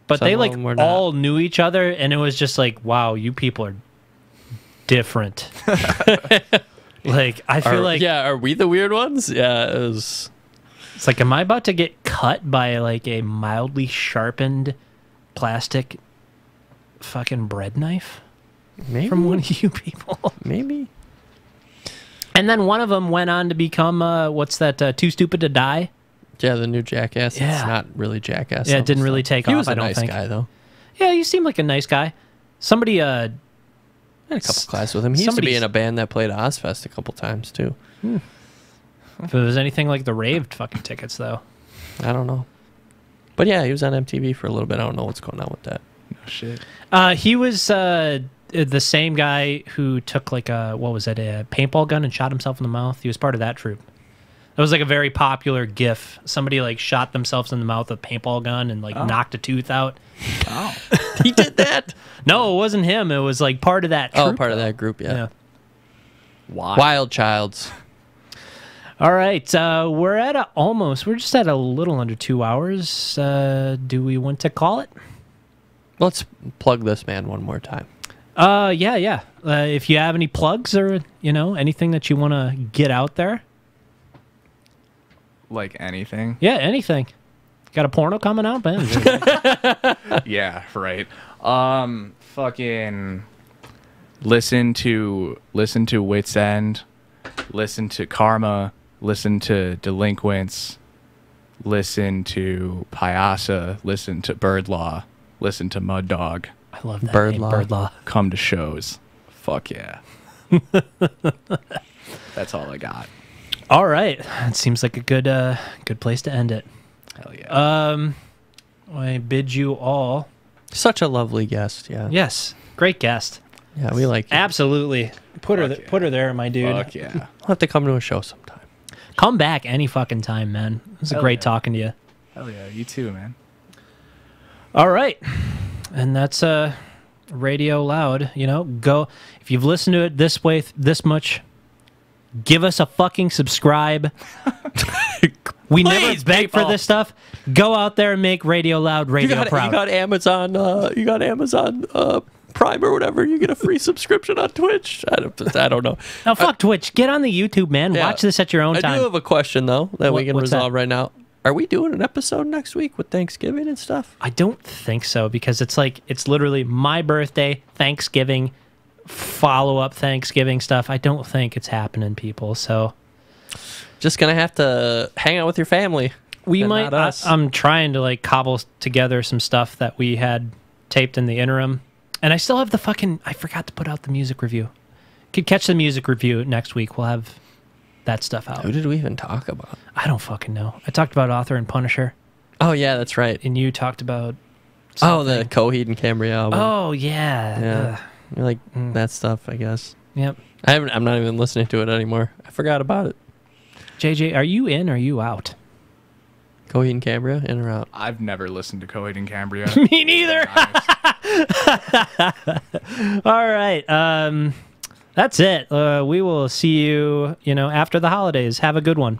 Speaker 1: but
Speaker 2: Some
Speaker 1: they
Speaker 2: of
Speaker 1: like
Speaker 2: them were not.
Speaker 1: all knew each other, and it was just like, wow, you people are different. Like, I feel like...
Speaker 2: Yeah, are we the weird ones? Yeah, it was...
Speaker 1: It's like, am I about to get cut by like a mildly sharpened plastic fucking bread knife
Speaker 2: Maybe.
Speaker 1: from one of you people?
Speaker 2: Maybe.
Speaker 1: And then one of them went on to become, what's that, Too Stupid to Die?
Speaker 2: Yeah, the new Jackass.
Speaker 1: Yeah.
Speaker 2: It's not really Jackass.
Speaker 1: Yeah, it didn't really take
Speaker 2: He
Speaker 1: off,
Speaker 2: was a
Speaker 1: I don't
Speaker 2: nice
Speaker 1: think.
Speaker 2: guy, though.
Speaker 1: Yeah, you seem like a nice guy. Somebody,
Speaker 2: I had a couple classes with him. He used to be
Speaker 1: somebody's-
Speaker 2: in a band that played Ozfest a couple times, too.
Speaker 1: if it was anything like the raved fucking tickets, though.
Speaker 2: I don't know. But yeah, he was on MTV for a little bit. I don't know what's going on with that.
Speaker 3: No shit.
Speaker 1: He was the same guy who took like a, what was it, a paintball gun and shot himself in the mouth. He was part of that troupe. It was like a very popular gif. Somebody like shot themselves in the mouth with a paintball gun and like knocked a tooth out.
Speaker 3: Oh.
Speaker 2: He did that?
Speaker 1: No, it wasn't him. It was like part of that troupe.
Speaker 2: Oh, part of that group, yeah.
Speaker 1: Yeah.
Speaker 2: Wild Childs.
Speaker 1: All right. We're at we're just at a little under 2 hours. Do we want to call it?
Speaker 2: Let's plug this man one more time.
Speaker 1: Yeah. If you have any plugs or, anything that you want to get out there.
Speaker 3: Like anything.
Speaker 1: Yeah, anything. Got a porno coming out, man?
Speaker 3: Yeah, right. Fucking listen to Wits End, listen to Karma, listen to Delinquents, listen to Pyasa, listen to Bird Law, listen to Mud Dog.
Speaker 1: I love that
Speaker 2: Bird
Speaker 1: name,
Speaker 2: Law.
Speaker 1: Bird Law.
Speaker 3: Come to shows. Fuck yeah. That's all I got.
Speaker 1: All right. It seems like a good place to end it.
Speaker 3: Hell yeah.
Speaker 1: I bid you all.
Speaker 2: Such a lovely guest, yeah.
Speaker 1: Yes. Great guest.
Speaker 2: Yeah, we like you.
Speaker 1: Absolutely. Put her
Speaker 3: Fuck yeah.
Speaker 1: put her there, my dude.
Speaker 3: Fuck yeah.
Speaker 2: We'll have to come to a show sometime.
Speaker 1: Come back any fucking time, man. It was
Speaker 3: Hell
Speaker 1: great
Speaker 3: yeah.
Speaker 1: talking to you.
Speaker 3: Hell yeah. You too, man.
Speaker 1: All right. And that's Radio Loud. Go if you've listened to it this much, give us a fucking subscribe. We never
Speaker 2: Please,
Speaker 1: beg for
Speaker 2: people.
Speaker 1: this stuff. Go out there and make Radio Loud radio proud.
Speaker 2: You got Amazon. You got Amazon Prime or whatever. You get a free subscription on Twitch. I don't know.
Speaker 1: Now, fuck Twitch. Get on the YouTube, man.
Speaker 2: Yeah.
Speaker 1: Watch this at your own
Speaker 2: I
Speaker 1: time.
Speaker 2: do have a question though that we can
Speaker 1: What's that?
Speaker 2: resolve right now. Are we doing an episode next week with Thanksgiving and stuff?
Speaker 1: I don't think so because it's literally my birthday, Thanksgiving, follow-up Thanksgiving stuff. I don't think it's happening, people. So
Speaker 2: Just gonna have to hang out with your family.
Speaker 1: we
Speaker 2: and
Speaker 1: might.
Speaker 2: not us.
Speaker 1: I'm trying to like cobble together some stuff that we had taped in the interim, and I still have the fucking. I forgot to put out the music review. Could catch the music review next week. We'll have that stuff out.
Speaker 2: Who did we even talk about?
Speaker 1: I don't fucking know. I talked about Author and Punisher,
Speaker 2: Oh yeah, that's right.
Speaker 1: and you talked about
Speaker 2: Oh, the
Speaker 1: something.
Speaker 2: Coheed and Cambria album.
Speaker 1: Oh yeah.
Speaker 2: Yeah. You like that stuff, I guess.
Speaker 1: Yep.
Speaker 2: I'm not even listening to it anymore. I forgot about it.
Speaker 1: JJ, are you in or are you out?
Speaker 2: Coheed and Cambria, in or out?
Speaker 3: I've never listened to Coheed and Cambria.
Speaker 1: Me neither. All right. That's it. We will see you, after the holidays. Have a good one.